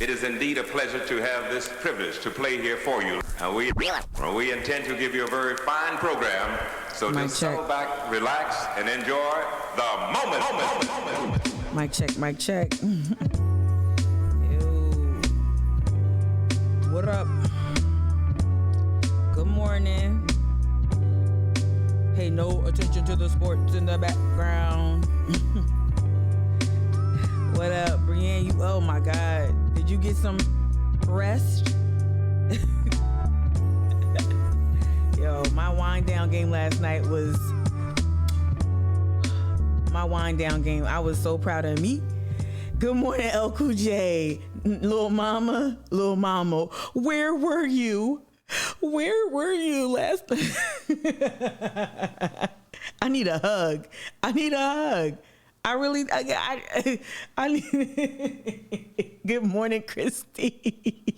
It is indeed a pleasure to have this privilege to play here for you. We intend to give you a very fine program, so just settle back, relax, and enjoy the moment. Mic check, mic check. Yo. What up? Good morning. Pay no attention to the sports in the background. What up, Brienne? Oh my God. Did you get some rest? Yo, my wind down game last night was my wind down game. I was so proud of me. Good morning, El Cool J. Little mama, where were you? Where were you last night? I need a hug. I need. Good morning, Christy.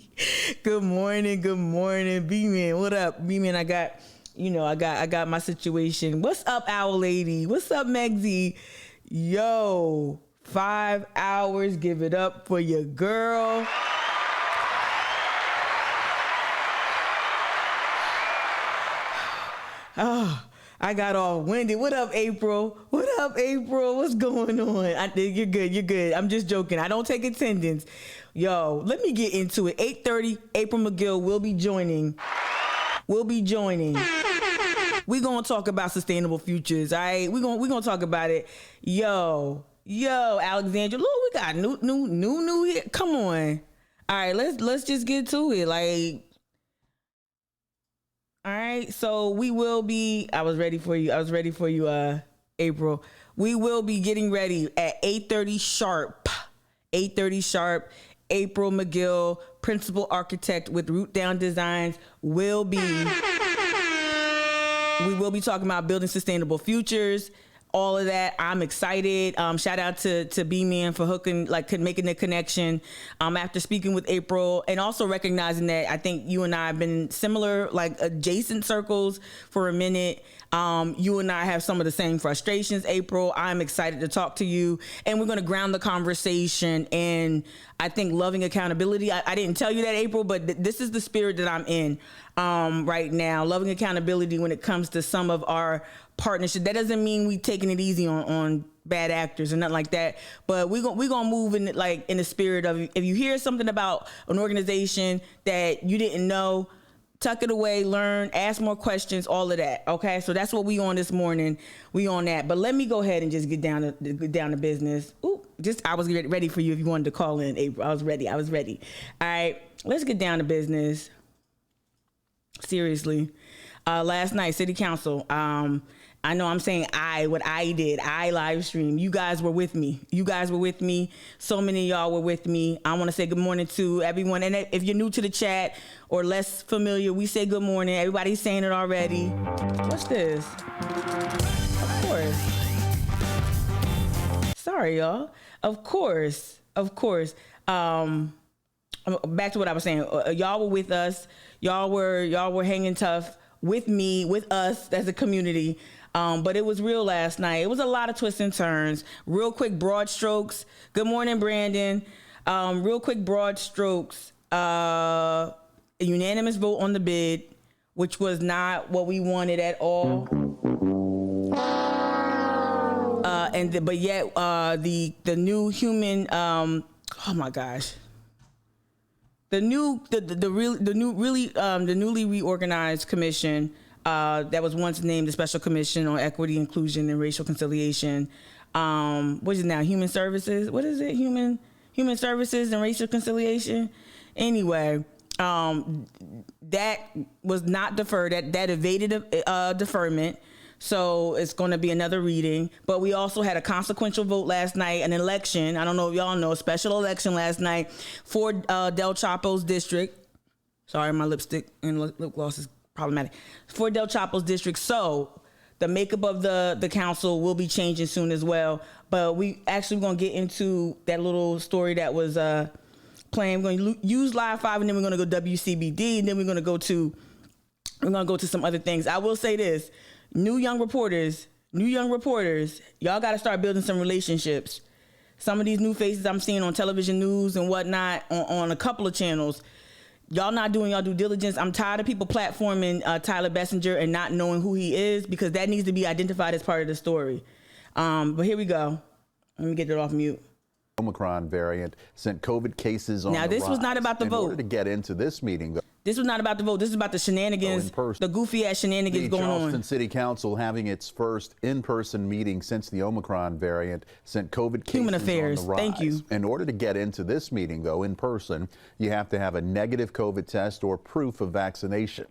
Good morning, B-Man. What up, B-Man? I got my situation. What's up, Owl Lady? What's up, Megsy? Yo, 5 hours. Give it up for your girl. Oh, I got all winded. What up, April? What's going on? You're good. I'm just joking. I don't take attendance. Yo, let me get into it. 8:30, April Magill will be joining. We're going to talk about sustainable futures. All right, we're going to talk about it. Yo, Alexandra. Look, we got new here. Come on. All right, let's just get to it. Like, all right, so we will be, I was ready for you, April. We will be getting ready at 8:30 sharp. 8:30 sharp. April Magill, principal architect with Root Down Designs, we will be talking about building sustainable futures. All of that. I'm excited. Shout out to B-Man for making the connection after speaking with April, and also recognizing that I think you and I have been in similar, adjacent circles for a minute. You and I have some of the same frustrations, April. I'm excited to talk to you, and we're going to ground the conversation in, I think, loving accountability. I didn't tell you that, April, but this is the spirit that I'm in right now. Loving accountability when it comes to some of our partnership. That doesn't mean we taking it easy on bad actors or nothing like that, but we're gonna move in the spirit of, if you hear something about an organization that you didn't know, tuck it away, learn, ask more questions, all of that. Okay, so that's what we on this morning. We on that, but let me go ahead and just get down to business. I was ready for you if you wanted to call in, April. I was ready. All right, let's get down to business. Seriously, last night, City Council. I know I'm saying what I did. I live streamed. You guys were with me. So many of y'all were with me. I want to say good morning to everyone. And if you're new to the chat or less familiar, we say good morning. Everybody's saying it already. What's this? Of course. Sorry, y'all. Of course. Back to what I was saying. Y'all were with us. Y'all were hanging tough with me, with us as a community. But it was real last night. It was a lot of twists and turns. Real quick, broad strokes. Good morning, Brandon. Real quick, broad strokes. A unanimous vote on the bid, which was not what we wanted at all. But yet the new human. Oh my gosh. The newly reorganized commission. That was once named the Special Commission on Equity, Inclusion, and Racial Conciliation. What is it now? Human Services? What is it? Human Services and Racial Conciliation? Anyway, that was not deferred. That evaded deferment. So it's going to be another reading. But we also had a consequential vote last night, an election. I don't know if y'all know, a special election last night for Del Chapo's district. Sorry, my lipstick and lip gloss is problematic. For Del Chapo's district. So the makeup of the council will be changing soon as well. But we actually going to get into that little story that was playing. We're going to use Live 5, and then we're going to go WCBD, and then we're going to go to some other things. I will say this. New young reporters, y'all got to start building some relationships. Some of these new faces I'm seeing on television news and whatnot on a couple of channels, y'all not doing y'all due diligence. I'm tired of people platforming Tyler Bessinger and not knowing who he is, because that needs to be identified as part of the story. But here we go. Let me get it off mute. Omicron variant sent COVID cases on the rise. Now, this was not about the vote. In order to get into this meeting, this was not about the vote. This is about the shenanigans, the goofy ass shenanigans going on. The Charleston City Council having its first in-person meeting since the Omicron variant sent COVID cases Human affairs. on the rise. Thank you. In order to get into this meeting, though, in person, you have to have a negative COVID test or proof of vaccination.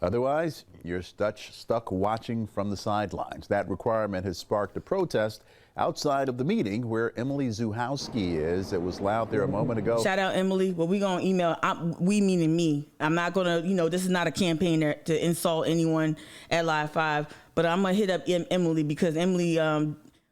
Otherwise, you're stuck watching from the sidelines. That requirement has sparked a protest outside of the meeting where Emily Zuhowski is. It was loud there a moment ago. Shout out Emily. Well, we gonna email. We meaning me. I'm not gonna. This is not a campaign to insult anyone at Live 5. But I'm gonna hit up Emily, because Emily.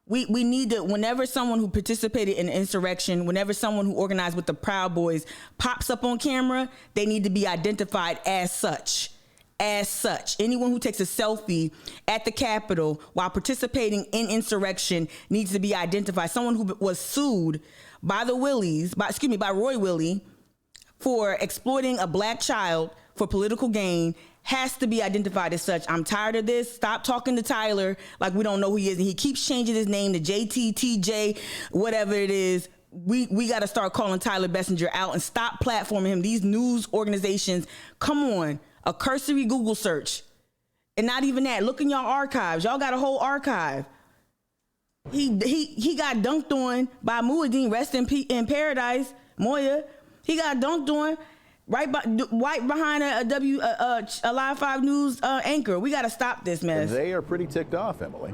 We need to. Whenever someone who participated in an insurrection, whenever someone who organized with the Proud Boys pops up on camera, they need to be identified as such. As such, anyone who takes a selfie at the Capitol while participating in insurrection needs to be identified. Someone who was sued by the Willies, by Roy Willie, for exploiting a black child for political gain has to be identified as such. I'm tired of this. Stop talking to Tyler like we don't know who he is, and he keeps changing his name to JT, TJ, whatever it is. We got to start calling Tyler Bessinger out and stop platforming him. These news organizations, come on. A cursory Google search, and not even that. Look in y'all archives. Y'all got a whole archive. He got dunked on by Muad'Dib, rest in paradise, Moya. He got dunked on right behind a Live 5 News anchor. We got to stop this mess. And they are pretty ticked off, Emily.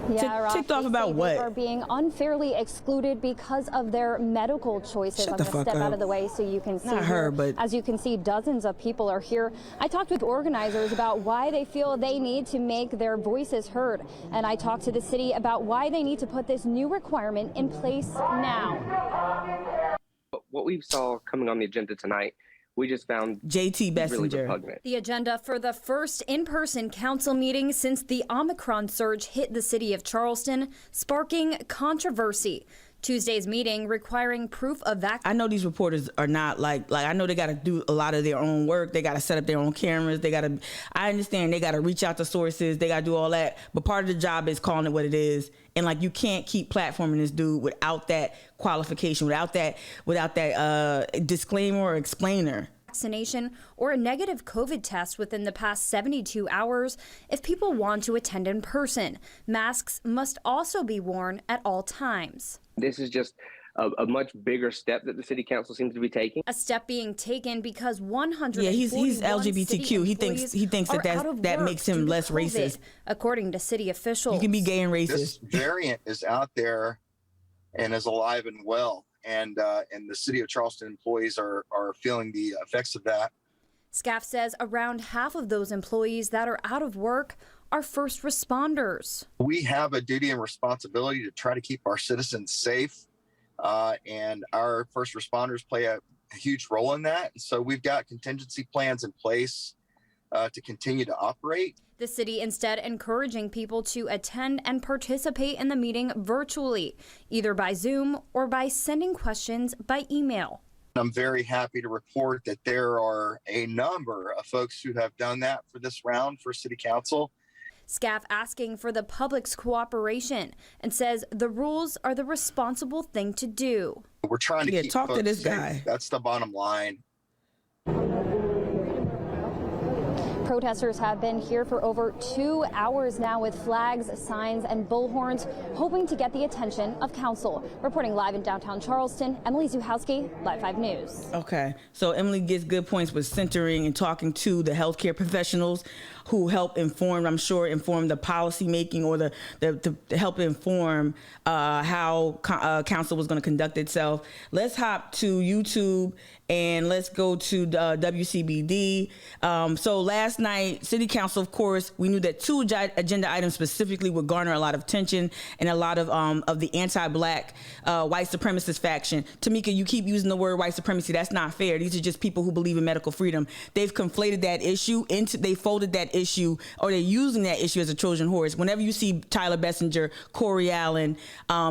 Yeah, ticked off about what? They are being unfairly excluded because of their medical choices. Shut I'm the going to fuck step up. out of the way so you can see. Not her, but as you can see, dozens of people are here. I talked with organizers about why they feel they need to make their voices heard, and I talked to the city about why they need to put this new requirement in place now. What we saw coming on the agenda tonight, we just found JT Bessinger. Really repugnant. The agenda for the first in-person council meeting since the Omicron surge hit the city of Charleston, sparking controversy. Tuesday's meeting requiring proof of vaccine. I know these reporters are not like I know they got to do a lot of their own work. They got to set up their own cameras. I understand they got to reach out to sources. They got to do all that. But part of the job is calling it what it is. And you can't keep platforming this dude without that qualification, without that disclaimer or explainer. Vaccination or a negative COVID test within the past 72 hours if people want to attend in person. Masks must also be worn at all times. This is just a much bigger step that the city council seems to be taking. A step being taken because 100. Yeah, he's LGBTQ. He thinks that makes him less racist. According to city officials, you can be gay and racist. This variant is out there and is alive and well. And the city of Charleston employees are feeling the effects of that. SCAF says around half of those employees that are out of work are first responders. We have a duty and responsibility to try to keep our citizens safe, and our first responders play a huge role in that. So we've got contingency plans in place to continue to operate. The city instead encouraging people to attend and participate in the meeting virtually, either by Zoom or by sending questions by email. I'm very happy to report that there are a number of folks who have done that for this round for City Council. SCAF asking for the public's cooperation and says the rules are the responsible thing to do. We're trying to keep talk to folks this safe. guy. That's the bottom line. Protesters have been here for over 2 hours now with flags, signs, and bullhorns, hoping to get the attention of council. Reporting live in downtown Charleston, Emily Zuhowski, Live 5 News. Okay, so Emily gets good points with centering and talking to the healthcare professionals who help inform the policy making or to help inform how council was going to conduct itself. Let's hop to YouTube And let's go to WCBD. So last night, City Council, of course, we knew that 2 agenda items specifically would garner a lot of attention and a lot of the anti-black white supremacist faction. Tamika, you keep using the word white supremacy. That's not fair. These are just people who believe in medical freedom. They've conflated that issue they folded that issue, or they're using that issue as a Trojan horse. Whenever you see Tyler Bessinger, Corey Allen,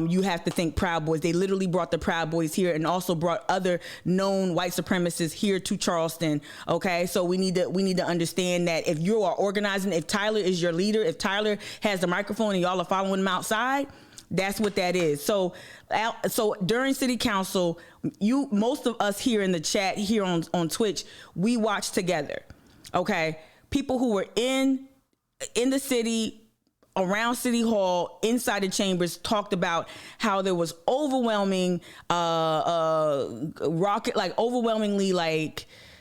you have to think Proud Boys. They literally brought the Proud Boys here and also brought other known white supremacists here to Charleston. Okay, so we need to understand that if you are organizing, if Tyler is your leader, if Tyler has the microphone and y'all are following him outside, that's what that is. So during City Council, most of us here in the chat here on Twitch, we watched together. Okay, people who were in the city, around City Hall, inside the chambers, talked about how there was overwhelmingly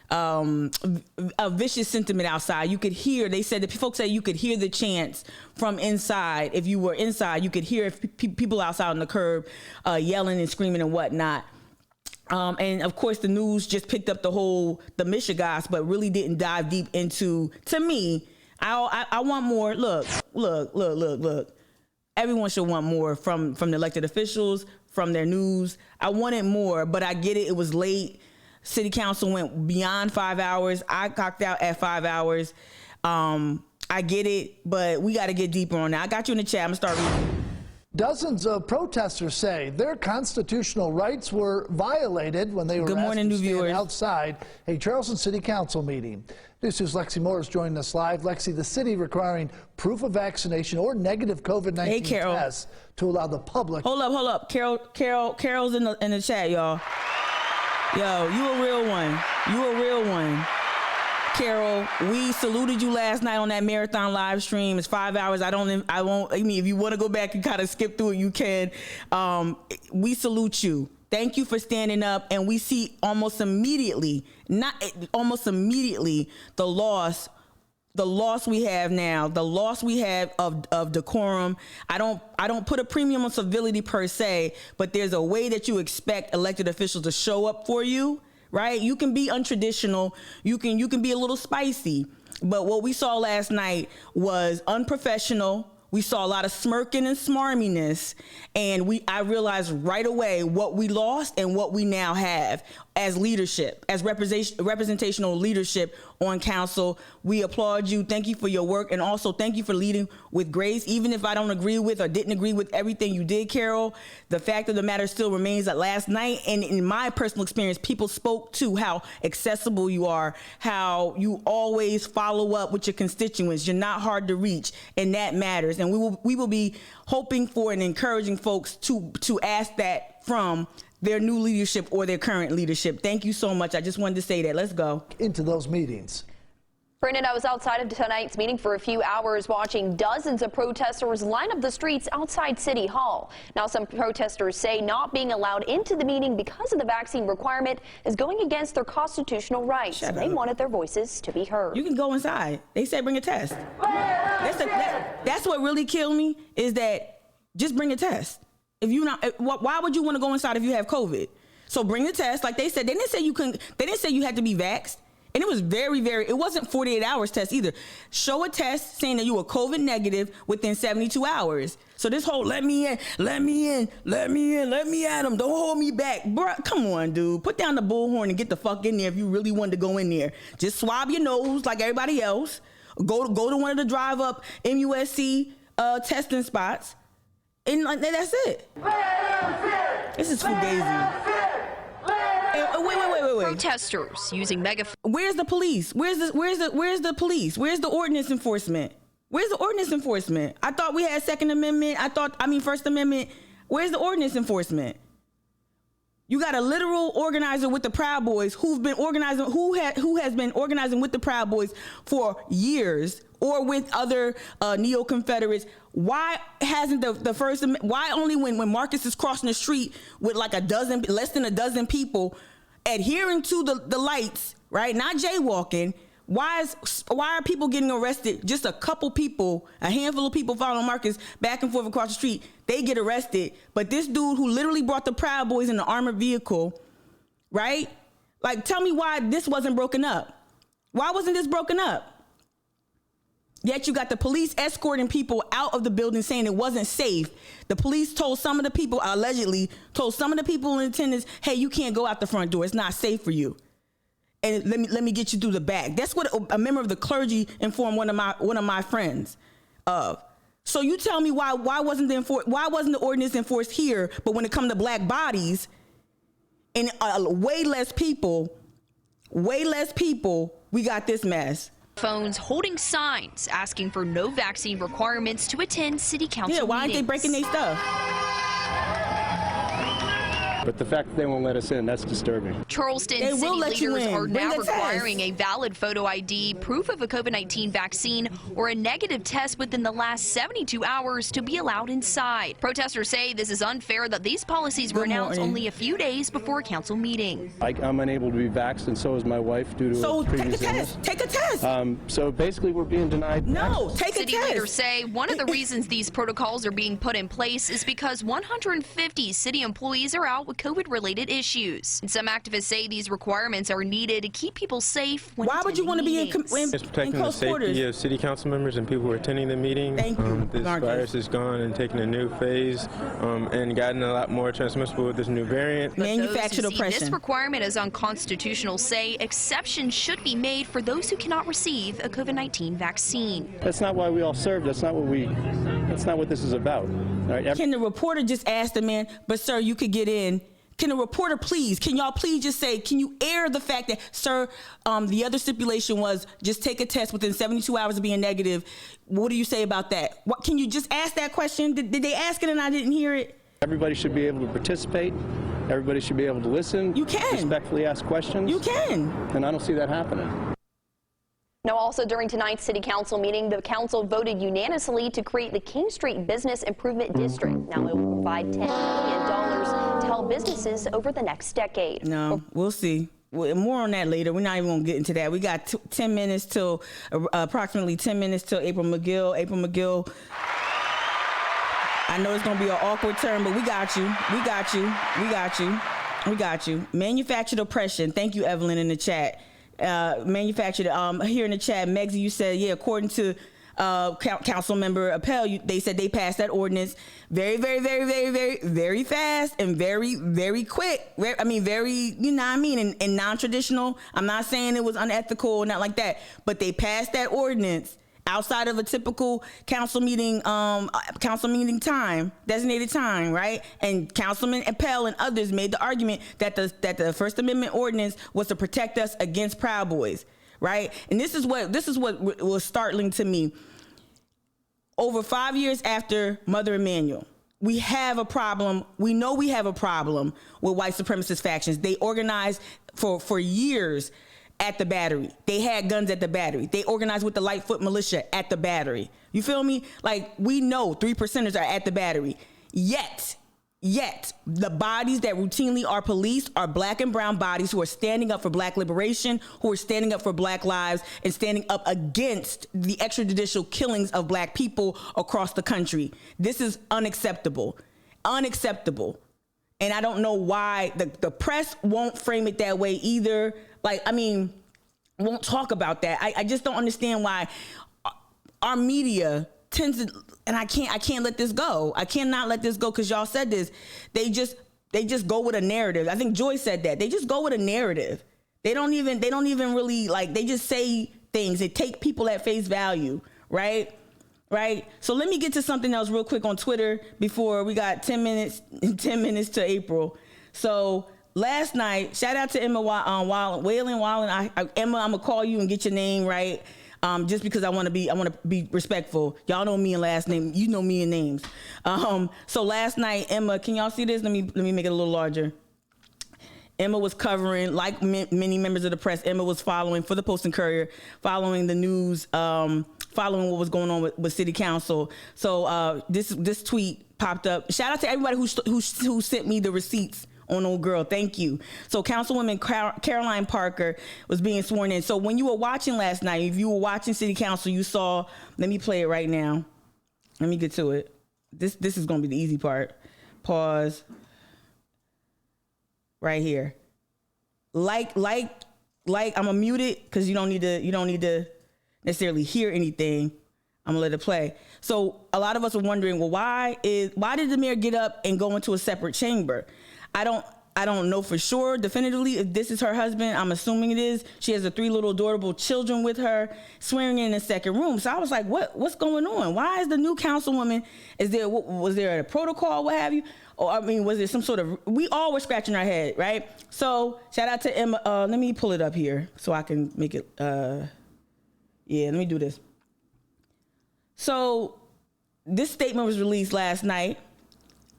a vicious sentiment outside. You could hear, they said that folks say you could hear the chants from inside. If you were inside, you could hear people outside on the curb yelling and screaming and whatnot. And of course, the news just picked up the Michigas, but really didn't dive deep into. To me, I want more. Look. Everyone should want more from the elected officials, from their news. I wanted more, but I get it. It was late. City Council went beyond 5 hours. I cocked out at 5 hours. I get it, but we got to get deeper on that. I got you in the chat. I'm gonna start reading. Dozens of protesters say their constitutional rights were violated when they were asked to stand outside a Charleston City Council meeting. This is Lexi Morris joining us live. Lexi, the city requiring proof of vaccination or negative COVID-19 tests to allow the public. Hold up. Carol's in the chat, y'all. Yo, you a real one. Carol, we saluted you last night on that marathon live stream. It's 5 hours. I mean, if you want to go back and kind of skip through it, you can. We salute you. Thank you for standing up. And we see almost immediately, the loss we have now, the loss we have of decorum. I don't put a premium on civility per se, but there's a way that you expect elected officials to show up for you. Right? You can be untraditional. You can be a little spicy. But what we saw last night was unprofessional. We saw a lot of smirking and smarminess. And I realized right away what we lost and what we now have as leadership, as representational leadership on council. We applaud you. Thank you for your work. And also thank you for leading with grace. Even if I don't agree with or didn't agree with everything you did, Carol, the fact of the matter still remains that last night, and in my personal experience, people spoke to how accessible you are, how you always follow up with your constituents. You're not hard to reach, and that matters. And we will be hoping for and encouraging folks to ask that from their new leadership or their current leadership. Thank you so much. I just wanted to say that. Let's go into those meetings. Brandon, I was outside of tonight's meeting for a few hours watching dozens of protesters line up the streets outside City Hall. Now, some protesters say not being allowed into the meeting because of the vaccine requirement is going against their constitutional rights. They wanted their voices to be heard. You can go inside. They said bring a test. That's what really killed me, is that just bring a test. If you not, why would you want to go inside if you have COVID? So bring the test. Like they said, they didn't say you couldn't. They didn't say you had to be vaxxed. And it was it wasn't 48 hours test either. Show a test saying that you were COVID negative within 72 hours. So this whole let me at them, don't hold me back. Bruh, come on, dude. Put down the bullhorn and get the fuck in there if you really wanted to go in there. Just swab your nose like everybody else. Go to one of the drive up MUSC testing spots. And that's it. This is fugazi. Wait. Protesters using megaphone. Where's the police? Where's the police? Where's the ordinance enforcement? Where's the ordinance enforcement? I thought we had First Amendment. Where's the ordinance enforcement? You got a literal organizer with the Proud Boys who've been organizing, who has been organizing with the Proud Boys for years, or with other neo-Confederates. Why hasn't the First Amendment? Why only when Marcus is crossing the street with like less than a dozen people adhering to the lights, right? Not jaywalking. Why are people getting arrested? Just a couple people, a handful of people following Marcus back and forth across the street, they get arrested. But this dude who literally brought the Proud Boys in the armored vehicle, right? Like, tell me why this wasn't broken up. Why wasn't this broken up? Yet you got the police escorting people out of the building saying it wasn't safe. The police told some of the people, allegedly told some of the people in attendance, hey, you can't go out the front door. It's not safe for you. And let me get you through the back. That's what a member of the clergy informed one of my friends of. So you tell me why wasn't the ordinance enforced here, but when it comes to black bodies and way less people, we got this mess. Phones holding signs asking for no vaccine requirements to attend city council meetings. Yeah, why aren't they breaking their stuff? But the fact that they won't let us in, that's disturbing. Charleston city leaders are now requiring a valid photo ID, proof of a COVID-19 vaccine, or a negative test within the last 72 hours to be allowed inside. Protesters say this is unfair that these policies were announced only a few days before a council meeting. I'm unable to be vaxxed, and so is my wife due to a previous illness. Take a test. So basically, we're being denied. No, take a test. City leaders say one of the reasons these protocols are being put in place is because 150 city employees are out with COVID-related issues. And some activists say these requirements are needed to keep people safe when Why would you want to be in It's protecting the safety of city council members and people who are attending the meeting. Thank you. This virus is gone and taking a new phase and gotten a lot more transmissible with this new variant. Manufactured oppression. This requirement is unconstitutional. Say exceptions should be made for those who cannot receive a COVID-19 vaccine. That's not why we all serve. That's not what this is about. Right? Can the reporter just ask the man, but sir, you could get in? Can the reporter can y'all please just say, can you air the fact that, sir, the other stipulation was just take a test within 72 hours of being negative. What do you say about that? What, can you just ask that question? Did they ask it and I didn't hear it? Everybody should be able to participate. Everybody should be able to listen. You can. Respectfully ask questions. You can. And I don't see that happening. Now, also during tonight's city council meeting, the council voted unanimously to create the King Street Business Improvement District. Now it will provide $10 million to help businesses over the next decade. No, we'll see. More on that later. We're not even going to get into that. We got 10 minutes till approximately 10 minutes till April Magill. April Magill. I know it's going to be an awkward term, but we got you. We got you. We got you. We got you. Manufactured oppression. Thank you, Evelyn, in the chat. Manufactured here in the chat. Megsy, you said, yeah, according to council member Appel, they said they passed that ordinance very fast and very quick. Very, you know what I mean, and non-traditional. I'm not saying it was unethical or not like that, but they passed that ordinance outside of a typical council meeting time, designated time, right? And Councilman Appel and others made the argument that the First Amendment ordinance was to protect us against Proud Boys, right? And this is what was startling to me. Over 5 years after Mother Emanuel, we have a problem. We know we have a problem with white supremacist factions. They organized for years at the Battery. They had guns at the Battery. They organized with the Lightfoot militia at the Battery. You feel me? Like, we know 3%ers are at the Battery. Yet, the bodies that routinely are policed are black and brown bodies who are standing up for black liberation, who are standing up for black lives, and standing up against the extrajudicial killings of black people across the country. This is unacceptable. Unacceptable. And I don't know why the press won't frame it that way either. Won't talk about that. I just don't understand why our media tends to, and I can't let this go. I cannot let this go because y'all said this. They just go with a narrative. I think Joy said that. They just go with a narrative. They don't even really, they just say things. They take people at face value, right? Right. So let me get to something else real quick on Twitter before we got 10 minutes to April. So last night, shout out to Emma Whalen. Emma, I'm gonna call you and get your name right. Just because I want to be respectful. Y'all know me and last name. You know me and names. So last night, Emma, can y'all see this? Let me make it a little larger. Emma was covering, like many members of the press, Emma was following for the Post and Courier, following the news, following what was going on with City Council. So this tweet popped up. Shout out to everybody who sent me the receipts on old girl. Thank you. So Councilwoman Caroline Parker was being sworn in. So when you were watching last night, if you were watching City Council, you saw, let me play it right now. Let me get to it. This is going to be the easy part. Pause. Right here. I'm gonna mute it because you don't need to necessarily hear anything. I'm gonna let it play. So a lot of us are wondering, well, why did the mayor get up and go into a separate chamber? I don't know for sure definitively if this is her husband. I'm assuming it is. She has 3 little adorable children with her, swearing in a second room. So I was like, what's going on? Why is the new councilwoman? Was there a protocol, what have you? Or I mean, was there some sort of? We all were scratching our head, right? So shout out to Emma. Let me pull it up here so I can make it. Let me do this. So this statement was released last night.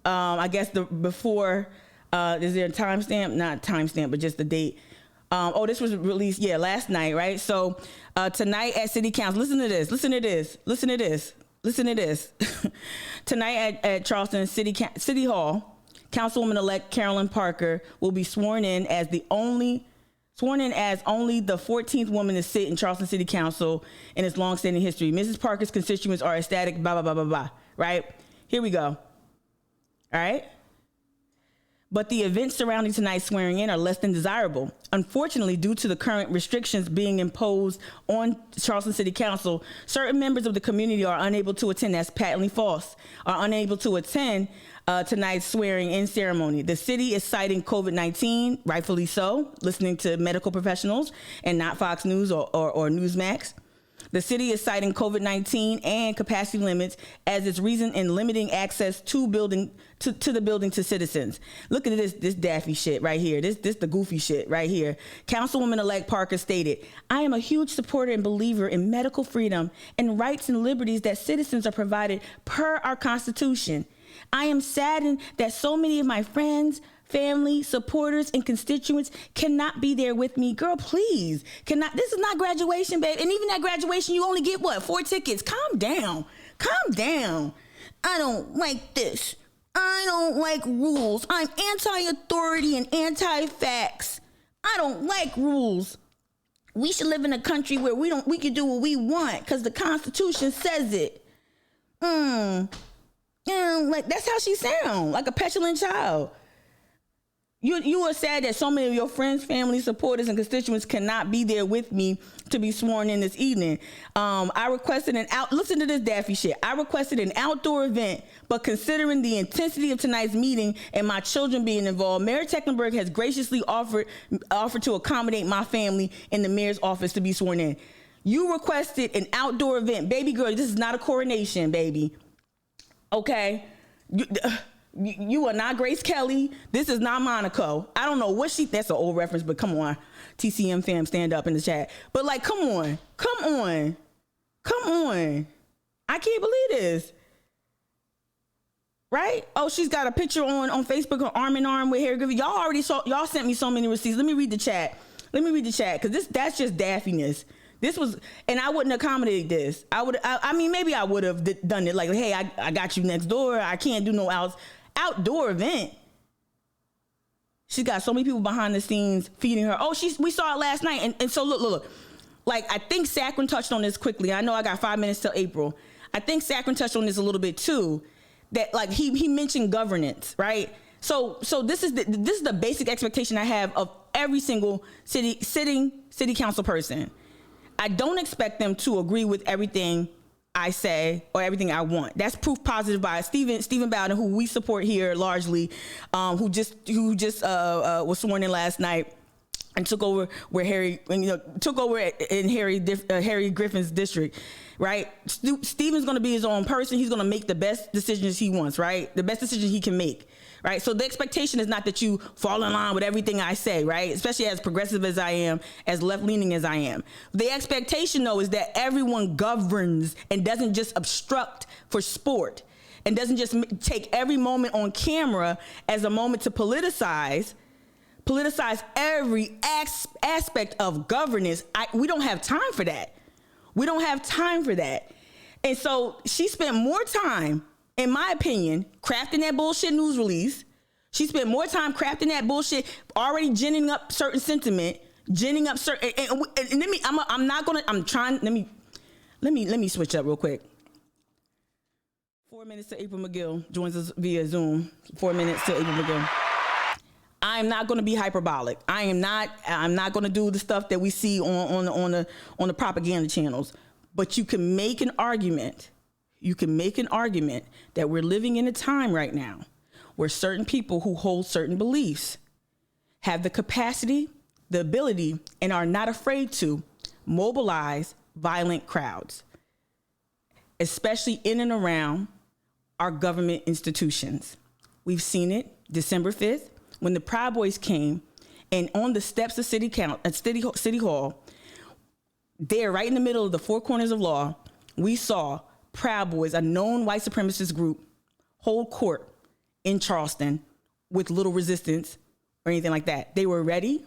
I guess before. Is there a timestamp? Not timestamp, but just the date. This was released, last night, right? So tonight at City Council, listen to this. Tonight at Charleston City Hall, Councilwoman-elect Carolyn Parker will be sworn in as only the 14th woman to sit in Charleston City Council in its long-standing history. Mrs. Parker's constituents are ecstatic, blah, blah, blah, blah, blah, right? Here we go. All right? But the events surrounding tonight's swearing in are less than desirable. Unfortunately, due to the current restrictions being imposed on Charleston City Council, certain members of the community are unable to attend. That's patently false. Are unable to attend tonight's swearing in ceremony. The city is citing COVID-19, rightfully so, listening to medical professionals and not Fox News or Newsmax. The city is citing COVID-19 and capacity limits as its reason in limiting access to the building to citizens. Look at this daffy shit right here. This the goofy shit right here. Councilwoman-elect Parker stated, "I am a huge supporter and believer in medical freedom and rights and liberties that citizens are provided per our Constitution. I am saddened that so many of my friends, family, supporters, and constituents cannot be there with me." Girl, please. This is not graduation, babe. And even at graduation, you only get 4 tickets. Calm down. I don't like this. I don't like rules. I'm anti-authority and anti-facts. I don't like rules. We should live in a country where we can do what we want because the Constitution says it. That's how she sound, like a petulant child. You are sad that so many of your friends, family, supporters, and constituents cannot be there with me to be sworn in this evening. I requested listen to this daffy shit. I requested an outdoor event, but considering the intensity of tonight's meeting and my children being involved, Mayor Tecklenburg has graciously offered to accommodate my family in the mayor's office to be sworn in. You requested an outdoor event. Baby girl, this is not a coronation, baby. Okay? You are not Grace Kelly. This is not Monaco. I don't know what that's an old reference, but come on. TCM fam, stand up in the chat. But come on. I can't believe this. Right? Oh, she's got a picture on Facebook, arm in arm with Harry Griffin. Y'all sent me so many receipts. Let me read the chat. Because that's just daffiness. This was, and I wouldn't accommodate this. Maybe I would have done it like, hey, I got you next door. I can't do no outdoor event. She's got so many people behind the scenes feeding her. Oh, we saw it last night. And so look. I think Saccharin touched on this quickly. I know I got 5 minutes till April. I think Saccharin touched on this a little bit too. That he mentioned governance, right? So this is the basic expectation I have of every single sitting city council person. I don't expect them to agree with everything I say or everything I want. That's proof positive by Stephen Bowden, who we support here largely, who just was sworn in last night and took over where Harry in Harry Griffin's district, right? Stephen's going to be his own person. He's going to make the best decisions he wants, right? The best decisions he can make. Right. So the expectation is not that you fall in line with everything I say. Right. Especially as progressive as I am, as left leaning as I am. The expectation, though, is that everyone governs and doesn't just obstruct for sport and doesn't just take every moment on camera as a moment to politicize every aspect of governance. We don't have time for that. And so she spent more time, in my opinion, crafting that bullshit news release. She spent more time crafting that bullshit, already ginning up certain sentiment, and let me switch up real quick. 4 minutes to April Magill joins us via Zoom. 4 minutes to April Magill. I am not going to be hyperbolic. I'm not going to do the stuff that we see on the propaganda channels. But you can make an argument. You can make an argument that we're living in a time right now where certain people who hold certain beliefs have the capacity, the ability, and are not afraid to mobilize violent crowds, especially in and around our government institutions. We've seen it December 5th when the Proud Boys came, and on the steps of City Hall, there right in the middle of the four corners of law, we saw Proud Boys, a known white supremacist group, hold court in Charleston with little resistance or anything like that. They were ready.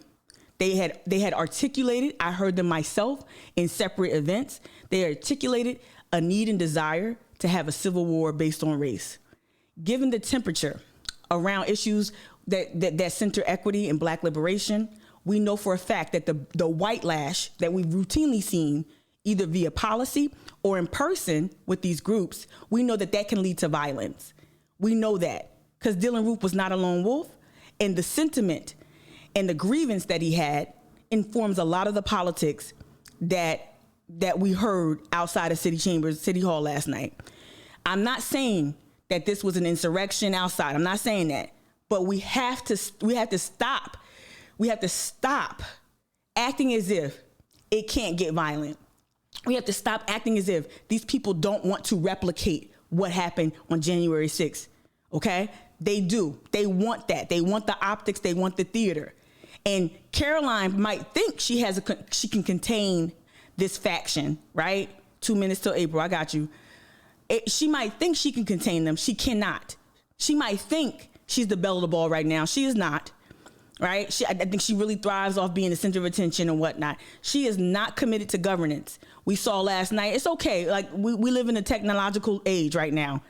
They had articulated, I heard them myself in separate events, they articulated a need and desire to have a civil war based on race. Given the temperature around issues that center equity and Black liberation, we know for a fact that the white lash that we've routinely seen, either via policy or in person with these groups, we know that can lead to violence. We know that because Dylan Roof was not a lone wolf, and the sentiment and the grievance that he had informs a lot of the politics that we heard outside of City Hall last night. I'm not saying that this was an insurrection outside. I'm not saying that, but we have to stop. We have to stop acting as if it can't get violent. We have to stop acting as if these people don't want to replicate what happened on January 6th. Okay? They do. They want that. They want the optics. They want the theater. And Caroline might think she can contain this faction, right? 2 minutes till April. I got you. She might think she can contain them. She cannot. She might think she's the belle of the ball right now. She is not, right? I think she really thrives off being the center of attention and whatnot. She is not committed to governance. We saw last night. It's okay. Like we live in a technological age right now.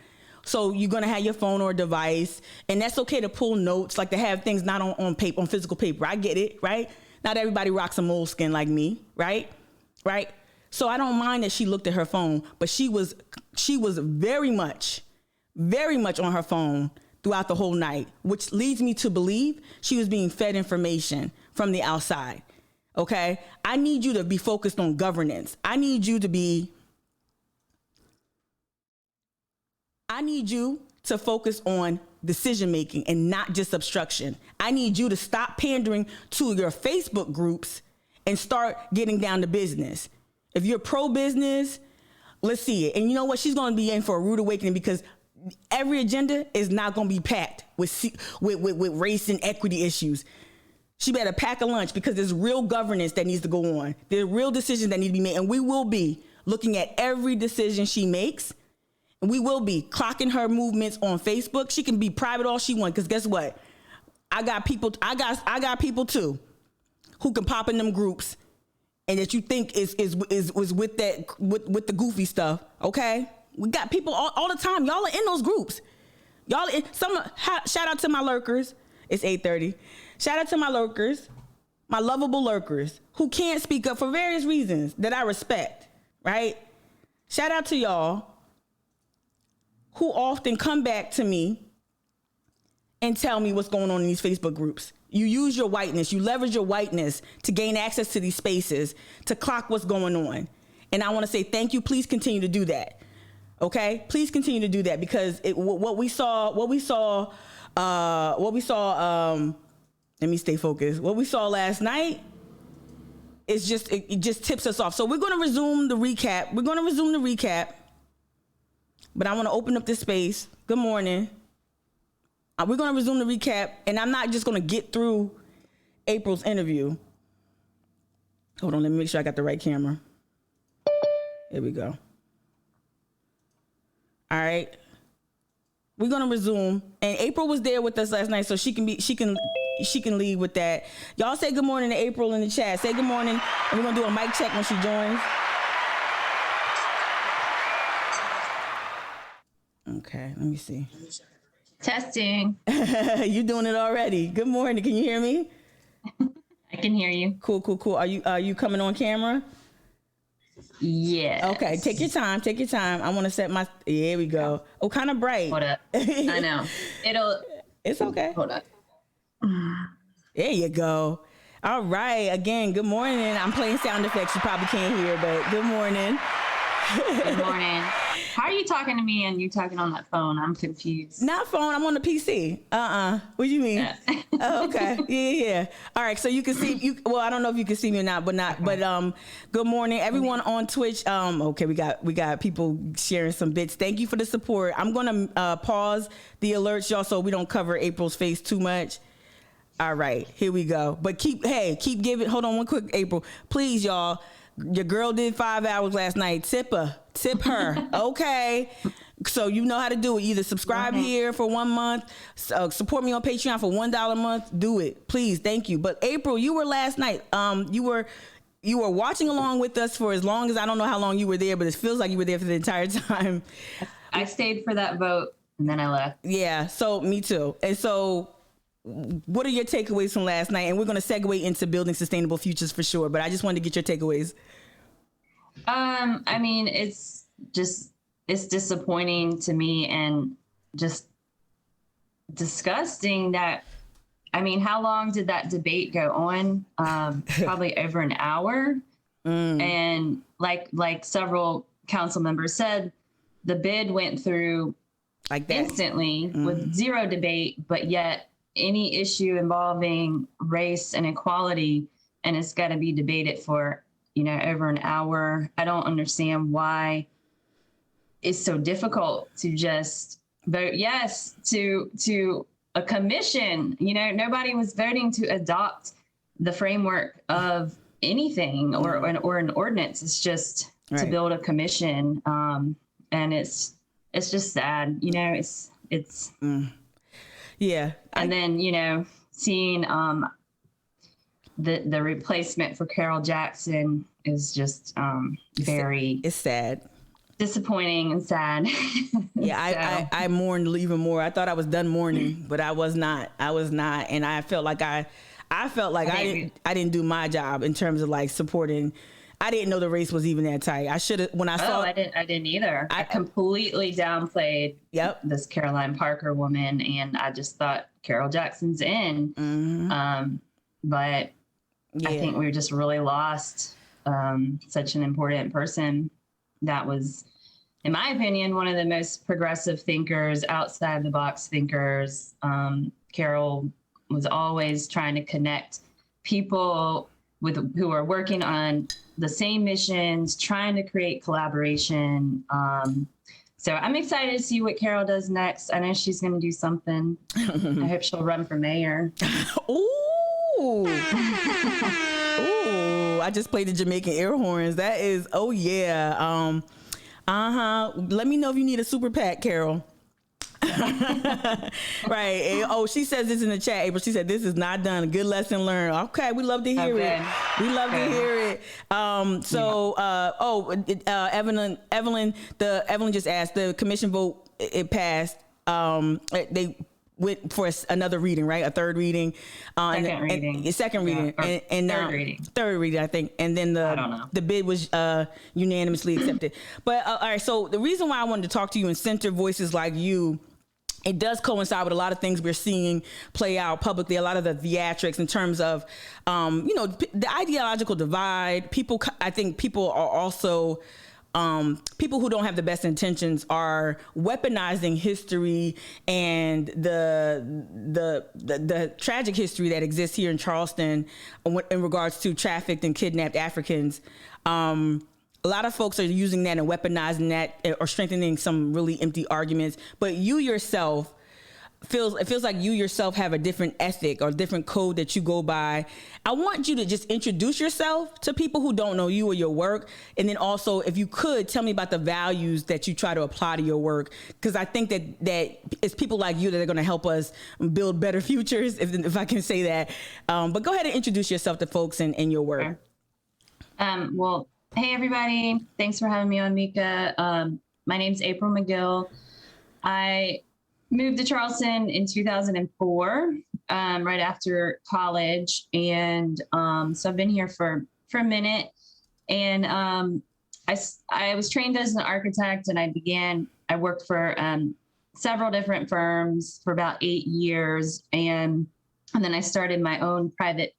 So you're going to have your phone or a device, and that's okay to pull notes, like to have things not on paper, on physical paper. I get it, right? Not everybody rocks a moleskin like me, right? Right? So I don't mind that she looked at her phone, but she was very much on her phone throughout the whole night, which leads me to believe she was being fed information from the outside. Okay? I need you to be focused on governance. I need you to focus on decision making and not just obstruction. I need you to stop pandering to your Facebook groups and start getting down to business. If you're pro-business, let's see it. And you know what? She's going to be in for a rude awakening because every agenda is not going to be packed with race and equity issues. She better pack a lunch because there's real governance that needs to go on. There's real decisions that need to be made. And we will be looking at every decision she makes. And we will be clocking her movements on Facebook. She can be private all she wants because guess what? I got people too who can pop in them groups and that you think is with the goofy stuff. Okay? We got people all the time. Y'all are in those groups. Shout out to my lurkers. It's 8:30. Shout out to my lurkers, my lovable lurkers who can't speak up for various reasons that I respect, right? Shout out to y'all who often come back to me and tell me what's going on in these Facebook groups. You use your whiteness, you leverage your whiteness to gain access to these spaces, to clock what's going on. And I want to say thank you. Please continue to do that. Okay? Please continue to do that because what we saw, let me stay focused. What we saw last night is it just tips us off. So we're going to resume the recap. But I want to open up this space. Good morning. We're going to resume the recap, and I'm not just going to get through April's interview. Hold on, let me make sure I got the right camera. Here we go. All right. We're going to resume, and April was there with us last night, so she can lead with that. Y'all say good morning to April in the chat. Say good morning, and we're going to do a mic check when she joins. Okay, let me see. Testing. You doing it already. Good morning. Can you hear me? I can hear you. Cool. Are you coming on camera? Yes. Okay, take your time. I want to set my, here we go. Oh, kind of bright. Hold up. I know. It's okay. Hold up. There you go. All right. Again, good morning. I'm playing sound effects. You probably can't hear, but good morning. Good morning. How are you talking to me and you talking on that phone? I'm confused. Not phone. I'm on the PC. What do you mean? Yeah. Oh, okay. Yeah. All right. So you can see you. Well, I don't know if you can see me or not, but not. Okay. But good morning, everyone on Twitch. Okay, we got people sharing some bits. Thank you for the support. I'm gonna pause the alerts, y'all, so we don't cover April's face too much. All right, here we go. But keep giving. Hold on one quick, April. Please, y'all. Your girl did 5 hours last night. Tip her. Okay. So you know how to do it. Either subscribe here for 1 month, support me on Patreon for $1 a month. Do it, please. Thank you. But April, you were last night. You were watching along with us for as long as, I don't know how long you were there, but it feels like you were there for the entire time. I stayed for that vote and then I left. Yeah. So me too. And so, what are your takeaways from last night? And we're going to segue into building sustainable futures for sure. But I just wanted to get your takeaways. I mean, it's disappointing to me and just disgusting that, I mean, how long did that debate go on? Probably over an hour. And like several council members said, the bid went through like that instantly with zero debate, but yet any issue involving race and equality, and it's got to be debated for, over an hour. I don't understand why it's so difficult to just vote yes to a commission. Nobody was voting to adopt the framework of anything or an ordinance. It's just to build a commission. And it's just sad, it's yeah. And then, seeing the replacement for Carol Jackson is just it's sad, disappointing and sad. Yeah, I mourned even more. I thought I was done mourning, but I was not. And I felt like I didn't do my job in terms of like supporting. I didn't know the race was even that tight. I should have, when I saw. I didn't either. I completely downplayed this Caroline Parker woman, and I just thought Carol Jackson's in. But I think we just really lost such an important person that was, in my opinion, one of the most progressive thinkers, outside the box thinkers. Carol was always trying to connect people who are working on the same missions, trying to create collaboration. So I'm excited to see what Carol does next. I know she's going to do something. I hope she'll run for mayor. Ooh. Ooh, I just played the Jamaican air horns. That is, oh yeah. Let me know if you need a super PAC, Carol. Right. Oh, she says this in the chat, April. She said this is not done. Good lesson learned. Okay, we love to hear it. We love to hear it. Evelyn just asked, the commission vote, it passed. They went for another reading, right? A third reading. Second reading. Third reading, I think. And then the bid was unanimously accepted. But all right, so the reason why I wanted to talk to you and center voices like you, it does coincide with a lot of things we're seeing play out publicly, a lot of the theatrics in terms of, the ideological divide. I think people are also, people who don't have the best intentions are weaponizing history and the tragic history that exists here in Charleston in regards to trafficked and kidnapped Africans. A lot of folks are using that and weaponizing that or strengthening some really empty arguments. But you yourself, it feels like you yourself have a different ethic or different code that you go by. I want you to just introduce yourself to people who don't know you or your work. And then also, if you could, tell me about the values that you try to apply to your work. Because I think that it's people like you that are going to help us build better futures, if I can say that. But go ahead and introduce yourself to folks and your work. Well, hey, everybody. Thanks for having me on, Mika. My name's April Magill. I moved to Charleston in 2004, right after college. And so I've been here for a minute. And I was trained as an architect, and I worked for several different firms for about 8 years. And And then I started my own private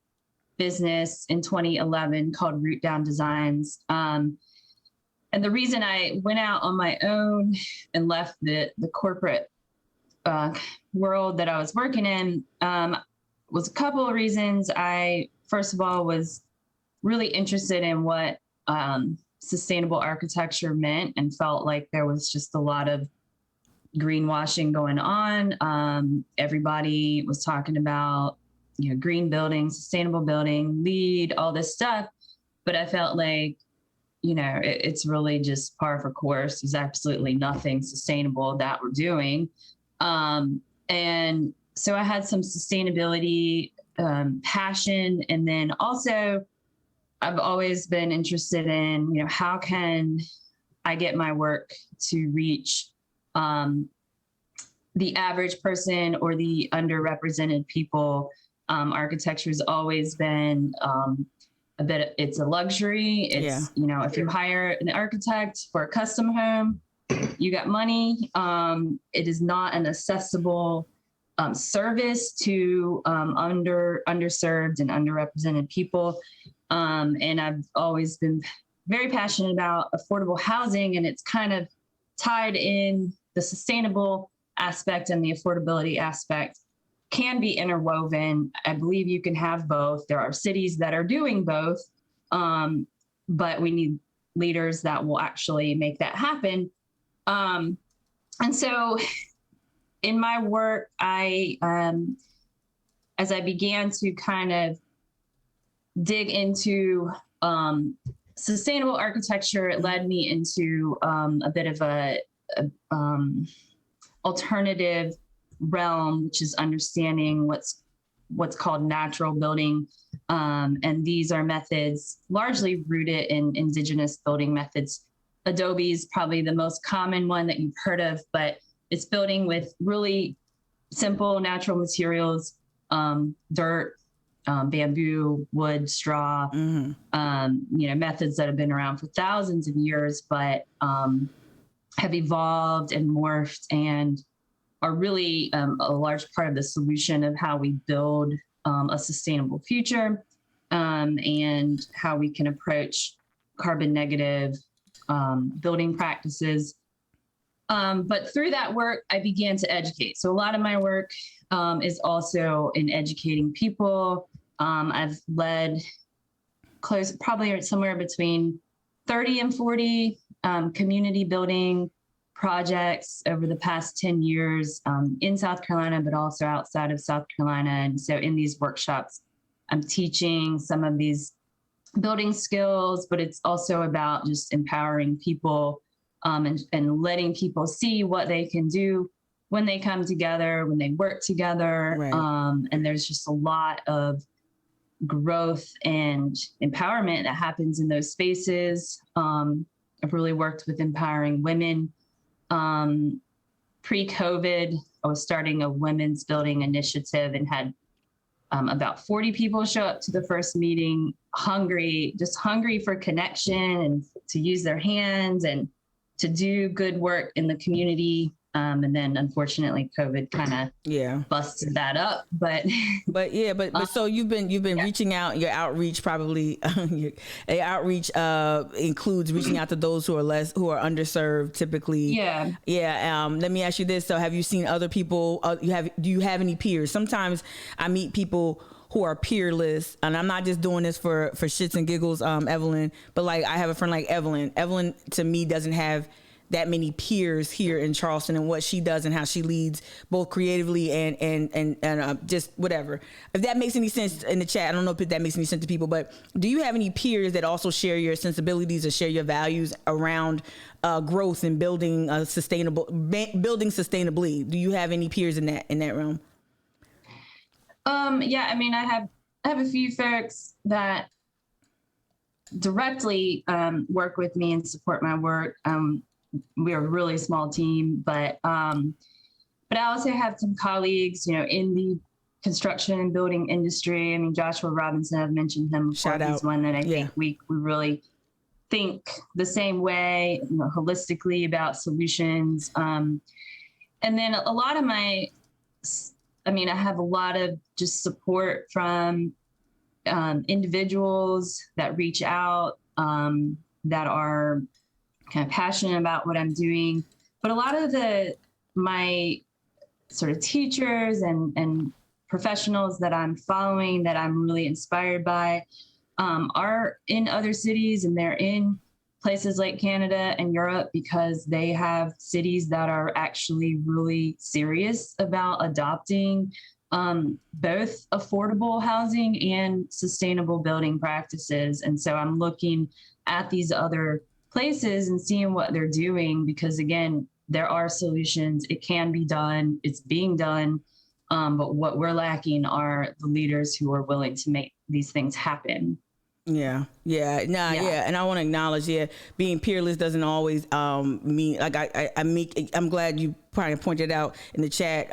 business in 2011 called Root Down Designs. And the reason I went out on my own and left the corporate world that I was working in was a couple of reasons. I, first of all, was really interested in what sustainable architecture meant and felt like there was just a lot of greenwashing going on. Everybody was talking about, green building, sustainable building, LEED, all this stuff. But I felt like, it's really just par for course. There's absolutely nothing sustainable that we're doing. And so I had some sustainability passion. And then also I've always been interested in, how can I get my work to reach the average person or the underrepresented people. Architecture has always been it's a luxury. It's, if you hire an architect for a custom home, you got money. It is not an accessible service to underserved and underrepresented people. And I've always been very passionate about affordable housing, and it's kind of tied in. The sustainable aspect and the affordability aspect can be interwoven. I believe you can have both. There are cities that are doing both, but we need leaders that will actually make that happen. And so in my work, as I began to kind of dig into sustainable architecture, it led me into a bit of a alternative realm, which is understanding what's called natural building. And these are methods largely rooted in indigenous building methods. Adobe is probably the most common one that you've heard of, but it's building with really simple natural materials, dirt, bamboo, wood, straw, methods that have been around for thousands of years, but have evolved and morphed and are really a large part of the solution of how we build a sustainable future and how we can approach carbon negative building practices. But through that work, I began to educate. So a lot of my work is also in educating people. I've led probably somewhere between 30 and 40 community building projects over the past 10 years in South Carolina, but also outside of South Carolina. And so in these workshops, I'm teaching some of these building skills, but it's also about just empowering people and letting people see what they can do when they come together, when they work together. Right. And there's just a lot of growth and empowerment that happens in those spaces. I've really worked with empowering women. Pre-COVID, I was starting a women's building initiative and had about 40 people show up to the first meeting, hungry for connection and to use their hands and to do good work in the community. And then unfortunately COVID kind of busted that up, but so you've been reaching out. Your outreach probably your outreach includes reaching out to those who are underserved typically. Let me ask you this. So have you seen other people, do you have any peers? Sometimes I meet people who are peerless, and I'm not just doing this for shits and giggles, Evelyn, but like I have a friend like Evelyn. Evelyn to me doesn't have that many peers here in Charleston and what she does and how she leads both creatively and just whatever. If that makes any sense in the chat, I don't know if that makes any sense to people, but do you have any peers that also share your sensibilities or share your values around growth and building sustainably? Do you have any peers in that realm? I mean, I have a few folks that directly work with me and support my work. We're a really small team, but I also have some colleagues, in the construction and building industry. I mean, Joshua Robinson, I've mentioned him before. Shout out. He's one that I think we really think the same way, holistically about solutions. And then a lot of my I mean, I have a lot of just support from individuals that reach out, that are kind of passionate about what I'm doing. But a lot of my sort of teachers and professionals that I'm following, that I'm really inspired by, are in other cities, and they're in places like Canada and Europe because they have cities that are actually really serious about adopting both affordable housing and sustainable building practices. And so I'm looking at these other places and seeing what they're doing, because again, there are solutions. It can be done. It's being done. But what we're lacking are the leaders who are willing to make these things happen. Yeah. And I want to acknowledge, being peerless doesn't always mean, like I'm glad you probably pointed out in the chat.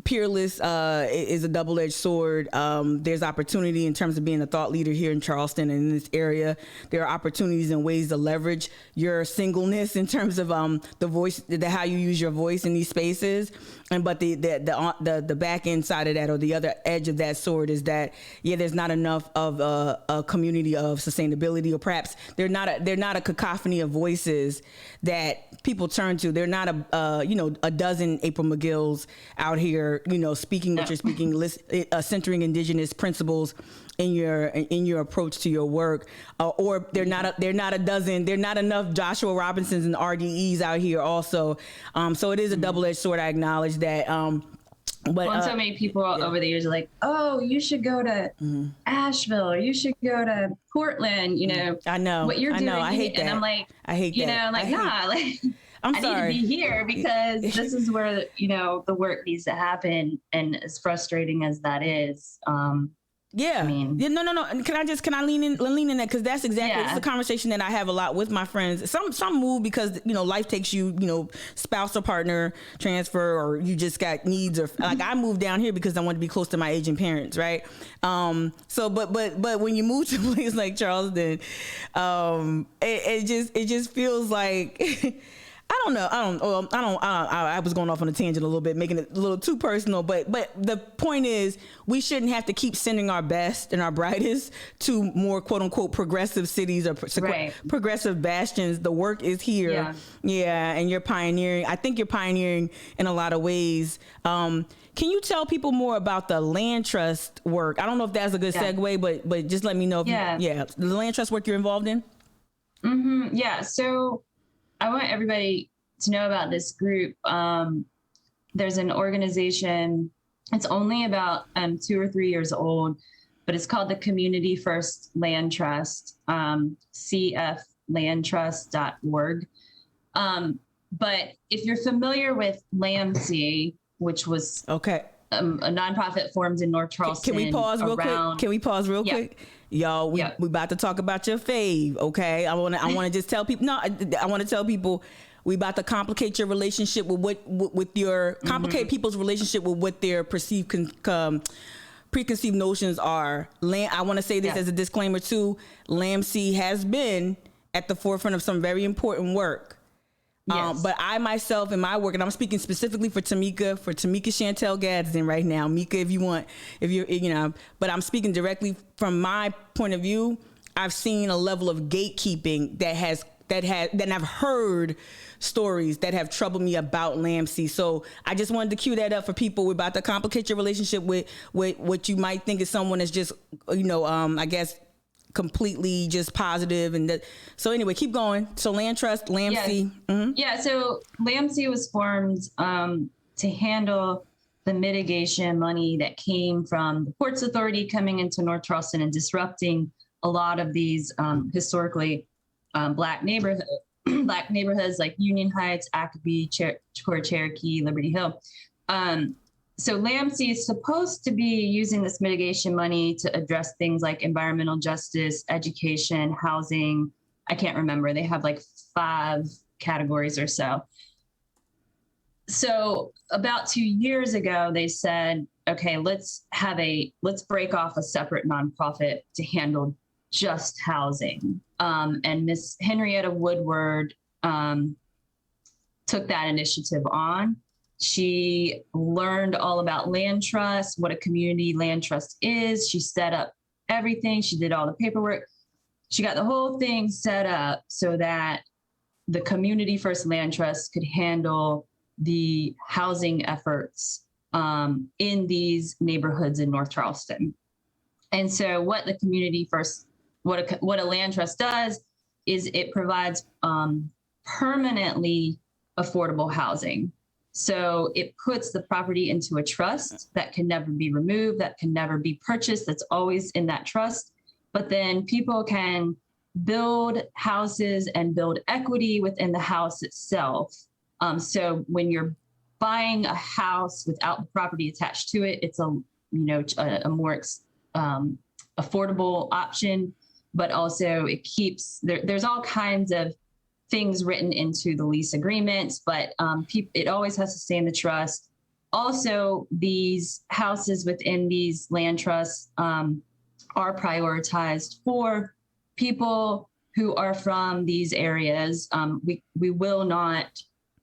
Peerless is a double-edged sword. There's opportunity in terms of being a thought leader here in Charleston and in this area. There are opportunities and ways to leverage your singleness in terms of the voice, how you use your voice in these spaces. But the back end side of that, or the other edge of that sword, is that there's not enough of a community of sustainability, or perhaps they're not a cacophony of voices that people turn to. They're not a dozen April Magills out here, speaking what you're speaking, centering indigenous principles in your approach to your work, or they're not enough Joshua Robinsons and RDEs out here also. So it is a double-edged sword. I acknowledge that. But so many people over the years are like, oh, you should go to Asheville, or you should go to Portland. I know what you're doing. I hate that. And I'm like, I hate that. I'm like, I sorry. need to be here because this is where, the work needs to happen. And as frustrating as that is, no. Can I lean in that? Because that's exactly, it's a conversation that I have a lot with my friends. Some move because, life takes you, spouse or partner transfer, or you just got needs, or like I moved down here because I wanted to be close to my aging parents. Right. But when you move to a place like Charleston, it just feels like, I was going off on a tangent a little bit, making it a little too personal, but the point is, we shouldn't have to keep sending our best and our brightest to more quote unquote progressive cities or progressive bastions. The work is here. And you're pioneering. I think you're pioneering in a lot of ways. Can you tell people more about the land trust work? I don't know if that's a good segue, but just let me know if the land trust work you're involved in. Mm-hmm. Yeah. So I want everybody to know about this group. There's an organization, it's only about 2 or 3 years old, but it's called the Community First Land Trust, cflandtrust.org. But if you're familiar with LAMC, which was a nonprofit formed in North Charleston. Can we pause real quick? Y'all, we about to talk about your fave, okay? I want to just tell people. I want to tell people we about to complicate your relationship complicate people's relationship with what their perceived preconceived notions are. I want to say this as a disclaimer too. LAMC has been at the forefront of some very important work. But I myself in my work, and I'm speaking specifically for Tamika Chantel Gadsden right now. Mika, but I'm speaking directly from my point of view. I've seen a level of gatekeeping that I've heard stories that have troubled me about LAMC. So I just wanted to cue that up for people. We're about to complicate your relationship with what you might think is someone that's just, I guess, completely just positive. So anyway, keep going. So Land Trust, LAMC. So LAMC was formed to handle the mitigation money that came from the Ports Authority coming into North Charleston and disrupting a lot of these historically Black neighborhoods like Union Heights, Accoby, Cherokee, Liberty Hill. So LAMC is supposed to be using this mitigation money to address things like environmental justice, education, housing. I can't remember. They have like 5 categories or so. So about 2 years ago, they said, okay, let's break off a separate nonprofit to handle just housing. And Miss Henrietta Woodward took that initiative on. She learned all about land trust, what a community land trust is. She set up everything. She did all the paperwork. She got the whole thing set up so that the Community First Land Trust could handle the housing efforts in these neighborhoods in North Charleston. And so what the Community First, what a land trust does is it provides permanently affordable housing. So it puts the property into a trust that can never be removed, that can never be purchased, that's always in that trust. But then people can build houses and build equity within the house itself. So when you're buying a house without the property attached to it, it's a more affordable option, but also it keeps, there's all kinds of things written into the lease agreements, but it always has to stay in the trust. Also, these houses within these land trusts are prioritized for people who are from these areas. We will not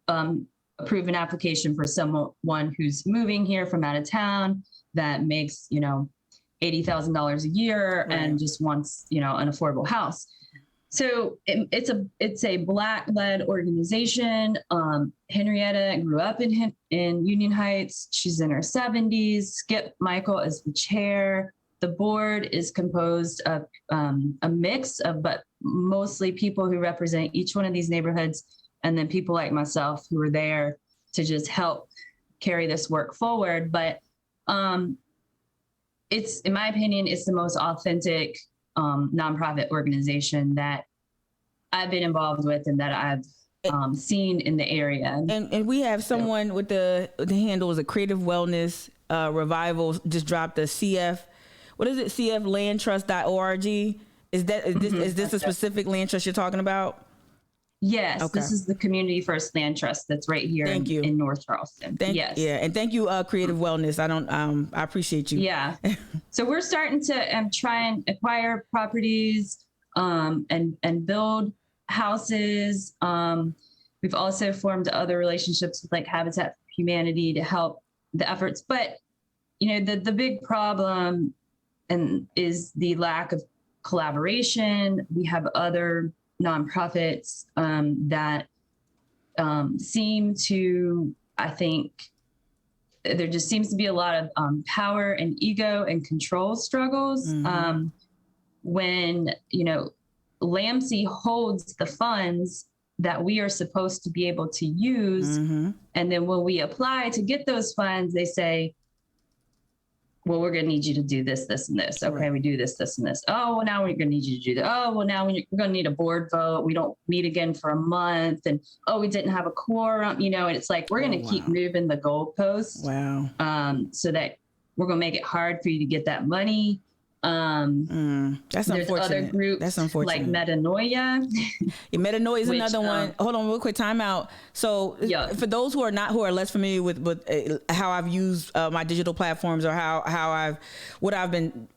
approve an application for someone who's moving here from out of town that makes, $80,000 a year and just wants, an affordable house. So it's a Black-led organization. Henrietta grew up in Union Heights. She's in her 70s. Skip Michael is the chair. The board is composed of a mix of, but mostly people who represent each one of these neighborhoods, and then people like myself who are there to just help carry this work forward. But it's, in my opinion, it's the most authentic nonprofit organization that I've been involved with and that I've seen in the area. And we have someone with the handle is a Creative Wellness Revival just dropped a CF. What is it? CFlandtrust.org. Is this a specific land trust you're talking about? Yes, okay. This is the Community First Land Trust that's right here in North Charleston. Yes. Yeah, and thank you, Creative Wellness. I appreciate you. Yeah. So we're starting to try and acquire properties and build houses. We've also formed other relationships with like Habitat for Humanity to help the efforts. But, the big problem is the lack of collaboration. We have other nonprofits that seem to, I think, there just seems to be a lot of power and ego and control struggles. Mm-hmm. When, LAMC holds the funds that we are supposed to be able to use. Mm-hmm. And then when we apply to get those funds, they say, well, we're going to need you to do this, this, and this. Okay, we do this, this, and this. Oh, well, now we're going to need you to do that. Oh, well, now we're going to need a board vote. We don't meet again for a month. And, we didn't have a quorum, and it's like, we're going to keep moving the goalposts. Wow. So that we're going to make it hard for you to get that money. That's there's unfortunate. Other groups that's unfortunate. Like Metanoia. Metanoia is another one. Hold on, real quick, time out. So for those who are less familiar with how I've used my digital platforms or what I've been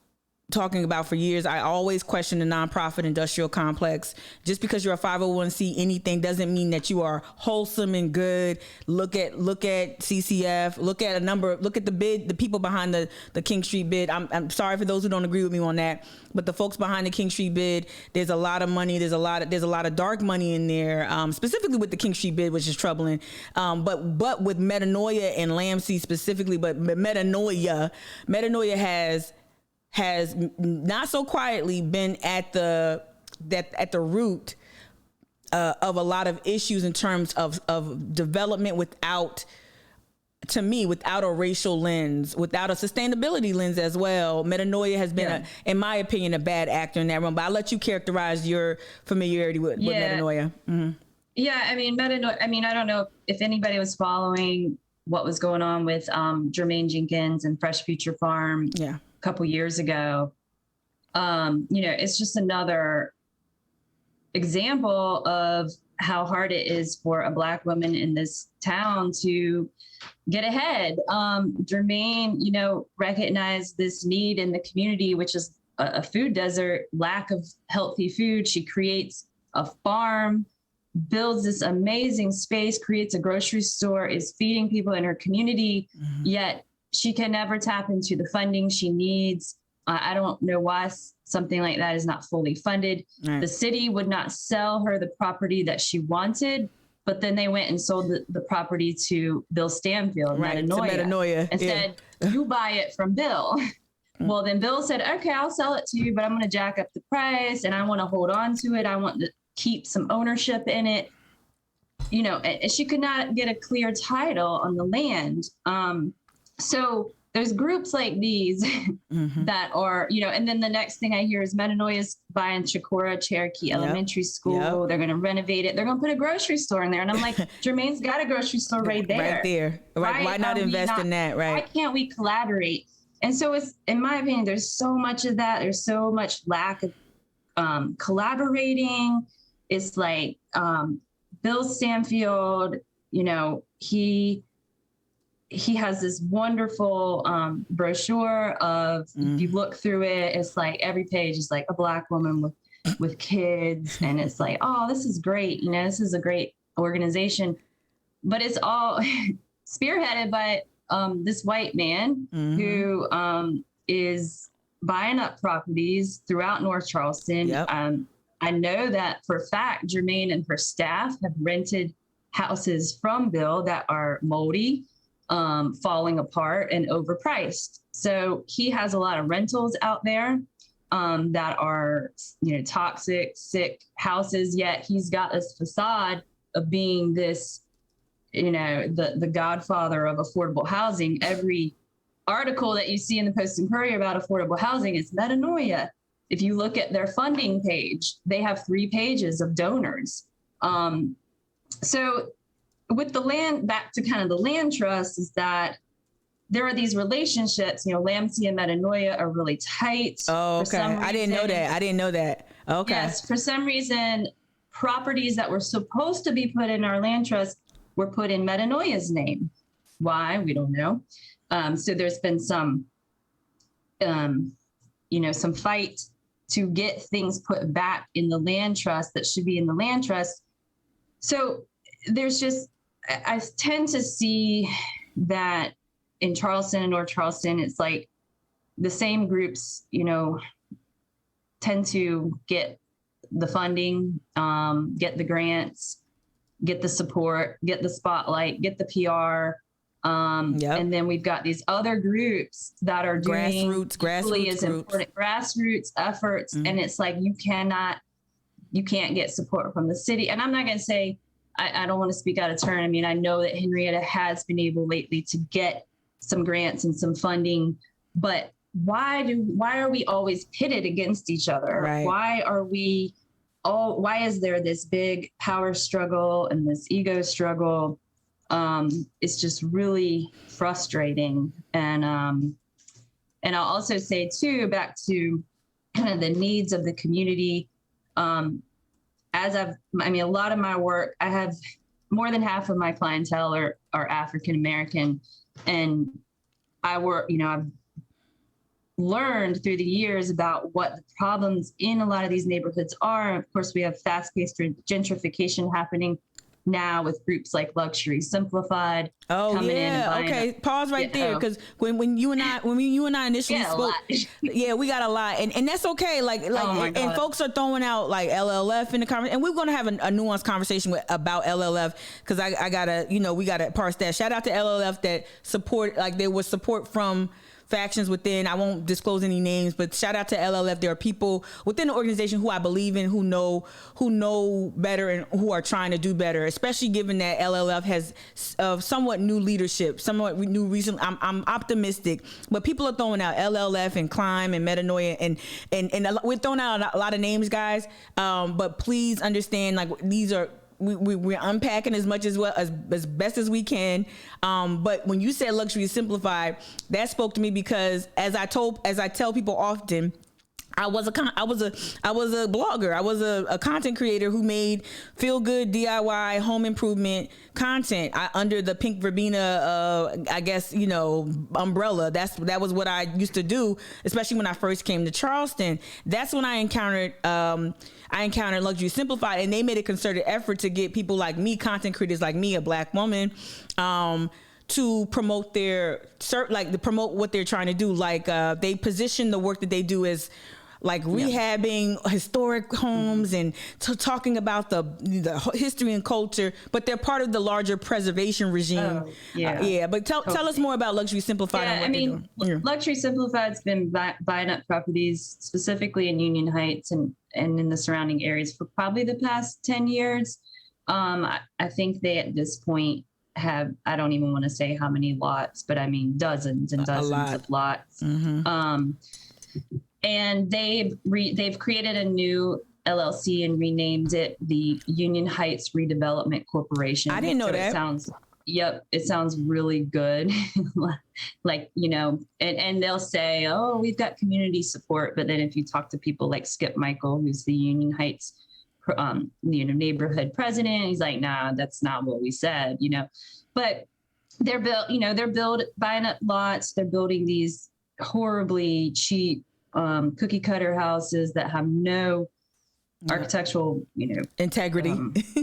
talking about for years, I always question the nonprofit industrial complex. Just because you're a 501c anything doesn't mean that you are wholesome and good. Look at CCF, look at the bid, the people behind the King Street bid. I'm sorry for those who don't agree with me on that, but the folks behind the King Street bid, there's a lot of money, there's a lot of dark money in there, specifically with the King Street bid, which is troubling. But with Metanoia and LAMC specifically, but Metanoia has not so quietly been at the root of a lot of issues in terms of development without a racial lens, without a sustainability lens as well. Metanoia has been, in my opinion, a bad actor in that room. But I'll let you characterize your familiarity with Metanoia. Mm-hmm. Yeah, Metanoia. I don't know if anybody was following what was going on with Jermaine Jenkins and Fresh Future Farm. Yeah. Couple years ago. It's just another example of how hard it is for a Black woman in this town to get ahead. Jermaine, recognized this need in the community, which is a food desert, lack of healthy food. She creates a farm builds this amazing space, creates a grocery store, is feeding people in her community, yet she can never tap into the funding she needs. I don't know why something like that is not fully funded. Right. The city would not sell her the property that she wanted, but then they went and sold the property to Bill Stanfield, Metanoia, and said, you buy it from Bill. Well, then Bill said, okay, I'll sell it to you, but I'm going to jack up the price and I want to hold on to it. I want to keep some ownership in it. You know, and she could not get a clear title on the land. So there's groups like these that are, you know, and then the next thing I hear is Metanoia's buying Chicora Cherokee Elementary School. They're going to renovate it. They're going to put a grocery store in there. And I'm like, Jermaine's got a grocery store right there. Right there. Right. Why not invest in that? Right. Why can't we collaborate? And so it's, in my opinion, there's so much of that. There's so much lack of collaborating. It's like Bill Stanfield, you know, he has this wonderful brochure of, if you look through it, it's like every page is like a Black woman with kids. And it's like, oh, this is great. You know, this is a great organization. But it's all spearheaded by this white man who is buying up properties throughout North Charleston. I know that for a fact, Jermaine and her staff have rented houses from Bill that are moldy, falling apart, and overpriced. So he has a lot of rentals out there that are, you know, toxic, sick houses, yet he's got this facade of being this, you know, the godfather of affordable housing. Every article that you see in the Post and Courier about affordable housing is Metanoia. If you look at their funding page, they have 3 pages of donors. So with the land, back to kind of the land trust, is that there are these relationships, you know, Lamsey and Metanoia are really tight. Oh, okay. I didn't know that. Okay. Yes. For some reason, properties that were supposed to be put in our land trust were put in Metanoia's name. Why? We don't know. So there's been some, you know, some fight to get things put back in the land trust that should be in the land trust. So there's just, I tend to see that in Charleston and North Charleston, it's like the same groups, you know, tend to get the funding, get the grants, get the support, get the spotlight, get the PR. And then we've got these other groups that are doing grassroots efforts. And it's like, you can't get support from the city. And I'm not going to say, I don't want to speak out of turn. I mean, I know that Henrietta has been able lately to get some grants and some funding, but why are we always pitted against each other? Right. Why is there this big power struggle and this ego struggle? It's just really frustrating. And I'll also say too, back to kind of the needs of the community. A lot of my work, I have more than half of my clientele are African-American, and I've learned through the years about what the problems in a lot of these neighborhoods are. Of course, we have fast-paced gentrification happening now with groups like Luxury Simplified. Coming in and okay. Pause right there, because when you and I initially spoke, we got a lot, and that's okay. And folks are throwing out like LLF in the conversation, and we're going to have a nuanced conversation about LLF, because I gotta, we gotta parse that. Shout out to LLF that support, like there was support from factions within. I won't disclose any names, but shout out to LLF. There are people within the organization who I believe in, who know better and who are trying to do better, especially given that LLF has somewhat new leadership, somewhat new recent. I'm optimistic, but people are throwing out LLF and Climb and Metanoia and we're throwing out a lot of names, guys. But please understand, like, these are, we're unpacking as much as best as we can. But when you said Luxury Simplified, that spoke to me, because as I tell people often, I was a blogger. I was a content creator who made feel good DIY home improvement content under the Pink Verbena, I guess, umbrella. That was what I used to do, especially when I first came to Charleston. That's when I encountered Luxury Simplified, and they made a concerted effort to get people like me, content creators like me, a Black woman, to promote promote what they're trying to do. Like they position the work that they do as like rehabbing historic homes and talking about the history and culture, but they're part of the larger preservation regime. But tell us more about Luxury Simplified. and what they're doing. Luxury Simplified's been buying up properties specifically in Union Heights and in the surrounding areas for probably the past 10 years. I think they at this point have, I don't even want to say how many lots, but I mean dozens and dozens of lots. And they've created a new LLC and renamed it the Union Heights Redevelopment Corporation. I didn't know that. It sounds really good. And they'll say, oh, we've got community support. But then if you talk to people like Skip Michael, who's the Union Heights neighborhood president, he's like, nah, that's not what we said, But they're buying up lots. They're building these horribly cheap cookie cutter houses that have no architectural, integrity,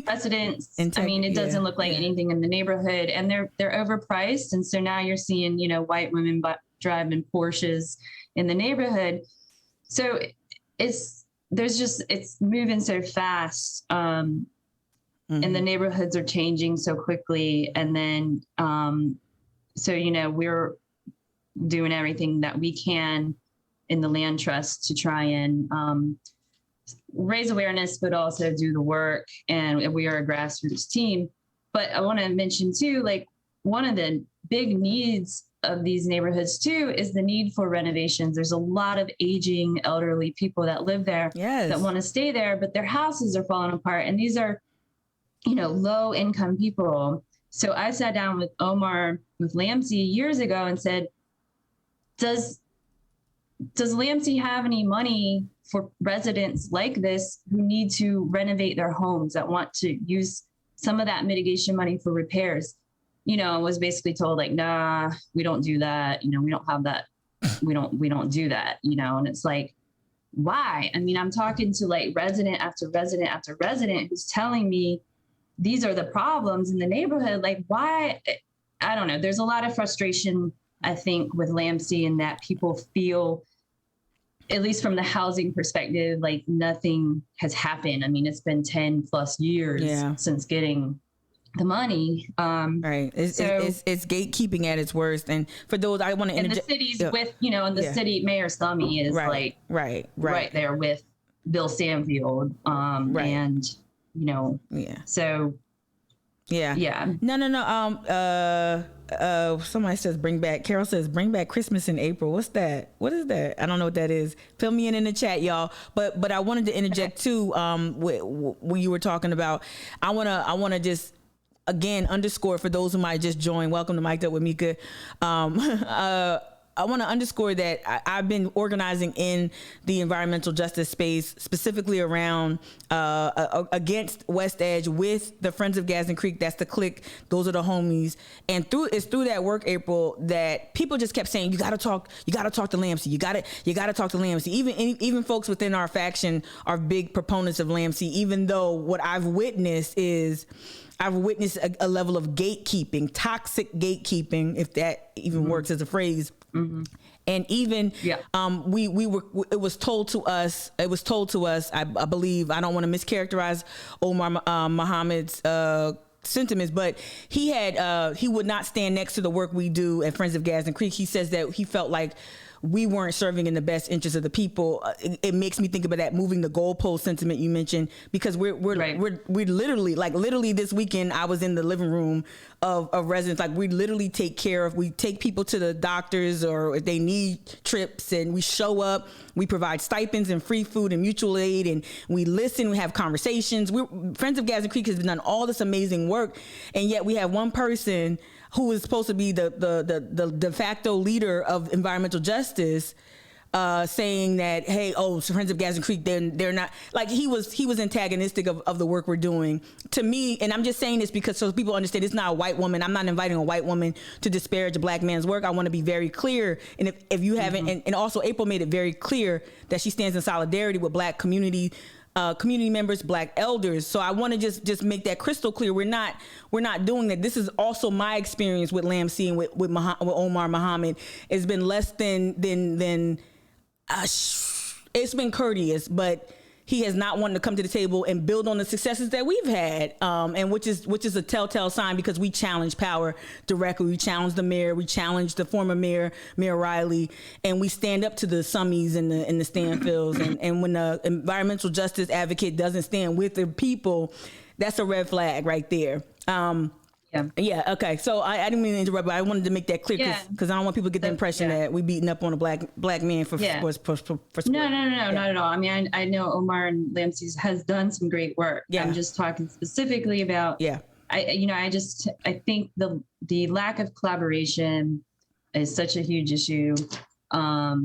precedents. I mean, it doesn't look like anything in the neighborhood, and they're overpriced. And so now you're seeing, white women driving Porsches in the neighborhood. So it's moving so fast. And the neighborhoods are changing so quickly. And then, we're doing everything that we can in the land trust to try and raise awareness, but also do the work. And we are a grassroots team. But I want to mention too, like one of the big needs of these neighborhoods too is the need for renovations. There's a lot of aging elderly people that live there that want to stay there, but their houses are falling apart. And these are, low income people. So I sat down with Omar with Lamsey years ago and said, does Lamsey have any money for residents like this who need to renovate their homes, that want to use some of that mitigation money for repairs? Was basically told like, nah, we don't do that. We don't have that. We don't do that, and it's like, why? I mean, I'm talking to like resident after resident after resident who's telling me these are the problems in the neighborhood. Like, why? I don't know. There's a lot of frustration, I think, with Lamsey, and that people feel, at least from the housing perspective, like nothing has happened. I mean, it's been 10 plus years since getting the money. Right. It's gatekeeping at its worst. And for those, I want to interject. And the city's with, and the city, Mayor Stummy is right there with Bill Stanfield. And, so. Yeah. No. Somebody says Carol says bring back Christmas in April. What's that? What is that? I don't know what that is. Fill me in the chat, y'all. But I wanted to interject too. When you were talking about, I wanna just again underscore for those who might just join. Welcome to Mic'd Up with Mika. I want to underscore that I've been organizing in the environmental justice space, specifically around against West Edge with the Friends of Gadsden Creek. That's the clique. Those are the homies. And it's through that work, April, that people just kept saying, you got to talk to Lamsey. You got to talk to Lamsey. Even folks within our faction are big proponents of Lamsey, even though what I've witnessed a level of gatekeeping, toxic gatekeeping, if that even works as a phrase. And even it was told to us, I believe, I don't want to mischaracterize Omar Muhammad's sentiments, but he would not stand next to the work we do at Friends of Gadsden Creek. He says that he felt like we weren't serving in the best interest of the people. It makes me think about that moving the goalpost sentiment you mentioned, because we're literally this weekend I was in the living room of residents. Like, we literally take people to the doctors or if they need trips, and we show up, we provide stipends and free food and mutual aid, and we listen, we have conversations. Friends of Gadsden Creek has done all this amazing work, and yet we have one person who is supposed to be the de facto leader of environmental justice, saying that, hey, Friends of Gadsden Creek, they're not, like, he was antagonistic of the work we're doing. To me, and I'm just saying this because so people understand, it's not a white woman. I'm not inviting a white woman to disparage a black man's work. I want to be very clear. And if you haven't, and also April made it very clear that she stands in solidarity with black community members, black elders. So I want to just make that crystal clear. We're not doing that. This is also my experience with LAMC and with Omar Muhammad. It's been less than it's been courteous, but he has not wanted to come to the table and build on the successes that we've had, and which is a telltale sign, because we challenge power directly. We challenge the mayor, we challenge the former mayor, Mayor Riley, and we stand up to the Summies and the Stanfields. and when the environmental justice advocate doesn't stand with the people, that's a red flag right there. Yeah. Okay. So I didn't mean to interrupt, but I wanted to make that clear because I don't want people to get the impression that we beating up on a black man for sport. No, not at all. I mean, I know Omar and Lamses has done some great work. Yeah. I'm just talking specifically about. Yeah. I think the lack of collaboration is such a huge issue, Yeah.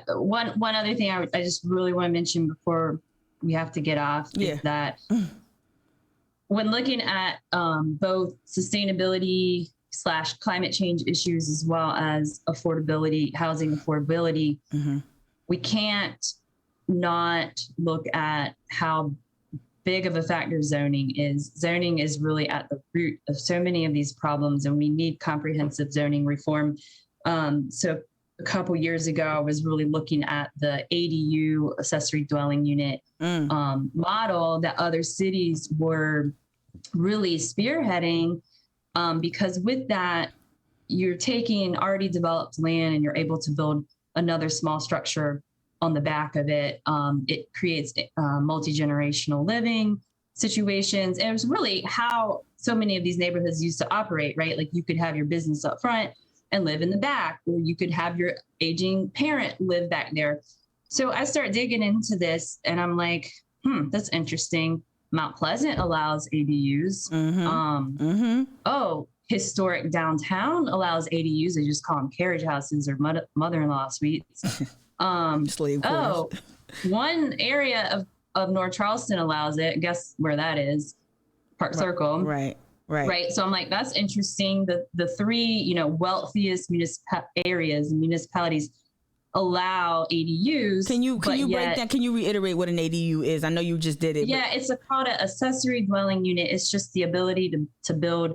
One other thing I just really want to mention before we have to get off is that when looking at both sustainability / climate change issues as well as housing affordability, we can't not look at how big of a factor zoning is. Zoning is really at the root of so many of these problems, and we need comprehensive zoning reform. So a couple years ago, I was really looking at the ADU, accessory dwelling unit model that other cities were really spearheading, because with that, you're taking already developed land and you're able to build another small structure on the back of it. It creates multi-generational living situations. And it was really how so many of these neighborhoods used to operate, right? Like you could have your business up front and live in the back, or you could have your aging parent live back there. So I start digging into this and I'm like, that's interesting. Mount Pleasant allows ADUs. Historic downtown allows ADUs. They just call them carriage houses or mother-in-law suites. Slave quarters. One area of North Charleston allows it. Guess where that is? Park Circle. Right. So I'm like, that's interesting. The three, wealthiest municipalities allow ADUs. Can you break down? Can you reiterate what an ADU is? I know you just did it. Yeah, it's called an accessory dwelling unit. It's just the ability to build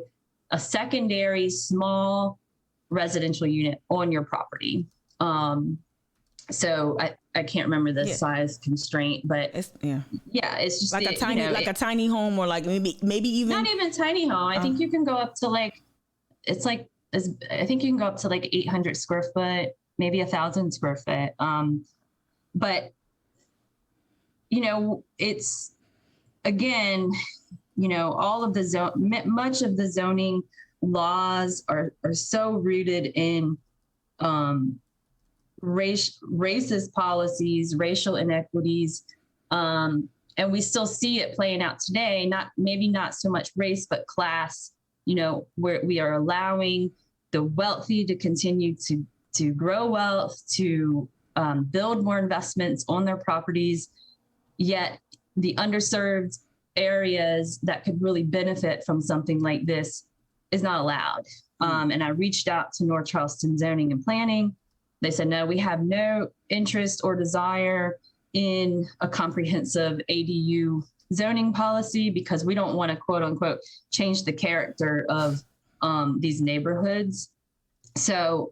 a secondary small residential unit on your property. So I can't remember the size constraint, but it's just like a tiny home, or like maybe even not even tiny home. I think you can go up to I think you can go up to like 800 square foot, maybe 1,000 square foot. But it's again, all of much of the zoning laws are so rooted in racist policies, racial inequities, and we still see it playing out today. Maybe not so much race, but class. Where we are allowing the wealthy to continue to grow wealth, to build more investments on their properties, yet the underserved areas that could really benefit from something like this is not allowed. And I reached out to North Charleston Zoning and Planning. They said, no, we have no interest or desire in a comprehensive ADU zoning policy because we don't want to, quote unquote, change the character of these neighborhoods. So,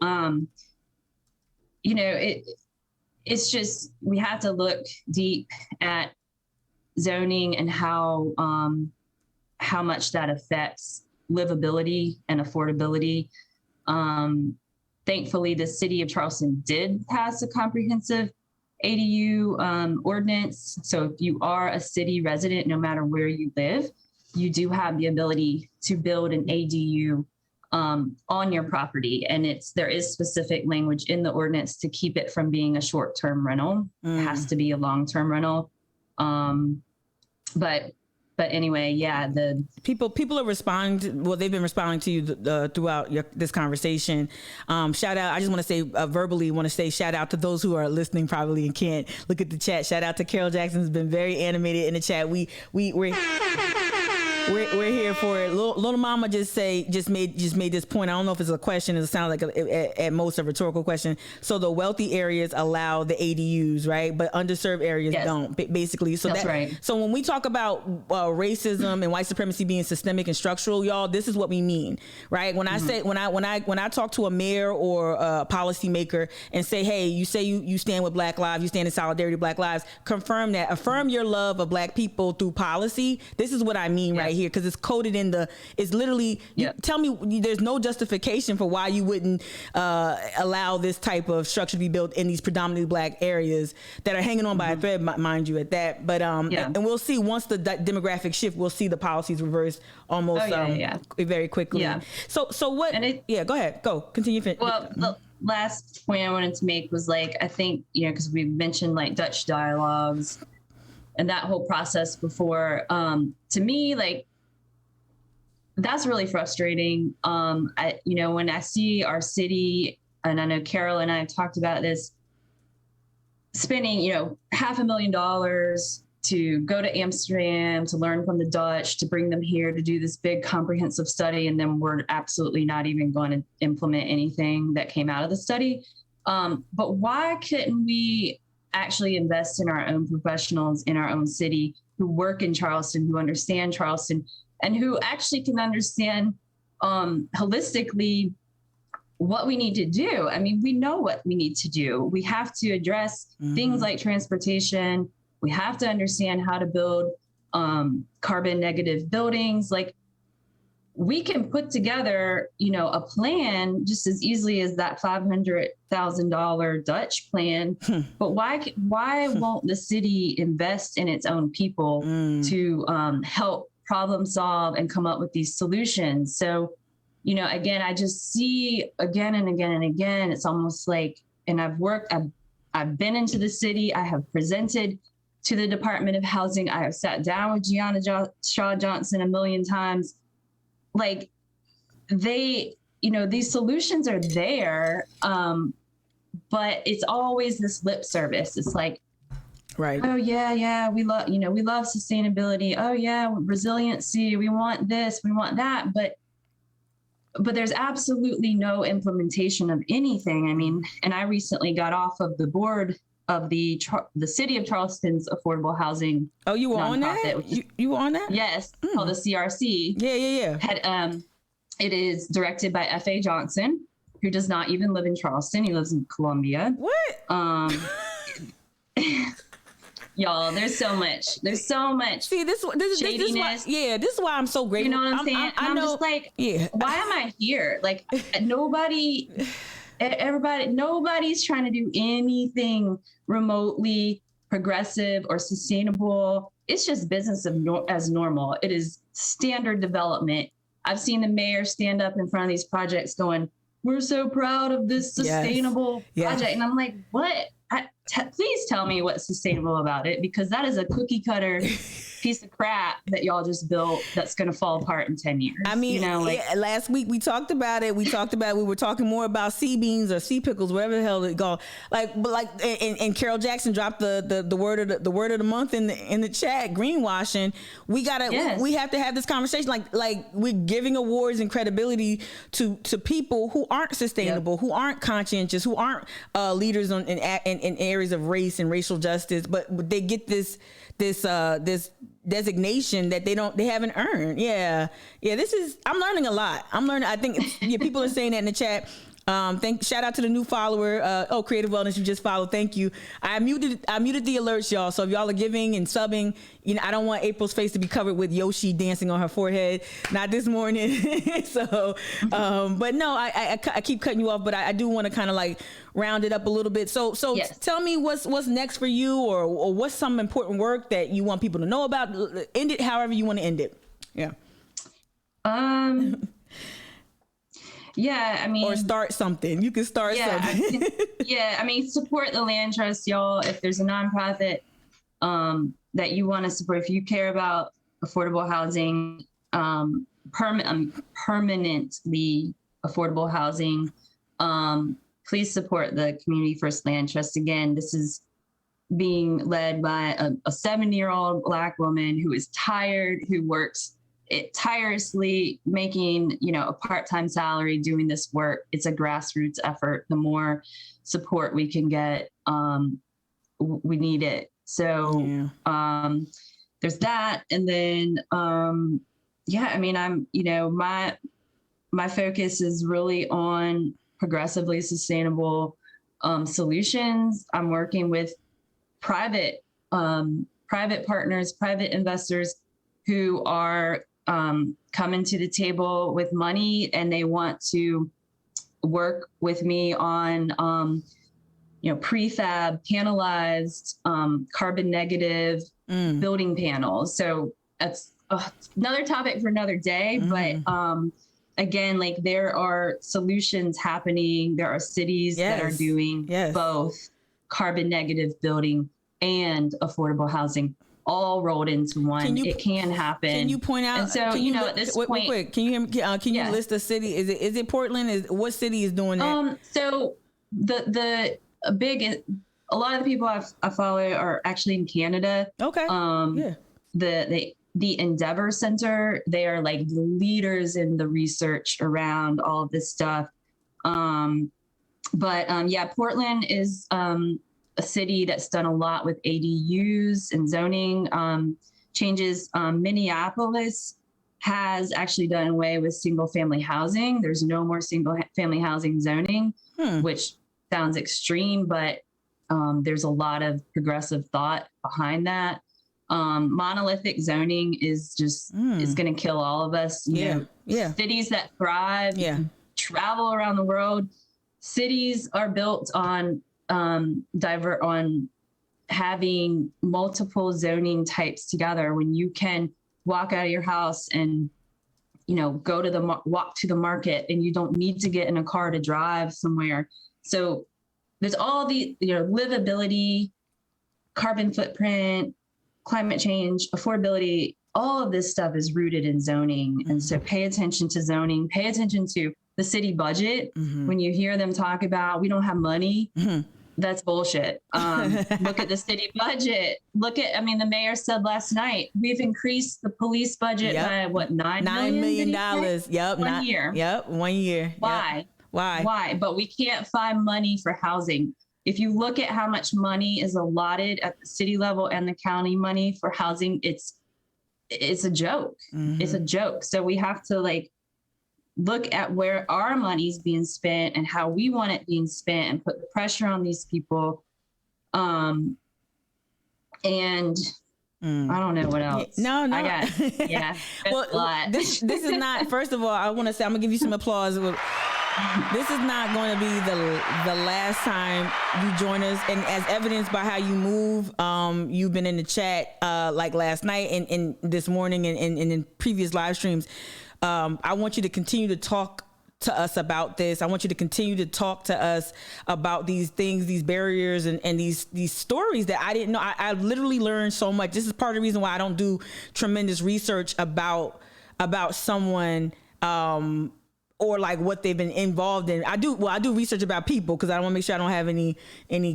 it's just, we have to look deep at zoning and how much that affects livability and affordability. Thankfully, the city of Charleston did pass a comprehensive ADU ordinance. So if you are a city resident, no matter where you live, you do have the ability to build an ADU on your property. And there is specific language in the ordinance to keep it from being a short-term rental. It has to be a long-term rental. But anyway, yeah, the people are responding. Well, they've been responding to you throughout this conversation. Shout out. I just want to say verbally, shout out to those who are listening probably and can't look at the chat. Shout out to Carol Jackson, who's been very animated in the chat. We're here for it. Little Mama just made this point. I don't know if it's a question. It sounds like at most a rhetorical question. So the wealthy areas allow the ADUs, right? But underserved areas don't, basically. So that's right. So when we talk about racism and white supremacy being systemic and structural, y'all, this is what we mean, right? When I say when I talk to a mayor or a policymaker and say, hey, you say you stand with Black lives, you stand in solidarity with Black lives, confirm that, affirm your love of Black people through policy. This is what I mean right here, because it's coded in it's literally, tell me there's no justification for why you wouldn't allow this type of structure to be built in these predominantly Black areas that are hanging on by a thread, mind you, at that. But and we'll see once the demographic shift, we'll see the policies reversed almost very quickly. Yeah. So what? Go ahead. Continue. Well, the last point I wanted to make was I think, because we mentioned Dutch dialogues and that whole process before, to me, that's really frustrating. When I see our city, and I know Carol and I have talked about this, spending, $500,000 to go to Amsterdam, to learn from the Dutch, to bring them here to do this big comprehensive study, and then we're absolutely not even going to implement anything that came out of the study. But why couldn't we actually invest in our own professionals in our own city who work in Charleston, who understand Charleston, and who actually can understand holistically what we need to do? I mean, we know what we need to do. We have to address things like transportation. We have to understand how to build carbon negative buildings. We can put together, a plan just as easily as that $500,000 Dutch plan. But why won't the city invest in its own people to help problem solve and come up with these solutions? So, again, I just see again and again and again, it's almost and I've been into the city, I have presented to the Department of Housing, I have sat down with Gianna Shaw Johnson a million times. These solutions are there, but it's always this lip service. It's right. Oh yeah, we love sustainability. Oh yeah, resiliency. We want this, we want that, but there's absolutely no implementation of anything. I mean, and I recently got off of the board of the city of Charleston's affordable housing. Oh, you were on that? You were on that? Yes, called the CRC. Yeah. It is directed by F.A. Johnson, who does not even live in Charleston. He lives in Columbia. What? Y'all, there's so much. See, this is why, this is why I'm so grateful. You know what I'm saying? I'm just why am I here? Nobody's trying to do anything remotely progressive or sustainable. It's just business as normal. It is standard development. I've seen the mayor stand up in front of these projects going, we're so proud of this sustainable project. And I'm like, what? Please tell me what's sustainable about it, because that is a cookie cutter piece of crap that y'all just built that's going to fall apart in 10 years. I mean, last week we talked about it. We were talking more about sea beans or sea pickles, whatever the hell it called. And Carol Jackson dropped the word of the month in the chat, greenwashing. We have to have this conversation. Like we're giving awards and credibility to people who aren't sustainable, who aren't conscientious, who aren't leaders in areas of race and racial justice, but they get this designation that they haven't earned. I'm learning a lot. I think people are saying that in the chat. Shout out to the new follower. Creative Wellness, you just followed. Thank you. I muted the alerts, y'all. So if y'all are giving and subbing, I don't want April's face to be covered with Yoshi dancing on her forehead. Not this morning. So, but no, I keep cutting you off, but I do want to kind of round it up a little bit. So yes. Tell me what's next for you, or what's some important work that you want people to know about. End it however you want to end it. Yeah. Yeah, I mean, or start something. You can start something. I mean, support the land trust, y'all. If there's a nonprofit that you want to support, if you care about affordable housing, permanently affordable housing. Please support the Community First Land Trust. Again, this is being led by a 70-year-old Black woman who is tired, who works tirelessly, making, a part-time salary doing this work. It's a grassroots effort. The more support we can get, we need it. So there's that. And then, I'm, my focus is really on progressively sustainable solutions. I'm working with private partners, private investors who are coming to the table with money, and they want to work with me on prefab, panelized, carbon negative building panels. So that's another topic for another day. But again, like, there are solutions happening. There are cities that are doing both carbon negative building and affordable housing all rolled into one. It can happen. Can you point out? And so, at this point, quick, can you hear me? Can you list a city? Is it Portland? What city is doing that? So a lot of the people I follow are actually in Canada. Okay. The Endeavor Center, they are like the leaders in the research around all of this stuff. Portland is a city that's done a lot with ADUs and zoning changes. Minneapolis has actually done away with single family housing. There's no more single family housing zoning, which sounds extreme, but there's a lot of progressive thought behind that. Monolithic zoning is just is going to kill all of us. Cities that thrive, travel around the world. Cities are built on having multiple zoning types together. When you can walk out of your house and go to walk to the market, and you don't need to get in a car to drive somewhere. So there's all the livability, carbon footprint, climate change, affordability, all of this stuff is rooted in zoning. And so pay attention to zoning, pay attention to the city budget. When you hear them talk about, we don't have money, that's bullshit. Look at the city budget. The mayor said last night, we've increased the police budget by what, $9 million? Yep. 1 year. Yep. 1 year. Why? Yep. Why? Why? But we can't find money for housing. If you look at how much money is allotted at the city level and the county money for housing, it's a joke. It's a joke. So we have to look at where our money's being spent and how we want it being spent, and put the pressure on these people. And I don't know what else. No. I got, well, a lot. This is not, first of all, I want to say, I'm gonna give you some applause. This is not going to be the last time you join us, and as evidenced by how you move, you've been in the chat like last night and this morning and in previous live streams. I want you to continue to talk to us about this. I want you to continue to talk to us about these things, these barriers, and these stories that I didn't know. I literally learned so much. This is part of the reason why I don't do tremendous research about someone. Or like what they've been involved in. I do research about people because I want to make sure I don't have any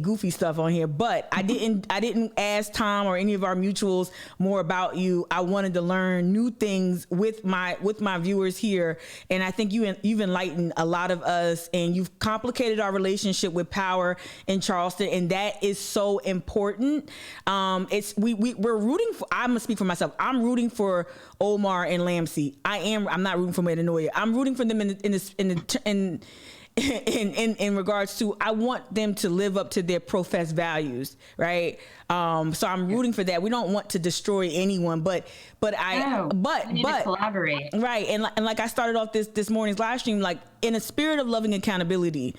goofy stuff on here. But I didn't ask Tom or any of our mutuals more about you. I wanted to learn new things with my viewers here, and I think you've enlightened a lot of us, and you've complicated our relationship with power in Charleston, and that is so important. We're rooting for. I'm gonna speak for myself. I'm rooting for Omar and Lamsey. I'm not rooting for Metanoia. I'm rooting for them in regards to, I want them to live up to their professed values, right? So I'm rooting for that. We don't want to destroy anyone, but we need to collaborate, right? And like I started off this morning's live stream, like in a spirit of loving accountability.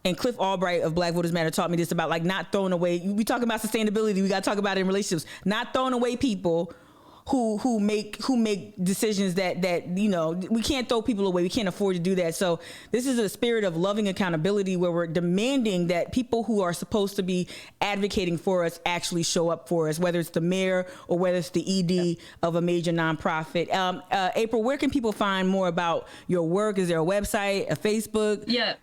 And Cliff Albright of Black Voters Matter taught me this about not throwing away. We talk about sustainability. We got to talk about it in relationships. Not throwing away people who make decisions that we can't throw people away. We can't afford to do that. So this is a spirit of loving accountability where we're demanding that people who are supposed to be advocating for us actually show up for us, whether it's the mayor or whether it's the ED of a major nonprofit. April, where can people find more about your work? Is there a website, a Facebook? Yep.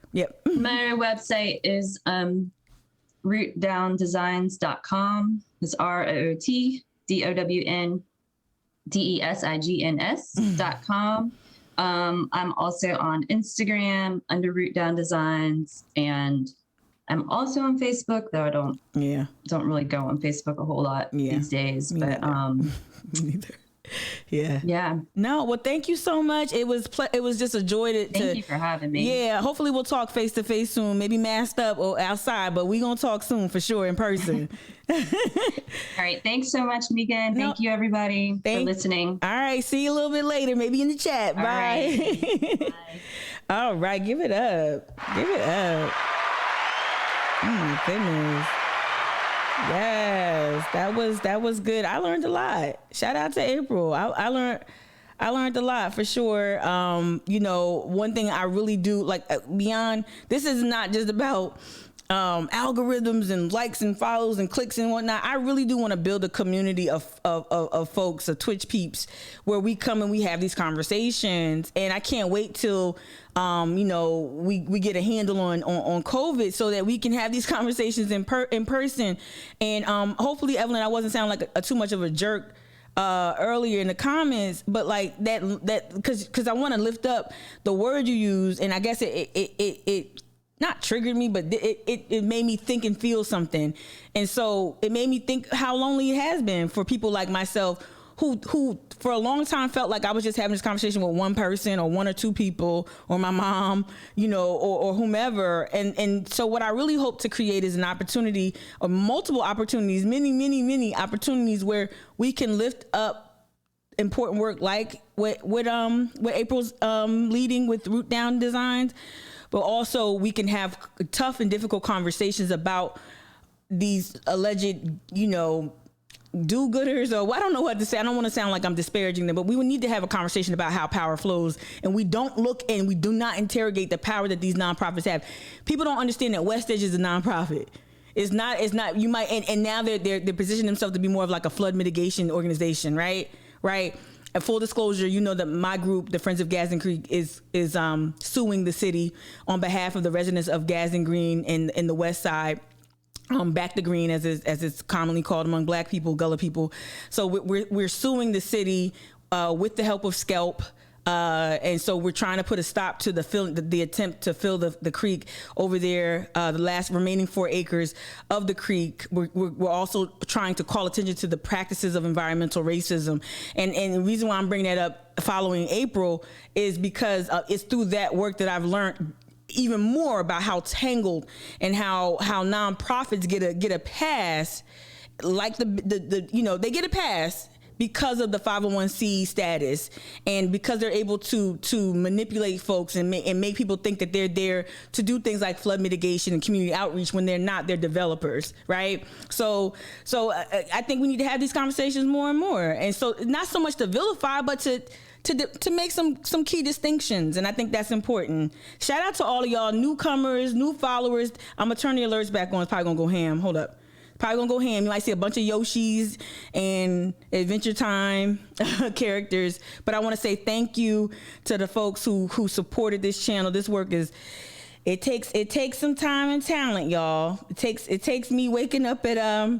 My website is rootdowndesigns.com. It's ROOTDOWNDESIGNS.com. I'm also on Instagram under Root Down Designs, and I'm also on Facebook, though I don't really go on Facebook a whole lot these days. But Me neither. Yeah. No, well, thank you so much. It was just a joy to Thank you for having me. Yeah, hopefully we'll talk face to face soon, maybe masked up or outside, but we gonna talk soon for sure in person. All right, thanks so much, Megan. Thank you, everybody, for listening. All right, see you a little bit later, maybe in the chat. Bye. Right. Bye. All right, give it up. Oh my goodness. Yes, that was good. I learned a lot. Shout out to April. I learned a lot for sure. One thing I really do like beyond this is not just about algorithms and likes and follows and clicks and whatnot. I really do want to build a community of folks, of Twitch peeps, where we come and we have these conversations. And I can't wait till we get a handle on COVID so that we can have these conversations in person. And hopefully, Evelyn, I wasn't sounding like too much of a jerk earlier in the comments, but like that because I want to lift up the word you use, and I guess it not triggered me, but it made me think and feel something. And so it made me think how lonely it has been for people like myself who for a long time felt like I was just having this conversation with one person or one or two people or my mom, or whomever. And so what I really hope to create is an opportunity or multiple opportunities, many opportunities where we can lift up important work like what April's leading with Root Down Designs. But also we can have tough and difficult conversations about these alleged, do-gooders, or I don't know what to say. I don't want to sound like I'm disparaging them, but we would need to have a conversation about how power flows, and we don't look and we do not interrogate the power that these nonprofits have. People don't understand that West Edge is a nonprofit. It's not, you might, and now they're positioning themselves to be more of like a flood mitigation organization, right? And full disclosure, that my group, the Friends of Gadsden Creek, is suing the city on behalf of the residents of Gadsden Green in the West Side. Back to Green, as it's commonly called among Black people, Gullah people. So we're suing the city with the help of Scalp. And so we're trying to put a stop to the attempt to fill the creek over there, the last remaining 4 acres of the creek. We're also trying to call attention to the practices of environmental racism. And the reason why I'm bringing that up following April is because it's through that work that I've learned even more about how tangled and how nonprofits get a pass, like they get a pass because of the 501c status, and because they're able to manipulate folks and make people think that they're there to do things like flood mitigation and community outreach when they're not. They're developers, right? So I think we need to have these conversations more and more, and so not so much to vilify, but to make some key distinctions, and I think that's important. Shout out to all of y'all newcomers, new followers. I'm gonna turn the alerts back on. It's probably gonna go ham. Hold up. Probably gonna go ham. You might see a bunch of Yoshis and Adventure Time characters, but I want to say thank you to the folks who supported this channel. This work it takes some time and talent, y'all. It takes me waking up at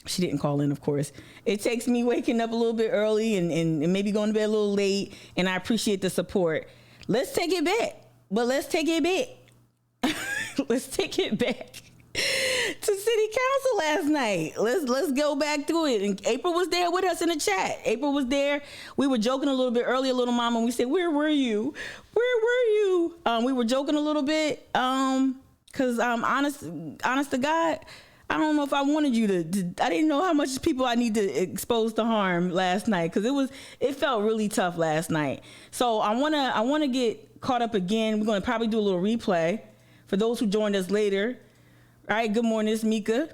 she didn't call in, of course. It takes me waking up a little bit early and maybe going to bed a little late, and I appreciate the support. Let's take it back. Let's take it back to city council last night. Let's go back to it. And April was there with us in the chat. April was there. We were joking a little bit earlier, little mama. We said, "Where were you? Where were you?" We were joking a little bit because honest to God, I don't know if I wanted you to. I didn't know how much people I need to expose to harm last night, because it felt really tough last night. So I wanna get caught up again. We're gonna probably do a little replay for those who joined us later. All right, good morning, it's Mika.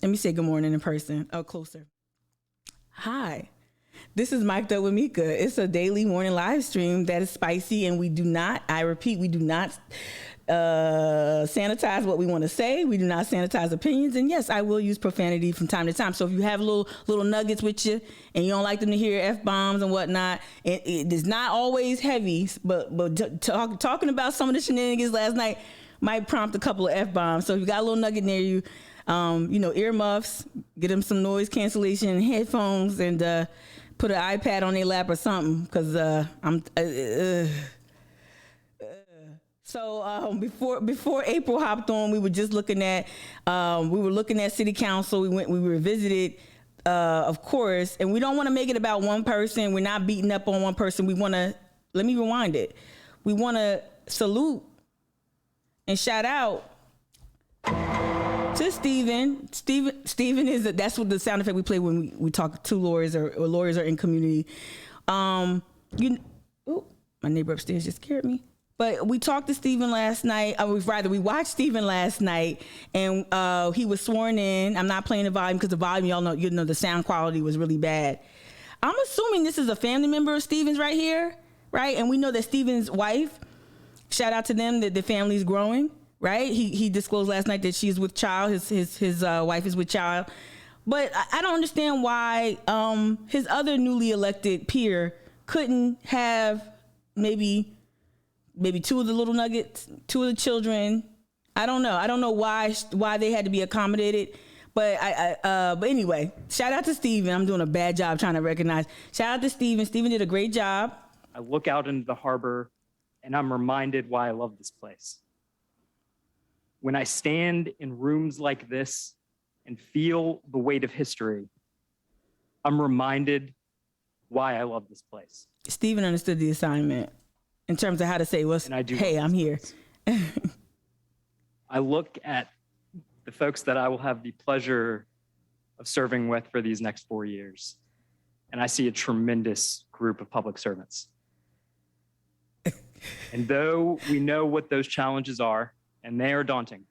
Let me say good morning in person. Oh, closer. Hi. This is Mic'd Up with Mika. It's a daily morning live stream that is spicy, and we do not, I repeat, we do not sanitize what we want to say. We do not sanitize opinions. And yes, I will use profanity from time to time. So if you have little nuggets with you and you don't like them to hear F-bombs and whatnot, it is not always heavy, but talking about some of the shenanigans last night might prompt a couple of F-bombs. So if you got a little nugget near you, earmuffs, get them some noise cancellation headphones, and put an iPad on their lap or something, because So before April hopped on, we were just looking at city council. We visited, of course, and we don't want to make it about one person. We're not beating up on one person. Let me rewind it. We want to salute and shout out to Stephen. Stephen that's what the sound effect we play when we talk to lawyers or lawyers are in community. My neighbor upstairs just scared me. But we talked to Stephen last night. We watched Stephen last night, and he was sworn in. I'm not playing the volume because the volume, you know, the sound quality was really bad. I'm assuming this is a family member of Stephen's right here, right? And we know that Stephen's wife, shout out to them, that the family's growing, right? He disclosed last night that she's with child. His wife is with child. But I don't understand why his other newly elected peer couldn't have maybe two of the little nuggets, two of the children. I don't know why they had to be accommodated. But but anyway, shout out to Stephen. I'm doing a bad job trying to recognize. Shout out to Stephen. Stephen did a great job. I look out into the harbor and I'm reminded why I love this place. When I stand in rooms like this and feel the weight of history, I'm reminded why I love this place. Stephen understood the assignment in terms of how to say, hey, I'm here. I look at the folks that I will have the pleasure of serving with for these next 4 years, and I see a tremendous group of public servants. And though we know what those challenges are, and they are daunting,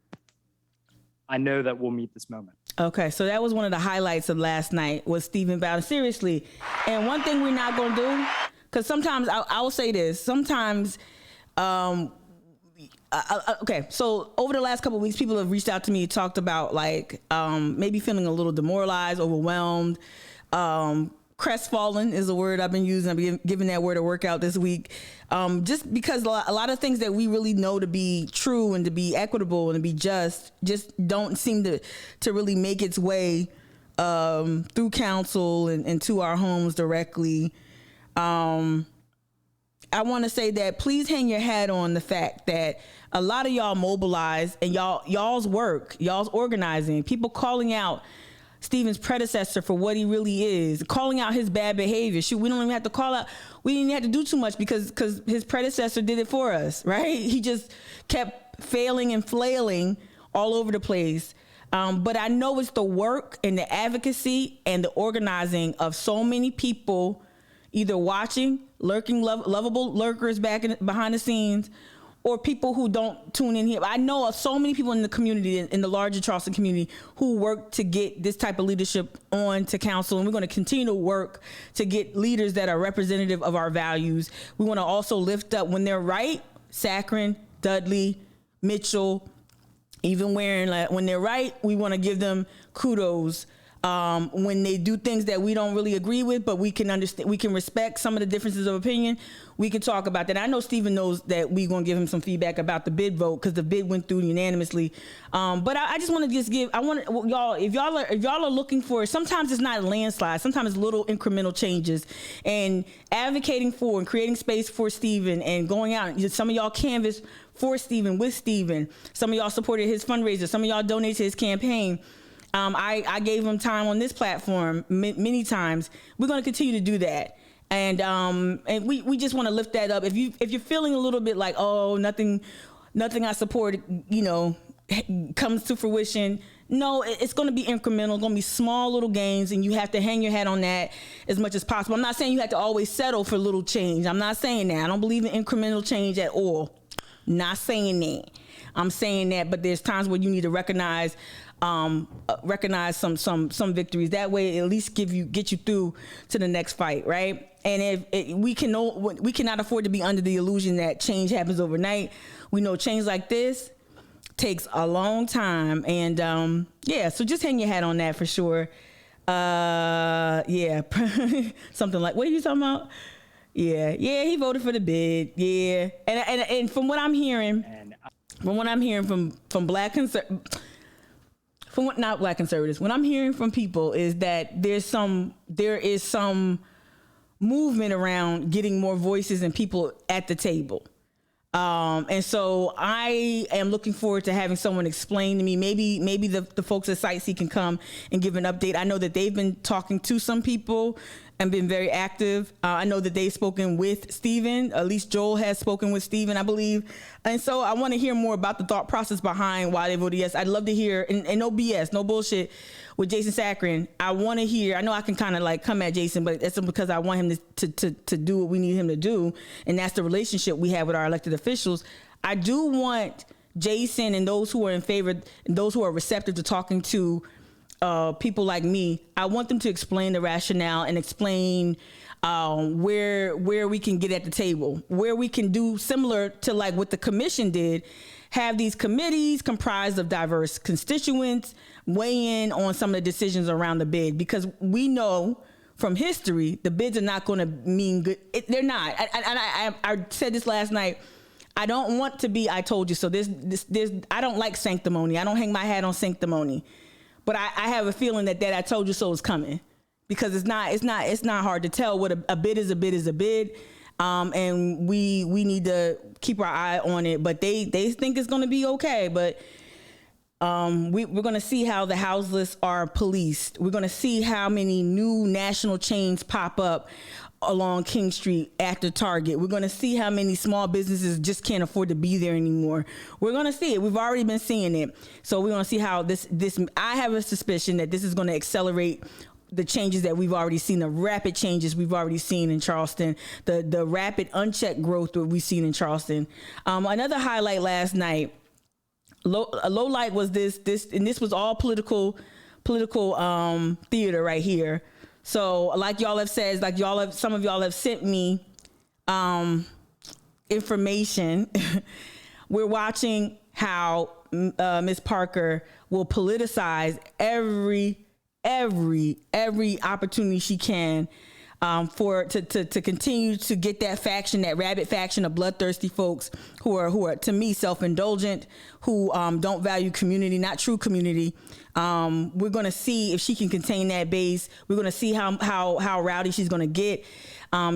I know that we'll meet this moment. Okay, so that was one of the highlights of last night, was Stephen Bowden. Seriously. And one thing we're not going to do, because sometimes, I will say this, sometimes, okay, so over the last couple of weeks, people have reached out to me, talked about maybe feeling a little demoralized, overwhelmed, crestfallen is a word I've been using. I've been giving that word a workout this week. Just because a lot of things that we really know to be true and to be equitable and to be just don't seem to really make its way through council and to our homes directly. I want to say that please hang your hat on the fact that a lot of y'all mobilized, and y'all's work, y'all's organizing, people calling out Stephen's predecessor for what he really is, calling out his bad behavior. Shoot, we don't even have to call out. We didn't have to do too much because his predecessor did it for us, right? He just kept failing and flailing all over the place. But I know it's the work and the advocacy and the organizing of so many people, either watching, lurking, lovable lurkers behind the scenes, or people who don't tune in here. I know of so many people in the community, in the larger Charleston community, who work to get this type of leadership on to council. And we're going to continue to work to get leaders that are representative of our values. We want to also lift up, when they're right, Saccharin, Dudley, Mitchell, even when they're right, we want to give them kudos. When they do things that we don't really agree with, but we can understand, we can respect some of the differences of opinion, we can talk about that. I know Stephen knows that we're going to give him some feedback about the bid vote, because the bid went through unanimously. But I just want to y'all, if y'all are looking for, sometimes it's not a landslide, sometimes it's little incremental changes, and advocating for and creating space for Stephen and going out. Some of y'all canvassed for Stephen, with Stephen. Some of y'all supported his fundraiser. Some of y'all donated to his campaign. I gave him time on this platform many times. We're going to continue to do that. And we just want to lift that up. If you're feeling a little bit like, oh, nothing I support, comes to fruition. No, it's going to be incremental, going to be small little gains, and you have to hang your hat on that as much as possible. I'm not saying you have to always settle for little change. I'm not saying that. I don't believe in incremental change at all. Not saying that. I'm saying that, but there's times where you need to recognize recognize some victories. That way, at least get you through to the next fight, right? And if we cannot afford to be under the illusion that change happens overnight. We know change like this takes a long time, and so just hang your hat on that for sure. Something like, what are you talking about? Yeah, he voted for the bid. Yeah, and from what I'm hearing, from black not black conservatives, what I'm hearing from people is that there is some movement around getting more voices and people at the table. And so I am looking forward to having someone explain to me, maybe the folks at Sightsee can come and give an update. I know that they've been talking to some people and been very active. I know that they've spoken with Stephen. At least Joel has spoken with Stephen, I believe. And so I want to hear more about the thought process behind why they voted yes. I'd love to hear, and no BS, no bullshit with Jason Saccharin. I want to hear, I know I can kind of like come at Jason, but that's because I want him to do what we need him to do. And that's the relationship we have with our elected officials. I do want Jason and those who are in favor, and those who are receptive to talking to people like me, I want them to explain the rationale and explain where we can get at the table, where we can do similar to like what the commission did, have these committees comprised of diverse constituents weigh in on some of the decisions around the bid, because we know from history the bids are not going to mean good. They're not. I said this last night. I don't want to be I told you so. There's I don't like sanctimony. I don't hang my hat on sanctimony. But I have a feeling that I told you so is coming, because it's not hard to tell what a bid is. A bid is a bid, and we need to keep our eye on it. But they think it's going to be okay. But we're going to see how the houseless are policed. We're going to see how many new national chains pop up along King Street after Target. We're going to see how many small businesses just can't afford to be there anymore. We're going to see it. We've already been seeing it. So we're going to see how this I have a suspicion that this is going to accelerate the changes that we've already seen, the rapid changes we've already seen in Charleston, the rapid unchecked growth that we've seen in Charleston. Another highlight last night, a low light was this, and this was all political theater right here. So like y'all have said, some of y'all have sent me information. We're watching how Ms. Parker will politicize every opportunity she can to continue to get that faction, that rabid faction of bloodthirsty folks who are to me self-indulgent, who don't value community, not true community. We're going to see if she can contain that base. We're going to see how rowdy she's going to get.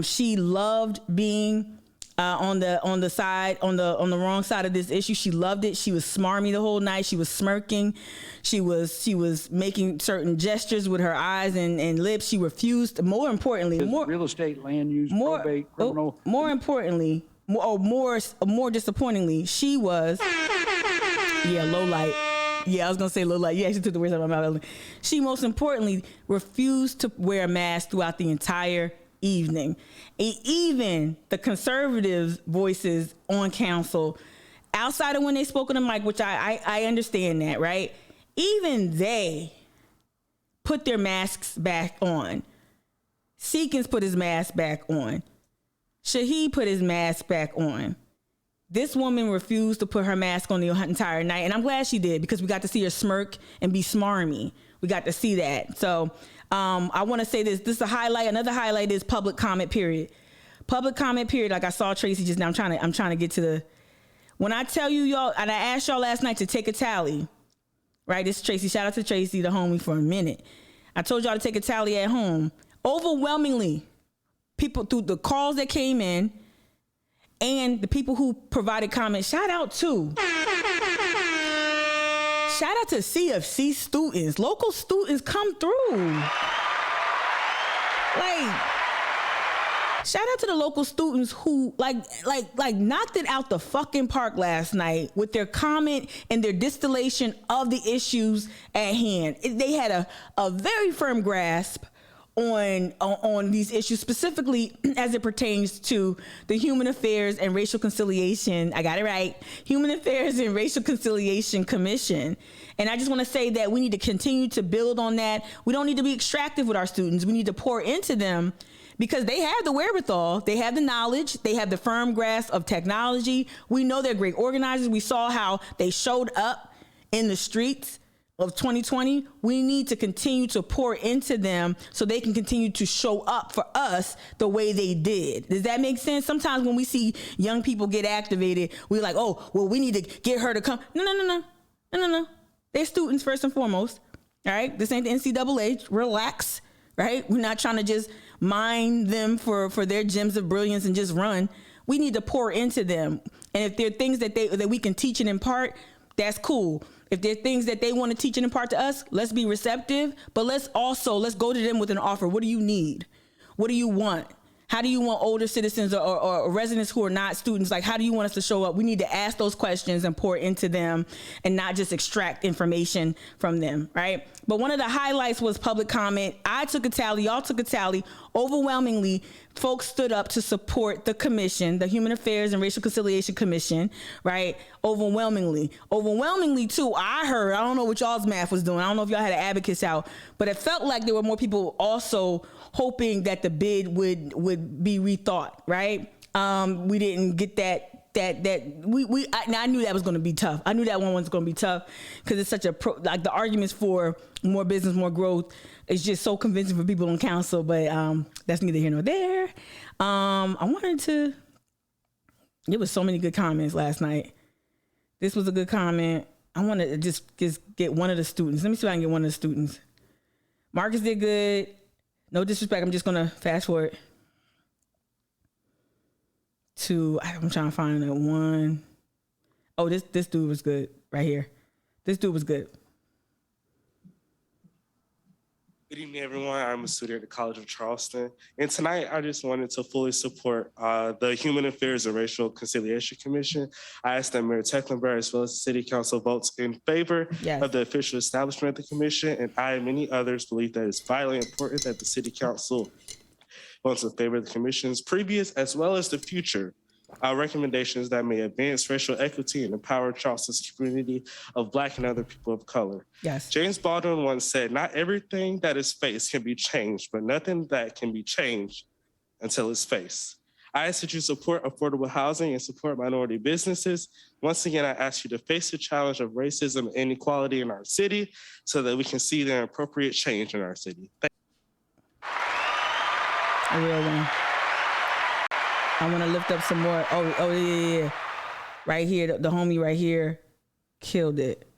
She loved being on the wrong side of this issue. She loved it. She was smarmy the whole night. She was smirking. She was making certain gestures with her eyes and lips. She refused. More importantly, real estate, land use, probate, criminal. More importantly, more disappointingly, she was low light. Yeah, I was gonna say low light. You actually took the words out of my mouth. She most importantly refused to wear a mask throughout the entire evening. Even the conservative voices on council, outside of when they spoke on the mic, which I understand that, right? Even they put their masks back on. Seekins put his mask back on. Shaheed put his mask back on. This woman refused to put her mask on the entire night, and I'm glad she did, because we got to see her smirk and be smarmy. We got to see that. So I want to say this is a highlight. Another highlight is public comment period. Public comment period. Like I saw Tracy just now. I'm trying to get to the. When I tell you y'all, and I asked y'all last night to take a tally. Right, this is Tracy. Shout out to Tracy, the homie, for a minute. I told y'all to take a tally at home. Overwhelmingly, people through the calls that came in and the people who provided comments. Shout out to CFC students. Local students come through. Like, shout out to the local students who like knocked it out the fucking park last night with their comment and their distillation of the issues at hand. They had a very firm grasp on these issues, specifically as it pertains to the Human Affairs and Racial Conciliation. I got it right. Human Affairs and Racial Conciliation Commission. And I just want to say that we need to continue to build on that. We don't need to be extractive with our students. We need to pour into them because they have the wherewithal, they have the knowledge, they have the firm grasp of technology. We know they're great organizers. We saw how they showed up in the streets of 2020. We need to continue to pour into them so they can continue to show up for us the way they did. Does that make sense? Sometimes when we see young people get activated, we're like, oh, well, we need to get her to come. No. They're students first and foremost. All right. This ain't the NCAA. Relax. Right. We're not trying to just mine them for their gems of brilliance and just run. We need to pour into them. And if there are things that we can teach and impart, that's cool. If there are things that they want to teach and impart to us, let's be receptive, but let's go to them with an offer. What do you need? What do you want? How do you want older citizens or residents who are not students? Like, how do you want us to show up? We need to ask those questions and pour into them and not just extract information from them, right? But one of the highlights was public comment. I took a tally, y'all took a tally. Overwhelmingly, folks stood up to support the commission, the Human Affairs and Racial Conciliation Commission, right? Overwhelmingly too, I don't know what y'all's math was doing. I don't know if y'all had an advocates out, but it felt like there were more people also hoping that the bid would be rethought, right? We didn't get that. I knew that was going to be tough. I knew that one was going to be tough because it's such the arguments for more business, more growth is just so convincing for people on council. But that's neither here nor there. There was so many good comments last night. This was a good comment. I want to just get one of the students. Let me see if I can get one of the students. Marcus did good. No disrespect. I'm just going to fast forward to, I'm trying to find that one. Oh, this dude was good right here. This dude was good. Good evening, everyone. I'm a student at the College of Charleston. And tonight, I just wanted to fully support the Human Affairs and Racial Conciliation Commission. I asked that Mayor Tecklenburg, as well as the City Council, votes in favor of the official establishment of the commission. And I and many others believe that it's vitally important that the City Council votes in favor of the commission's previous as well as the future recommendations that may advance racial equity and empower Charleston's community of Black and other people of color. Yes. James Baldwin once said, "Not everything that is faced can be changed, but nothing that can be changed until it's faced." I ask that you support affordable housing and support minority businesses. Once again, I ask you to face the challenge of racism and inequality in our city so that we can see the appropriate change in our city. A real one. I want to lift up some more. Oh yeah. Right here, the homie right here killed it.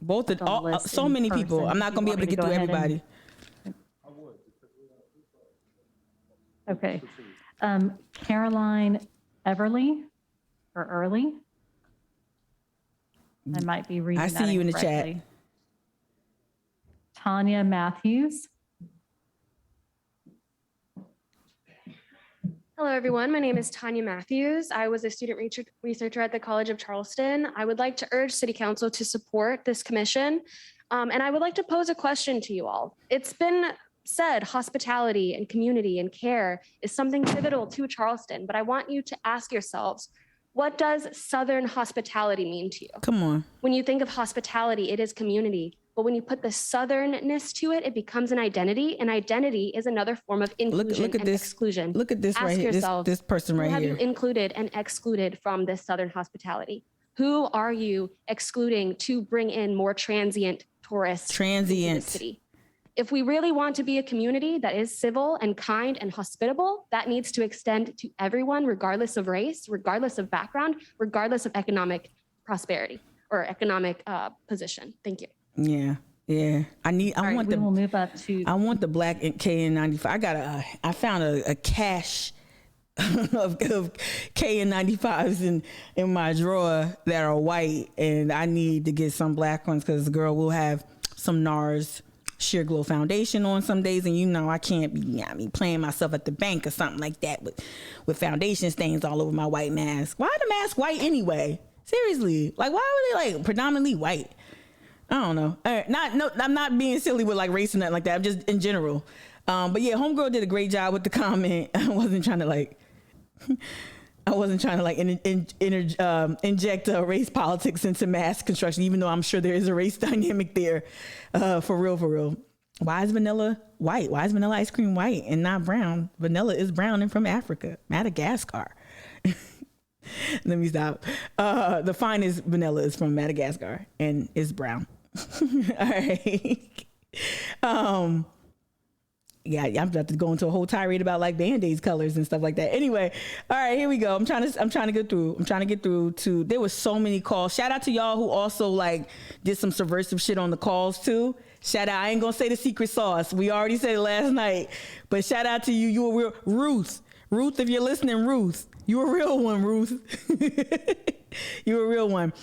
Both of so many people. I'm not going to be able to get through everybody. Okay. Caroline Everly or Early. I might be reading that. I see you in the chat. Tanya Matthews. Hello, everyone. My name is Tanya Matthews. I was a student researcher at the College of Charleston. I would like to urge City Council to support this commission. And I would like to pose a question to you all. It's been said hospitality and community and care is something pivotal to Charleston, but I want you to ask yourselves, what does Southern hospitality mean to you? Come on. When you think of hospitality, it is community. But when you put the Southernness to it, it becomes an identity. And identity is another form of inclusion and exclusion. Look at this right here. This person right here. Who have you included and excluded from this Southern hospitality? Who are you excluding to bring in more transient tourists into the city? If we really want to be a community that is civil and kind and hospitable, that needs to extend to everyone, regardless of race, regardless of background, regardless of economic prosperity or economic position. Thank you. Yeah. I want the black KN95. I found a cache of KN95s in my drawer that are white, and I need to get some black ones because the girl will have some NARS Sheer Glow foundation on some days, and I can't be playing myself at the bank or something like that with foundation stains all over my white mask. Why the mask white anyway? Seriously, like why were they predominantly white? I don't know. I'm not being silly with race and nothing like that. I'm just in general. But yeah, homegirl did a great job with the comment. I wasn't trying to inject race politics into mass construction, even though I'm sure there is a race dynamic there. For real. Why is vanilla white? Why is vanilla ice cream white and not brown? Vanilla is brown and from Africa, Madagascar. Let me stop. The finest vanilla is from Madagascar and is brown. All right. Yeah, I'm about to go into a whole tirade about like Band-Aid's colors and stuff like that. Anyway, all right, here we go. I'm trying to get through to, there was so many calls. Shout out to y'all who also like did some subversive shit on the calls too. Shout out. I ain't gonna say the secret sauce. We already said it last night, but shout out to you. You were real. Ruth, if you're listening, Ruth, you a real one, Ruth. You a real one.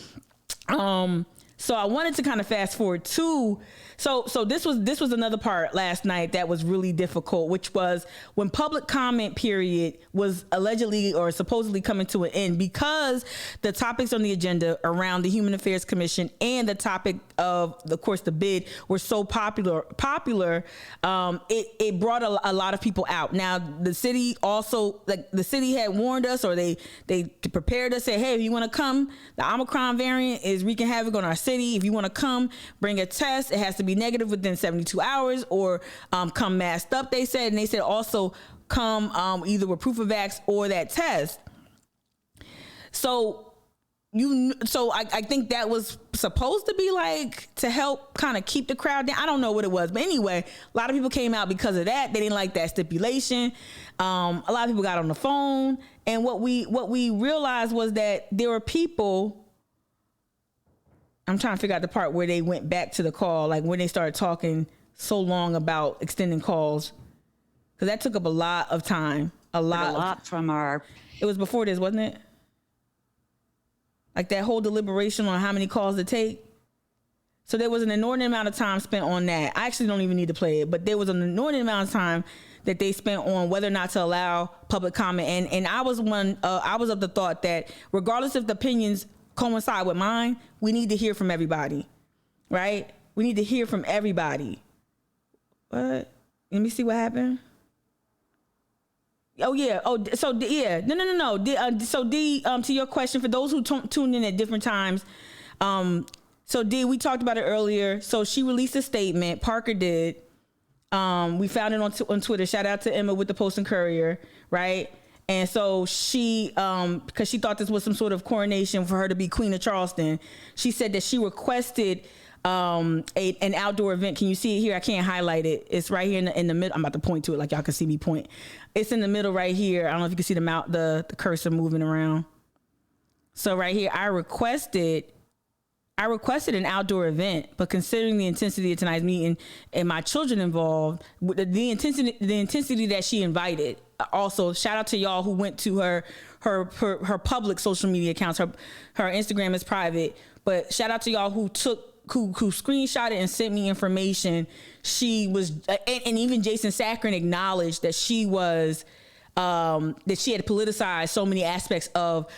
So I wanted to kind of fast forward to, so this was another part last night that was really difficult, which was when public comment period was allegedly or supposedly coming to an end, because the topics on the agenda around the Human Affairs Commission and the topic of course, the bid were so popular. It brought a lot of people out. Now the city also, like the city had warned us, or they prepared us, said, hey, if you want to come, the Omicron variant is wreaking havoc on our city. If you want to come, bring a test. It has to be negative within 72 hours or come masked up, they said. And they said also come either with proof of vax or that test. So I think that was supposed to be like to help kind of keep the crowd down. I don't know what it was, but anyway, a lot of people came out because of that. They didn't like that stipulation. A lot of people got on the phone, and what we realized was that there were people. I'm trying to figure out the part where they went back to the call, like when they started talking so long about extending calls, because that took up a lot of time. A lot from our. It was before this, wasn't it? Like that whole deliberation on how many calls to take. So there was an inordinate amount of time spent on that. I actually don't even need to play it, but there was an inordinate amount of time that they spent on whether or not to allow public comment. And I was of the thought that regardless if the opinions coincide with mine, we need to hear from everybody, right? We need to hear from everybody. What? Let me see what happened. Oh yeah. Oh, so yeah. No. So D, to your question, for those who tuned in at different times, so D, we talked about it earlier. So she released a statement. Parker did. We found it on Twitter. Shout out to Emma with the Post and Courier, right? And so she, because she thought this was some sort of coronation for her to be Queen of Charleston, she said that she requested an outdoor event. Can you see it here? I can't highlight it. It's right here in the middle. I'm about to point to it like y'all can see me point. It's in the middle right here. I don't know if you can see the cursor moving around. So right here, I requested an outdoor event, but considering the intensity of tonight's meeting and my children involved, the intensity that she invited. Also, shout out to y'all who went to her public social media accounts. Her Instagram is private, but shout out to y'all who screenshotted and sent me information. She was, and even Jason Saccharin acknowledged that she was, that she had politicized so many aspects of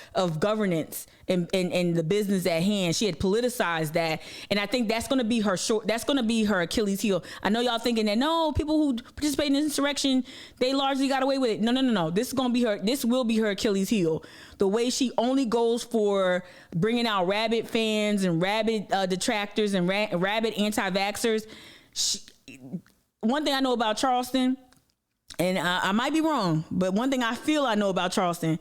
governance and the business at hand. She had politicized that, and I think that's going to be her Achilles heel. I know y'all thinking that no, people who participate in insurrection, they largely got away with it. No. This will be her Achilles heel. The way she only goes for bringing out rabid fans and rabid detractors and rabid anti-vaxxers. One thing I know about Charleston, and I might be wrong, but one thing I feel I know about Charleston,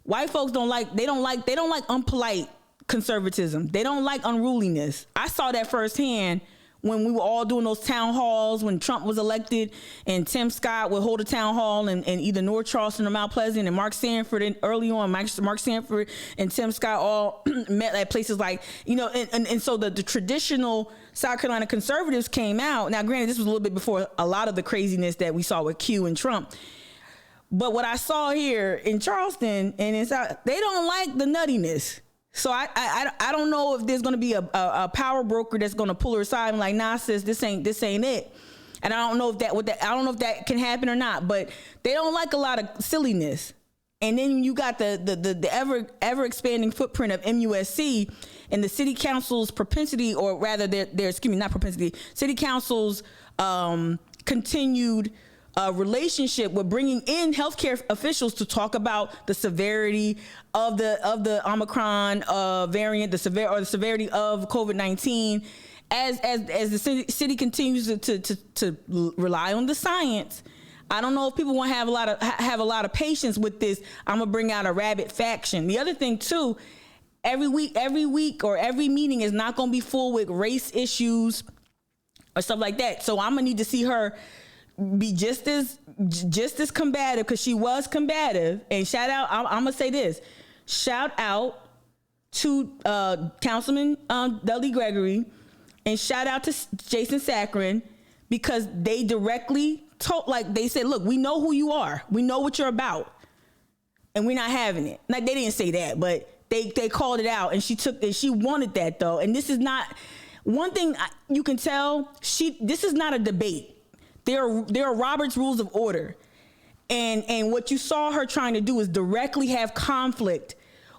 white folks don't like unpolite conservatism. They don't like unruliness. I saw that firsthand when we were all doing those town halls when Trump was elected, and Tim Scott would hold a town hall in either North Charleston or Mount Pleasant, and Mark Sanford early on, Mark Sanford and Tim Scott all met at places like, and so the traditional South Carolina conservatives came out. Now, granted, this was a little bit before a lot of the craziness that we saw with Q and Trump. But what I saw here in Charleston and in South, they don't like the nuttiness. So I don't know if there's going to be a power broker that's going to pull her aside and like, nah, sis, this ain't it. And I don't know if that can happen or not. But they don't like a lot of silliness. And then you got the ever expanding footprint of MUSC and the city council's propensity, or rather their city council's continued relationship with bringing in healthcare officials to talk about the severity of the Omicron variant, the severity of COVID-19, as the city continues to rely on the science. I don't know if people want to have a lot of patience with this. I'm gonna bring out a rabid faction. The other thing too, every week or every meeting is not gonna be full with race issues or stuff like that. So I'm gonna need to see her be just as combative, because she was combative. And shout out, I'm gonna say this, shout out to Councilman Dudley Gregory, and shout out to Jason Saccharin, because they directly told, like they said, look, we know who you are, we know what you're about, and we're not having it. Like, they didn't say that, but they called it out, and she wanted that though. And this is not one thing you can tell. This is not a debate. There are Robert's Rules of Order. And what you saw her trying to do is directly have conflict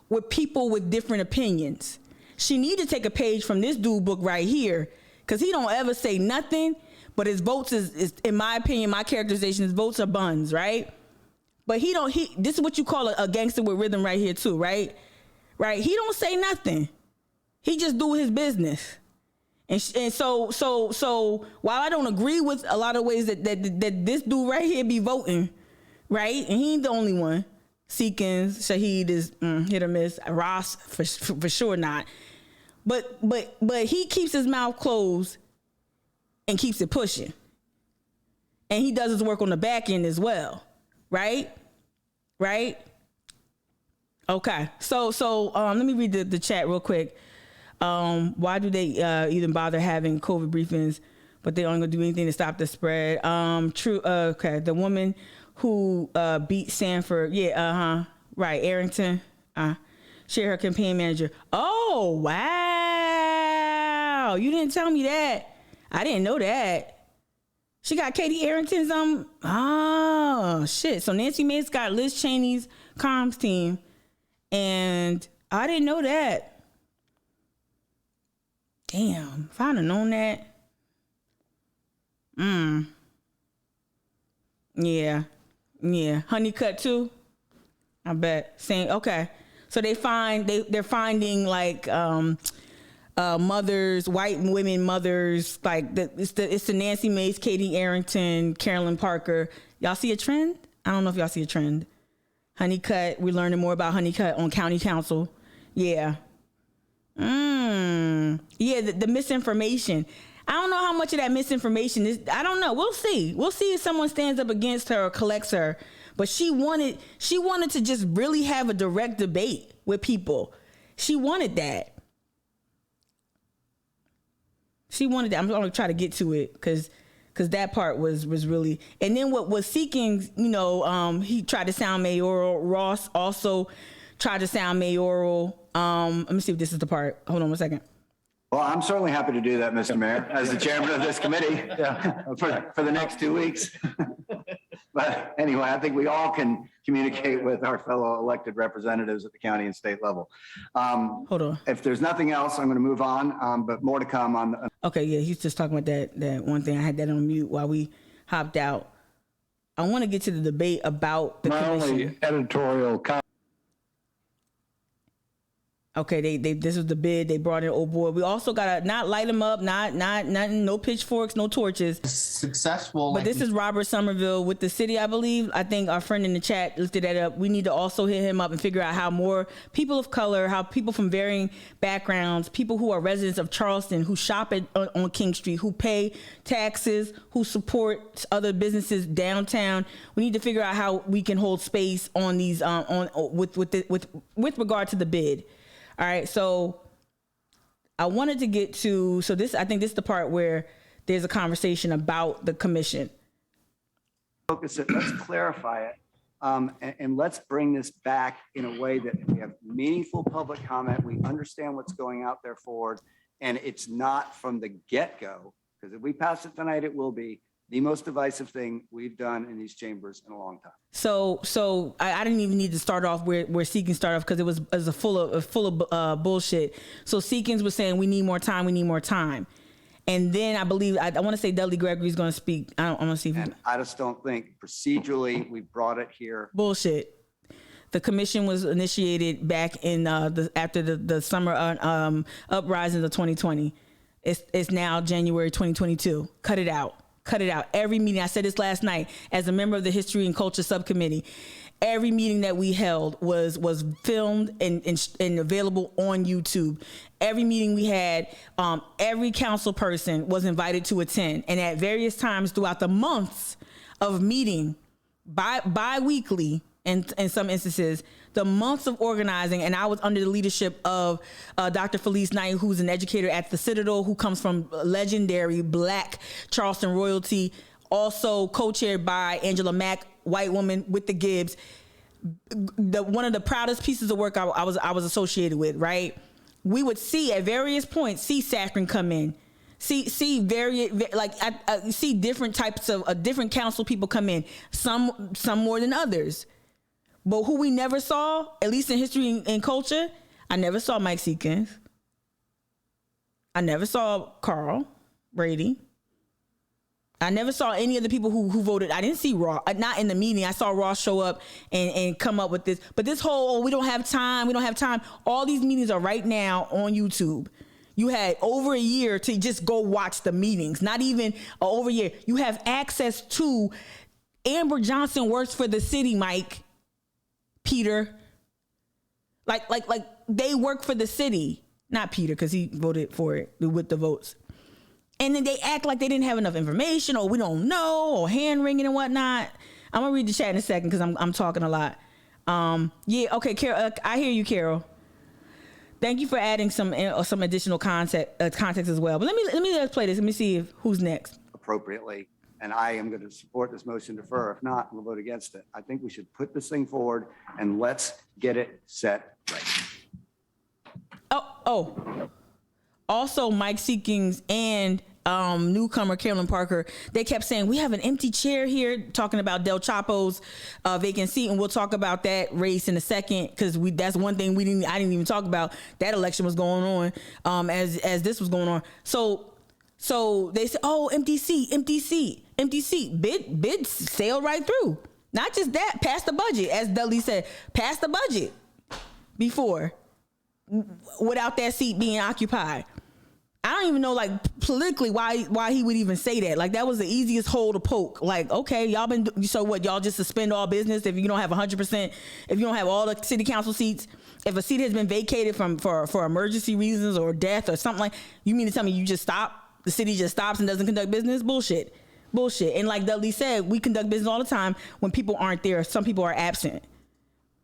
with people with different opinions. She need to take a page from this dude book right here, because he don't ever say nothing, but his votes is, in my opinion, my characterization, his votes are buns, right? But this is what you call a gangster with rhythm right here too, right? Right? He don't say nothing. He just do his business. And so while I don't agree with a lot of ways that this dude right here be voting, right? And he ain't the only one. Seekins, Shaheed is hit or miss. Ross for sure not. But he keeps his mouth closed and keeps it pushing. And he does his work on the back end as well, right? Right? Okay. So let me read the chat real quick. Why do they even bother having COVID briefings, but they aren't gonna do anything to stop the spread? True. Okay. The woman who beat Sanford. Yeah. Right. Arrington. Share her campaign manager. Oh, wow. You didn't tell me that. I didn't know that. She got Katie Arrington's oh shit. So Nancy Mace got Liz Cheney's comms team, and I didn't know that. Damn, if I'd have known that. Yeah. Honeycut too, I bet. Same. Okay. So they're finding like mothers, white women mothers, like it's the Nancy Mace, Katie Arrington, Carolyn Parker. Y'all see a trend? I don't know if y'all see a trend. Honeycut, we're learning more about Honeycut on County Council. Yeah. Yeah, the misinformation. I don't know how much of that misinformation is. I don't know. We'll see if someone stands up against her or collects her. But she wanted to just really have a direct debate with people. She wanted that. I'm going to try to get to it because that part was really. And then what was Seeking, he tried to sound mayoral. Ross also tried to sound mayoral. Let me see if this is the part. Hold on 1 second. Well, I'm certainly happy to do that, Mr. Mayor, as the chairman of this committee for the next 2 weeks. But anyway, I think we all can communicate with our fellow elected representatives at the county and state level. Hold on. If there's nothing else, I'm going to move on, but more to come on. Okay, yeah, he's just talking about that one thing. I had that on mute while we hopped out. I want to get to the debate about the commission. Only editorial comment. Okay, this was the bid. They brought in old boy. We also gotta not light them up, no pitchforks, no torches. Successful. But this is Robert Somerville with the city, I believe. I think our friend in the chat lifted that up. We need to also hit him up and figure out how more people of color, how people from varying backgrounds, people who are residents of Charleston, who shop on King Street, who pay taxes, who support other businesses downtown. We need to figure out how we can hold space on these with regard to the bid. All right, so I wanted to get to, I think this is the part where there's a conversation about the commission. Focus it, let's clarify it, and let's bring this back in a way that we have meaningful public comment, we understand what's going out there forward, and it's not from the get-go, because if we pass it tonight, it will be the most divisive thing we've done in these chambers in a long time. So I didn't even need to start off where Seekins started off, because it was full of bullshit. So Seekins was saying we need more time. And then I believe, I want to say Dudley Gregory's going to speak. I want to see if I just don't think procedurally we brought it here. Bullshit. The commission was initiated back in after the summer uprising of 2020. It's now January 2022. Cut it out. Cut it out. Every meeting, I said this last night as a member of the History and Culture Subcommittee, every meeting that we held was filmed and available on YouTube. Every meeting we had, every council person was invited to attend. And at various times throughout the months of meeting, bi-weekly, in some instances, the months of organizing, and I was under the leadership of Dr. Felice Knight, who's an educator at the Citadel, who comes from legendary Black Charleston royalty, also co-chaired by Angela Mack, white woman with the Gibbs. One of the proudest pieces of work I was associated with, right? We would see at various points, see Saccharin come in, see different types of different council people come in, some more than others. But who we never saw, at least in History and Culture, I never saw Mike Seekins. I never saw Carl Brady. I never saw any of the people who voted. I didn't see Ross, not in the meeting. I saw Ross show up and come up with this. But this whole, we don't have time. All these meetings are right now on YouTube. You had over a year to just go watch the meetings. Not even over a year. You have access to Amber Johnson works for the city, Mike. Peter, like they work for the city, not Peter, because he voted for it with the votes. And then they act like they didn't have enough information, or we don't know, or hand wringing and whatnot. I'm gonna read the chat in a second because I'm talking a lot. Yeah, okay, Carol, I hear you, Carol. Thank you for adding some additional context as well. But let's play this. Let me see who's next. Appropriately. And I am going to support this motion to defer. If not, we'll vote against it. I think we should put this thing forward and let's get it set right. Oh. Also, Mike Seekins and newcomer Carolyn Parker, they kept saying, we have an empty chair here, talking about Del Chapo's vacant seat. And we'll talk about that race in a second, because that's one thing I didn't even talk about. That election was going on as this was going on. So they said, oh, empty seat. Bid sailed right through. Not just that, passed the budget, as Dudley said, passed the budget before, without that seat being occupied. I don't even know, like, politically why he would even say that. Like, that was the easiest hole to poke. Like, okay, so what, y'all just suspend all business if you don't have 100%, if you don't have all the city council seats? If a seat has been vacated for emergency reasons or death or something, like, you mean to tell me you just stop? The city just stops and doesn't conduct business? Bullshit. And like Dudley said, we conduct business all the time when people aren't there. Some people are absent.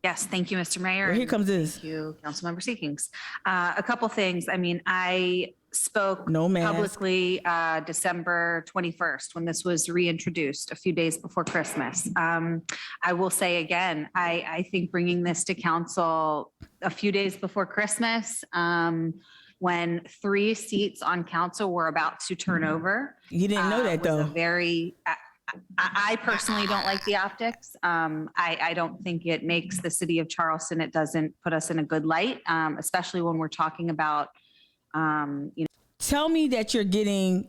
Yes, thank you, Mr. Mayor. Well, here comes this. Thank you, Councilmember Seekins. A couple things. I mean, I spoke publicly December 21st when this was reintroduced a few days before Christmas. I will say again, I think bringing this to council a few days before Christmas, when 3 seats on council were about to turn over. You didn't know that, though. I personally don't like the optics. I don't think it makes the city of Charleston, it doesn't put us in a good light, especially when we're talking about, Tell me that you're getting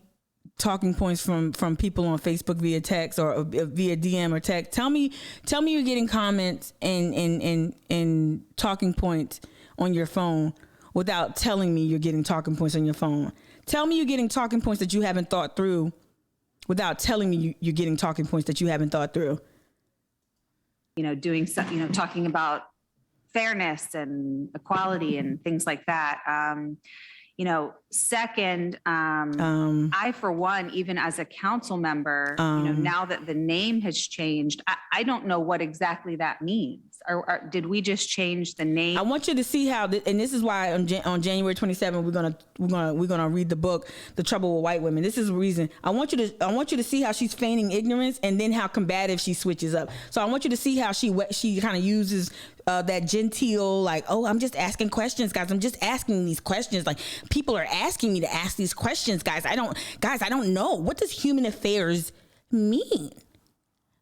talking points from people on Facebook via text or via DM or text. Tell me you're getting comments and talking points on your phone without telling me you're getting talking points on your phone. Tell me you're getting talking points that you haven't thought through without telling me you're getting talking points that you haven't thought through. Doing some, talking about fairness and equality and things like that. Second, I, for one, even as a council member, now that the name has changed, I don't know what exactly that means. Or did we just change the name? I want you to see how, and this is why on January 27th we're gonna read the book, The Trouble with White Women. This is the reason. I want you to see how she's feigning ignorance and then how combative she switches up. So I want you to see how she kind of uses that genteel, like, oh, I'm just asking questions, guys. I'm just asking these questions. Like, people are asking me to ask these questions, guys. I don't know. What does human affairs mean?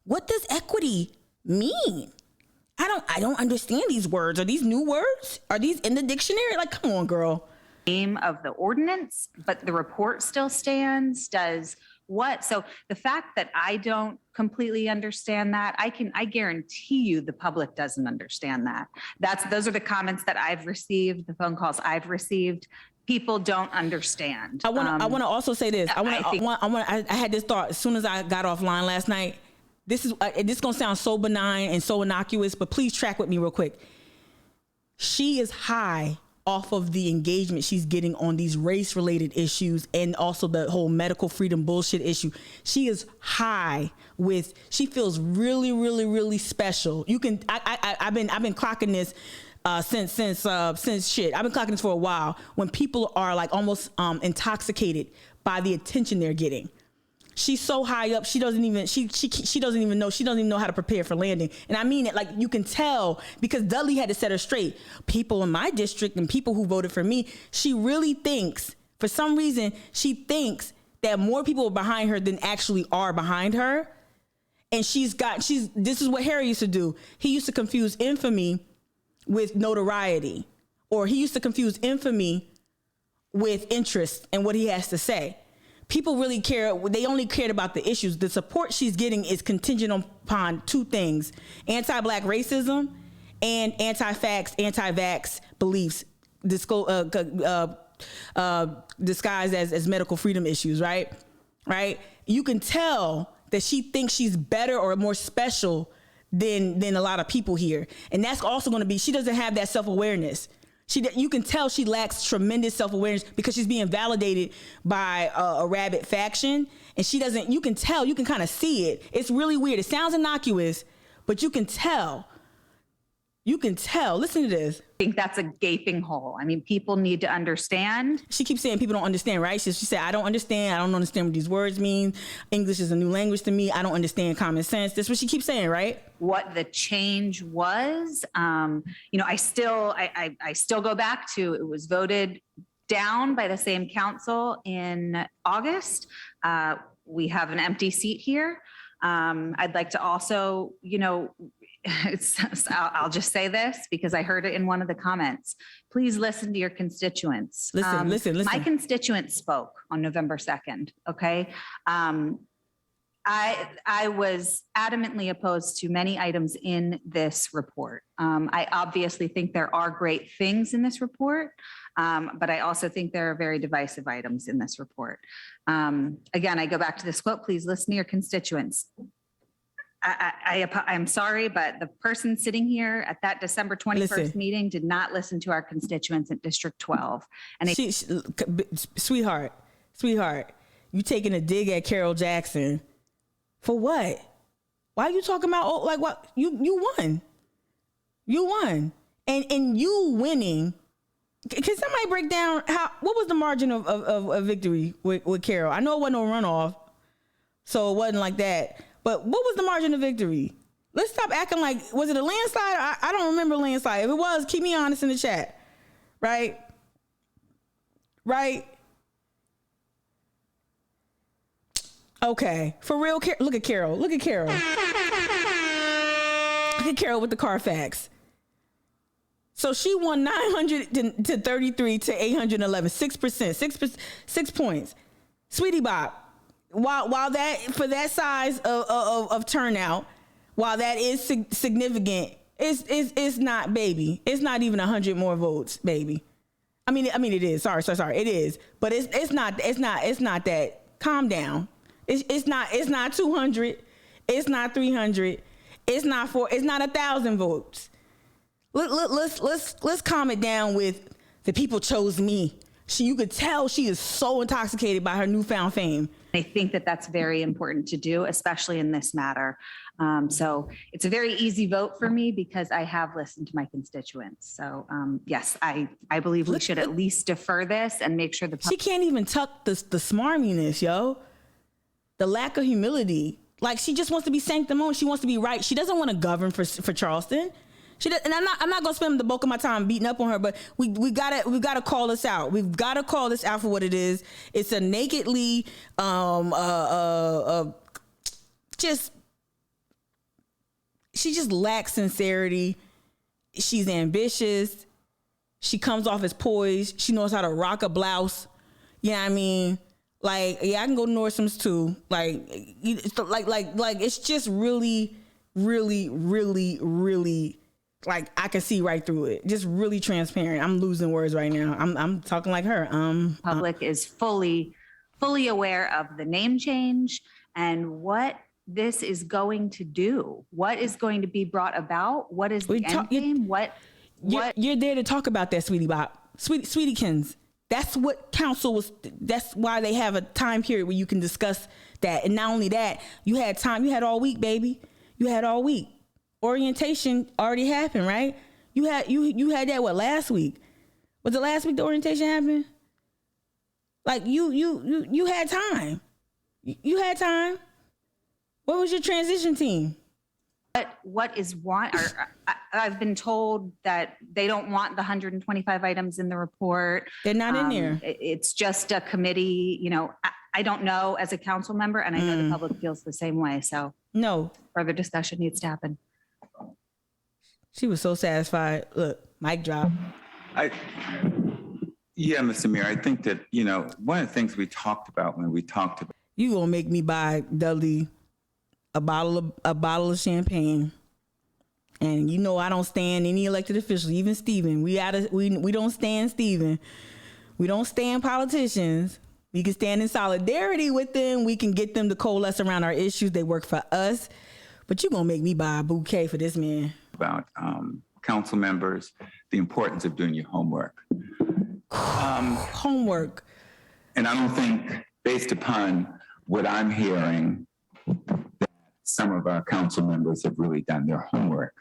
What does equity mean? I don't understand these words. Are these new words? Are these in the dictionary? Like, come on, girl. Name of the ordinance, but the report still stands. Does what? So the fact that I don't completely understand that, I guarantee you the public doesn't understand that. Those are the comments that I've received, the phone calls I've received. People don't understand. I want to also say this. I had this thought as soon as I got offline last night. This is gonna sound so benign and so innocuous, but please track with me real quick. She is high off of the engagement she's getting on these race-related issues and also the whole medical freedom bullshit issue. She is high with. She feels really, really, really special. You can. I've been clocking this. Since shit. I've been clocking this for a while when people are like almost intoxicated by the attention they're getting. She's so high up, she doesn't even know how to prepare for landing. And I mean it, like you can tell, because Dudley had to set her straight. People in my district and people who voted for me, she really thinks, for some reason, she thinks that more people are behind her than actually are behind her. And this is what Harry used to do. He used to confuse infamy with notoriety, or he used to confuse infamy with interest in what he has to say. People really care. They only cared about the issues. The support she's getting is contingent upon two things: anti-black racism and anti-vax beliefs disguised as medical freedom issues, right? You can tell that she thinks she's better or more special than a lot of people here. And that's also going to be, she doesn't have that self-awareness. You can tell she lacks tremendous self-awareness because she's being validated by a rabid faction. And she doesn't, you can tell, you can kind of see it. It's really weird. It sounds innocuous, but you can tell. You can tell. Listen to this. I think that's a gaping hole. I mean, people need to understand. She keeps saying people don't understand, right? She said, I don't understand. I don't understand what these words mean. English is a new language to me. I don't understand common sense. That's what she keeps saying, right? What the change was, I still go back to, it was voted down by the same council in August. We have an empty seat here. I'd like to also, I'll just say this because I heard it in one of the comments. Please listen to your constituents. Listen. My constituents spoke on November 2nd. Okay. I was adamantly opposed to many items in this report. I obviously think there are great things in this report, but I also think there are very divisive items in this report. Again, I go back to this quote, please listen to your constituents. I'm sorry, but the person sitting here at that December 21st meeting did not listen to our constituents at District 12. And sweetheart, you taking a dig at Carol Jackson for what? Why are you talking about what? You won, and you winning. Can somebody break down what was the margin of victory with Carol? I know it wasn't no runoff, so it wasn't like that. But what was the margin of victory? Let's stop acting like, was it a landslide? I don't remember a landslide. If it was, keep me honest in the chat. Right? Okay. For real, look at Carol. Look at Carol with the Carfax. So she won 900 to 33 to 811, 6%, 6 points. Sweetie Bop. While that, for that size of turnout, while that is significant, it's not, baby. It's not even 100 more votes, baby. I mean it is. Sorry. It is, but it's not that. Calm down. It's not 200. It's not 300. It's not 1,000 votes. Let's calm it down with the people chose me. You could tell she is so intoxicated by her newfound fame. I think that that's very important to do, especially in this matter. So it's a very easy vote for me because I have listened to my constituents. So yes, I believe we should at least defer this and make sure she can't even tuck the smarminess, yo. The lack of humility. Like she just wants to be sanctimonious. She wants to be right. She doesn't want to govern for Charleston. And I'm not gonna spend the bulk of my time beating up on her, but we gotta call this out. We've got to call this out for what it is. It's a nakedly she just lacks sincerity. She's ambitious. She comes off as poised. She knows how to rock a blouse. You know what I mean? Like, yeah, I can go to Nordstrom's too. Like, it's just really, really, really, really, like, I can see right through it. Just really transparent. I'm losing words right now. I'm talking like her. Public is fully aware of the name change and what this is going to do. What is going to be brought about? What is the end game? What? You're there to talk about that, Sweetie Bop. Sweetiekins. That's what council was. That's why they have a time period where you can discuss that. And not only that, you had time. You had all week, baby. You had all week. Orientation already happened, right? You had that last week? Was it last week the orientation happened? Like you had time. You had time. What was your transition team? What is want? I've been told that they don't want the 125 items in the report. They're not in there. It's just a committee. You know, I don't know as a council member, and I know the public feels the same way. So no further discussion needs to happen. She was so satisfied. Look, mic drop. Yeah, Mr. Mayor, I think that, you know, one of the things we talked about when we talked about. You gonna make me buy Dudley a bottle of champagne, and you know I don't stand any elected officials, even Steven. We don't stand Steven. We don't stand politicians. We can stand in solidarity with them. We can get them to coalesce around our issues. They work for us. But you gonna make me buy a bouquet for this man. About council members, the importance of doing your homework. Homework. And I don't think, based upon what I'm hearing, that some of our council members have really done their homework.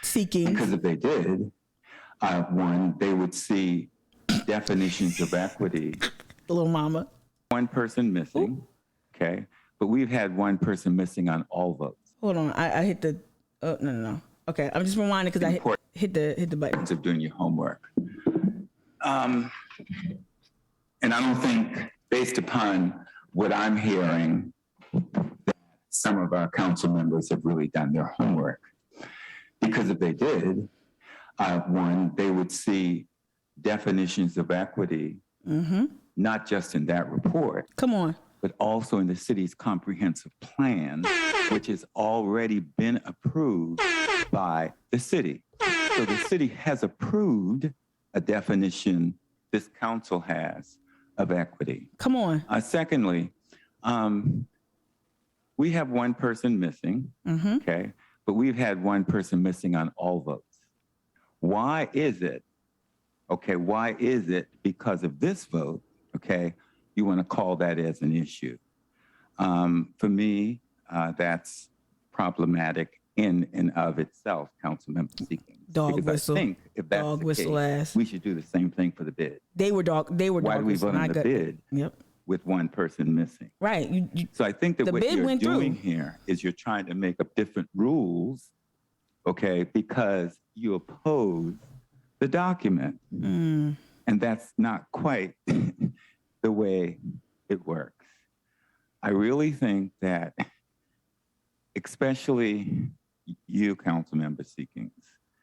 Seeking. Because if they did, one, they would see definitions of equity. The little mama. One person missing, okay? But we've had one person missing on all votes. Hold on, I hit the, no. Okay, I'm just reminded because I hit the button. Of doing your homework. And I don't think, based upon what I'm hearing, that some of our council members have really done their homework. Because if they did, one, they would see definitions of equity, not just in that report. Come on. But also in the city's comprehensive plan, which has already been approved by the city. So the city has approved a definition this council has of equity. Come on. Secondly, we have one person missing, okay? But we've had one person missing on all votes. Why is it? Okay, why is it because of this vote, okay, you want to call that as an issue? For me, that's problematic in and of itself, Councilmember Seekins. Dog whistle. I think if that's dog the whistle case, ass. We should do the same thing for the bid. They were dog Why do we vote on the bid with one person missing? Right. So I think that what you're doing here is you're trying to make up different rules, okay, because you oppose the document. And that's not quite the way it works. I really think that, especially you, Councilmember Seekins.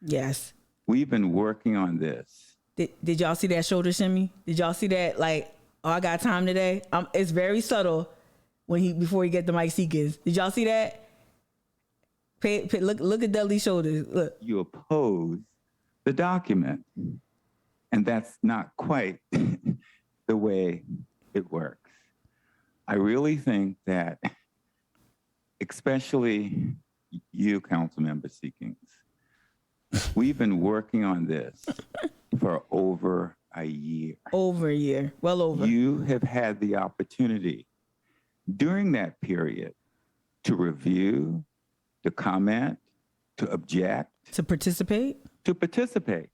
Yes. We've been working on this. Did y'all see that shoulder shimmy? Did y'all see that? Like, oh, I got time today. It's very subtle before he get the Mike Seekins. Did y'all see that? Look at Dudley's shoulders. Look. You oppose the document, and that's not quite the way it works. I really think that, especially you, Councilmember Seekins, we've been working on this for over a year. Over a year, well over. You have had the opportunity during that period to review, to comment, to object. To participate? To participate.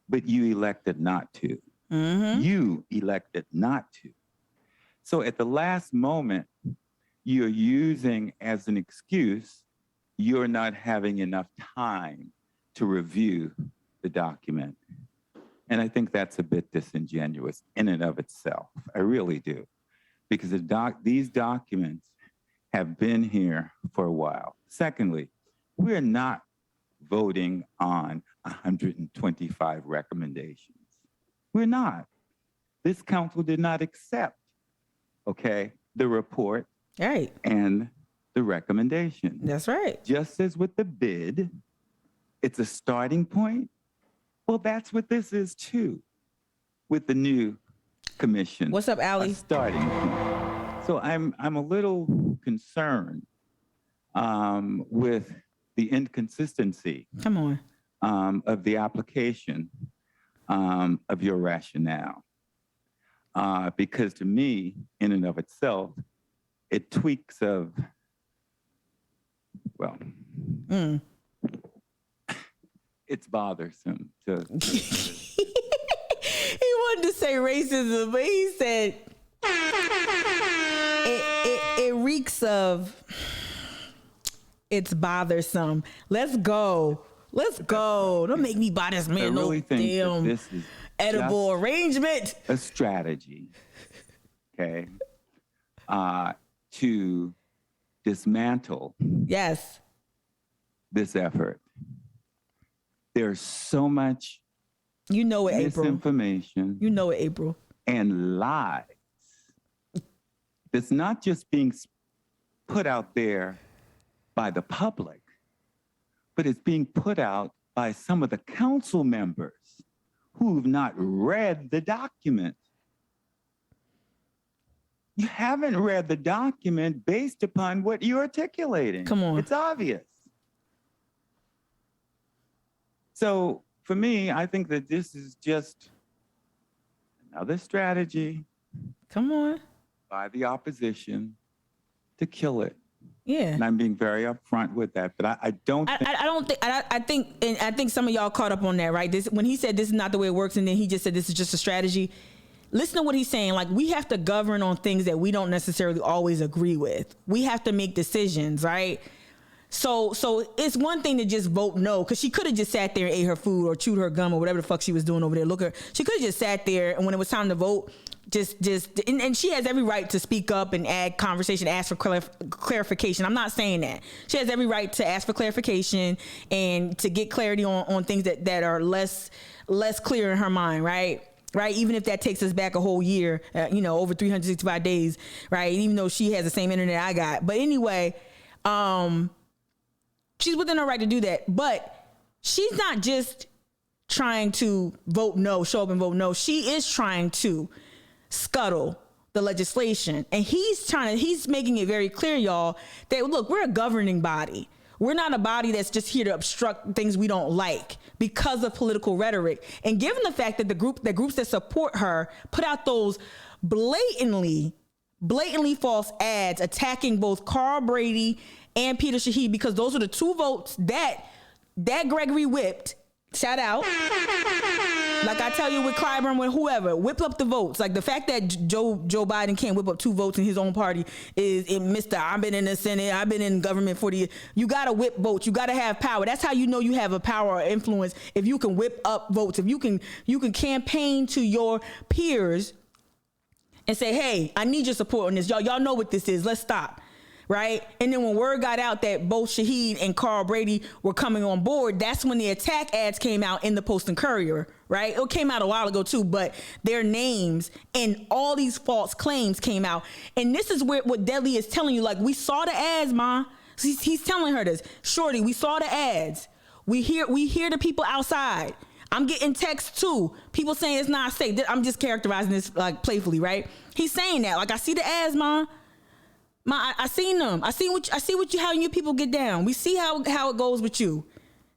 But you elected not to. You elected not to. So at the last moment, you're using as an excuse, you're not having enough time to review the document. And I think that's a bit disingenuous in and of itself. I really do. Because these documents have been here for a while. Secondly, we're not voting on 125 recommendations. We're not. This council did not accept, the report and the recommendation. That's right. Just as with the bid, it's a starting point. Well, that's what this is too, with the new commission. What's up, Allie? A starting point. So I'm a little concerned with the inconsistency. Come on. Of the application of your rationale. Because to me, in and of itself, it tweaks of, it's bothersome to. He wanted to say racism, but he said it reeks of, it's bothersome. Let's go. Don't make me buy this man no damn this is edible arrangement. A strategy, to dismantle this effort. There's so much misinformation. You know it, April. And lies that's not just being put out there by the public, but it's being put out by some of the council members who've not read the document. You haven't read the document based upon what you're articulating. Come on. It's obvious. So for me, I think that this is just another strategy. Come on. By the opposition to kill it. Yeah. And I'm being very upfront with that, but I don't think... I think some of y'all caught up on that, right? When he said this is not the way it works, and then he just said this is just a strategy. Listen to what he's saying. Like, we have to govern on things that we don't necessarily always agree with. We have to make decisions, right? So it's one thing to just vote no, because she could have just sat there and ate her food or chewed her gum or whatever the fuck she was doing over there. She could have just sat there, and when it was time to vote, and she has every right to speak up and add conversation, ask for clarification. I'm not saying that. She has every right to ask for clarification and to get clarity on things that are less clear in her mind, right? Right, even if that takes us back a whole year, over 365 days, right? Even though she has the same internet I got, but anyway, she's within her right to do that. But she's not just trying to vote no, show up and vote no. She is trying to scuttle the legislation, and he's making it very clear, y'all, that look, we're a governing body. We're not a body that's just here to obstruct things we don't like because of political rhetoric. And given the fact that the groups that support her put out those blatantly false ads attacking both Carl Brady and Peter Shaheed, because those are the two votes that Gregory whipped. Shout out. Like I tell you with Clyburn, with whoever, whip up the votes. Like the fact that Joe Biden can't whip up 2 votes in his own party is Mr. I've been in the Senate, I've been in government 40 years. You got to whip votes. You got to have power. That's how you know you have a power or influence. If you can whip up votes, if you can campaign to your peers and say, hey, I need your support on this. Y'all know what this is. Let's stop. Right. And then when word got out that both Shaheed and Carl Brady were coming on board, that's when the attack ads came out in the Post and Courier. Right. It came out a while ago, too. But their names and all these false claims came out. And this is what Deadly is telling you. Like, we saw the ads, Ma. He's telling her this. Shorty, we saw the ads. We hear the people outside. I'm getting texts, too. People saying it's not safe. I'm just characterizing this like playfully. Right. He's saying that. Like, I see the ads, Ma. I seen them. I see how you people get down. We see how it goes with you.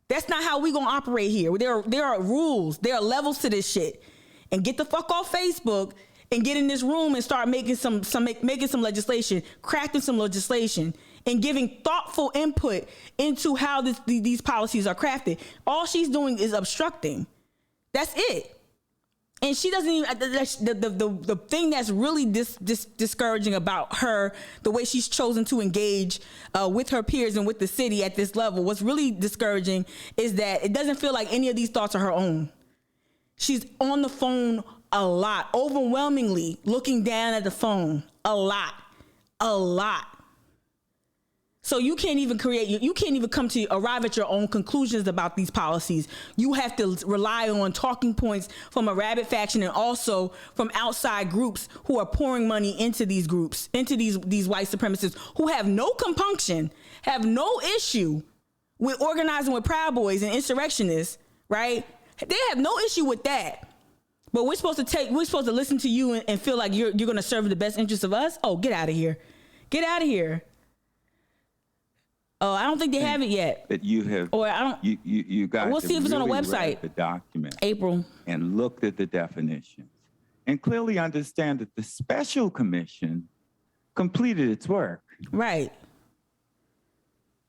That's not how we gonna operate here. There are rules. There are levels to this shit. And get the fuck off Facebook and get in this room and start making some legislation, crafting some legislation, and giving thoughtful input into how these policies are crafted. All she's doing is obstructing. That's it. And she doesn't even, the thing that's really discouraging about her, the way she's chosen to engage with her peers and with the city at this level, what's really discouraging is that it doesn't feel like any of these thoughts are her own. She's on the phone a lot, overwhelmingly looking down at the phone a lot. So you can't even you can't even arrive at your own conclusions about these policies. You have to rely on talking points from a rabid faction and also from outside groups who are pouring money into these groups, into these white supremacists who have no compunction, have no issue with organizing with Proud Boys and insurrectionists, right? They have no issue with that. But we're supposed to listen to you and feel like you're going to serve the best interests of us? Oh, get out of here. Get out of here. Oh, I don't think they have it yet. That you have, or I don't. You got. We'll see if it's on a website. Read the document, April, and looked at the definitions, and clearly understand that the special commission completed its work. Right.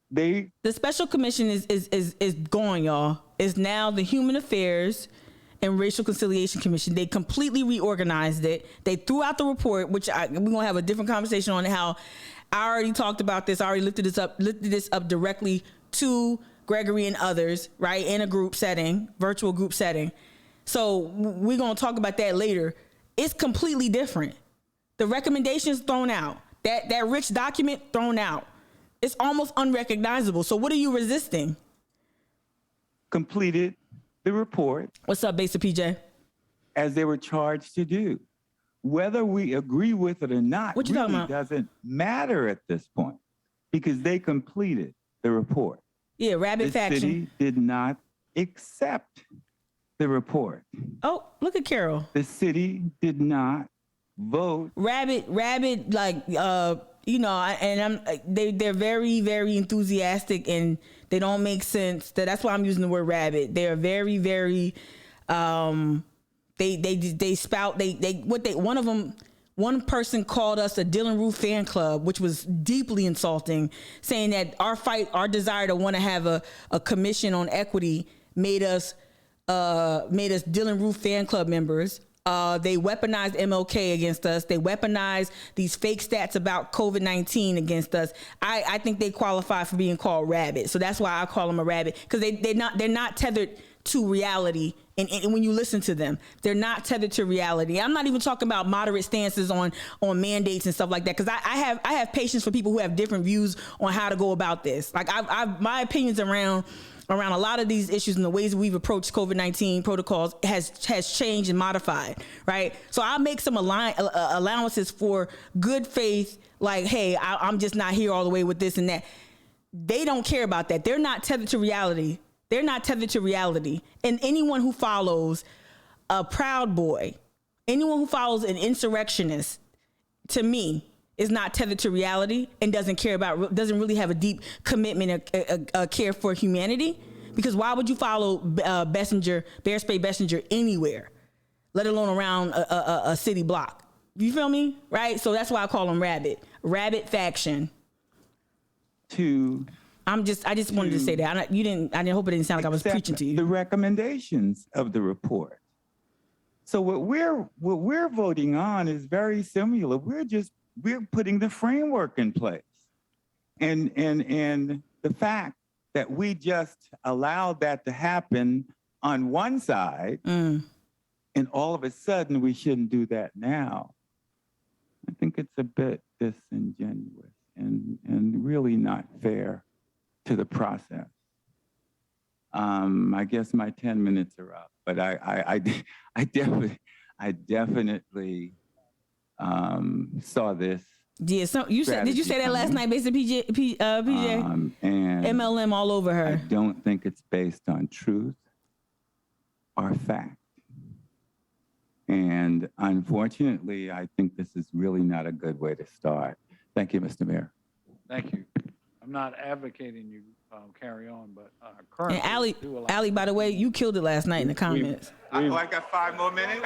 The special commission is gone, y'all. It's now the Human Affairs and Racial Conciliation Commission. They completely reorganized it. They threw out the report, which we're gonna have a different conversation on how. I already talked about this. I already lifted this up directly to Gregory and others, right? In a group setting, virtual group setting. So we're going to talk about that later. It's completely different. The recommendations thrown out, that rich document thrown out. It's almost unrecognizable. So what are you resisting? Completed the report. What's up, Basic PJ? As they were charged to do. Whether we agree with it or not really doesn't matter at this point because they completed the report. Yeah, rabid faction. The city did not accept the report. Oh, look at Carol. The city did not vote. Rabid, like, and they're very, very enthusiastic and they don't make sense. That's why I'm using the word rabid. They are very, very, They spout one person called us a Dylan Roof fan club, which was deeply insulting, saying that our desire to want to have a commission on equity made us Dylan Roof fan club members. They weaponized MLK against us. They weaponized these fake stats about COVID-19 against us. I think they qualify for being called rabid. So that's why I call them a rabid, because they're not tethered to reality. And when you listen to them, they're not tethered to reality. I'm not even talking about moderate stances on mandates and stuff like that, because I have patience for people who have different views on how to go about this. Like my opinions around a lot of these issues and the ways we've approached COVID-19 protocols has changed and modified, right? So I'll make some allowances for good faith, like, hey, I'm just not here all the way with this and that. They don't care about that. They're not tethered to reality. They're not tethered to reality. And anyone who follows a Proud Boy, anyone who follows an insurrectionist, to me, is not tethered to reality and doesn't really have a deep commitment, a care for humanity. Because why would you follow Bear Spade Bessinger anywhere, let alone around a city block? You feel me? Right? So that's why I call them rabid faction. I just wanted to say that. I didn't hope it didn't sound like I was preaching to you. The recommendations of the report. So what we're voting on is very similar. We're putting the framework in place. And the fact that we just allowed that to happen on one side, and all of a sudden we shouldn't do that now, I think it's a bit disingenuous and really not fair to the process. I guess my 10 minutes are up, but I definitely saw this. Yeah, so did you say that last night, basically, PJ? And MLM all over her. I don't think it's based on truth or fact. And unfortunately, I think this is really not a good way to start. Thank you, Mr. Mayor. Thank you. I'm not advocating you carry on, but currently. And Allie, by the way, you killed it last night in the comments. I got 5 more minutes.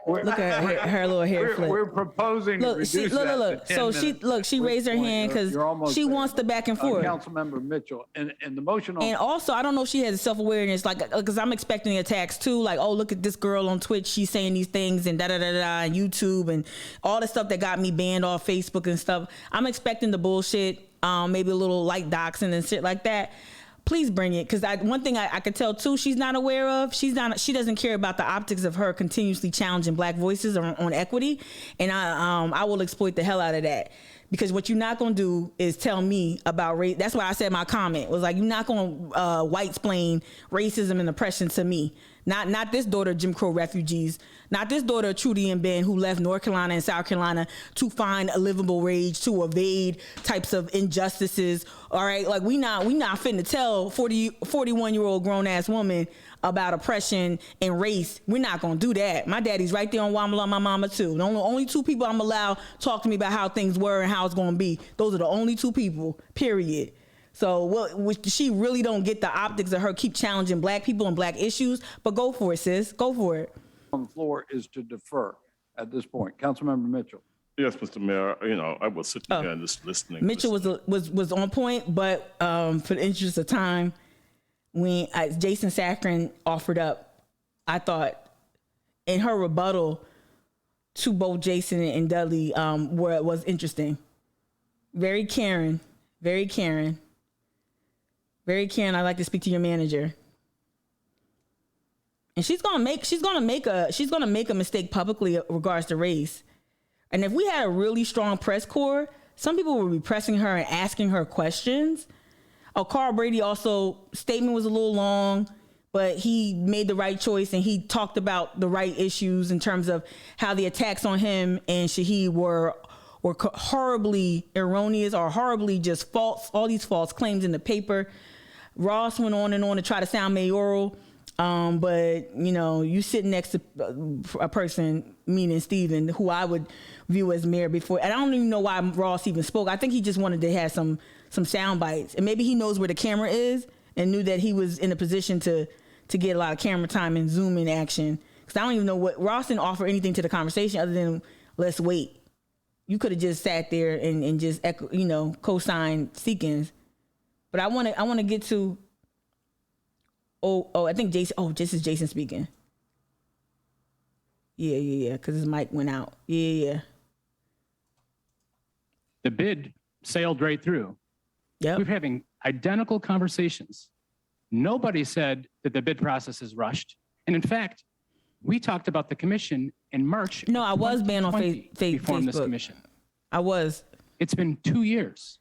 Look at her little hair flip. We're proposing to reduce that look. To 10 So minutes. she raised her hand because she wants the back and forth. Councilmember Mitchell, and the motion on. And also, I don't know if she has self-awareness, like, because I'm expecting attacks too. Like, oh, look at this girl on Twitch. She's saying these things and and YouTube and all the stuff that got me banned off Facebook and stuff. I'm expecting the bullshit. Maybe a little light doxing and shit like that. Please bring it, because one thing I could tell too, she's not aware of. She doesn't care about the optics of her continuously challenging Black voices on equity, and I will exploit the hell out of that. Because what you're not going to do is tell me about race. That's why I said my comment was like, you're not going to white-splain racism and oppression to me. Not this daughter of Jim Crow refugees. Not this daughter of Trudy and Ben who left North Carolina and South Carolina to find a livable wage, to evade types of injustices. All right, like we not finna tell 41-year-old grown-ass woman about oppression and race. We're not gonna do that. My daddy's right there on why I'm my mama too. The only two people I'm allowed to talk to me about how things were and how it's gonna be. Those are the only two people, period. So she really don't get the optics of her keep challenging black people and black issues, but go for it, sis. Go for it. On the floor is to defer at this point. Councilmember Mitchell. Yes, Mr. Mayor, I was sitting here and just listening. Mitchell was on point, but for the interest of time, when Jason Safran offered up, I thought in her rebuttal to both Jason and Dudley was interesting. Very caring. I'd like to speak to your manager. And she's gonna make a mistake publicly in regards to race. And if we had a really strong press corps, some people would be pressing her and asking her questions. Carl Brady also statement was a little long, but he made the right choice and he talked about the right issues in terms of how the attacks on him and Shaheed were horribly erroneous or horribly just false. All these false claims in the paper. Ross went on and on to try to sound mayoral. But you sitting next to a person, meaning Stephen, who I would view as mayor before. And I don't even know why Ross even spoke. I think he just wanted to have some sound bites. And maybe he knows where the camera is and knew that he was in a position to get a lot of camera time and Zoom in action. Because I don't even know what Ross didn't offer anything to the conversation other than let's wait. You could have just sat there and just echo, co-signed Seekins. But I want to get to. I think Jason. Oh, this is Jason speaking. Yeah. Because his mic went out. Yeah. The bid sailed right through. Yep. We're having identical conversations. Nobody said that the bid process is rushed. And in fact, we talked about the commission in March. No, I was banned on Facebook. Formed this commission. I was. It's been 2 years.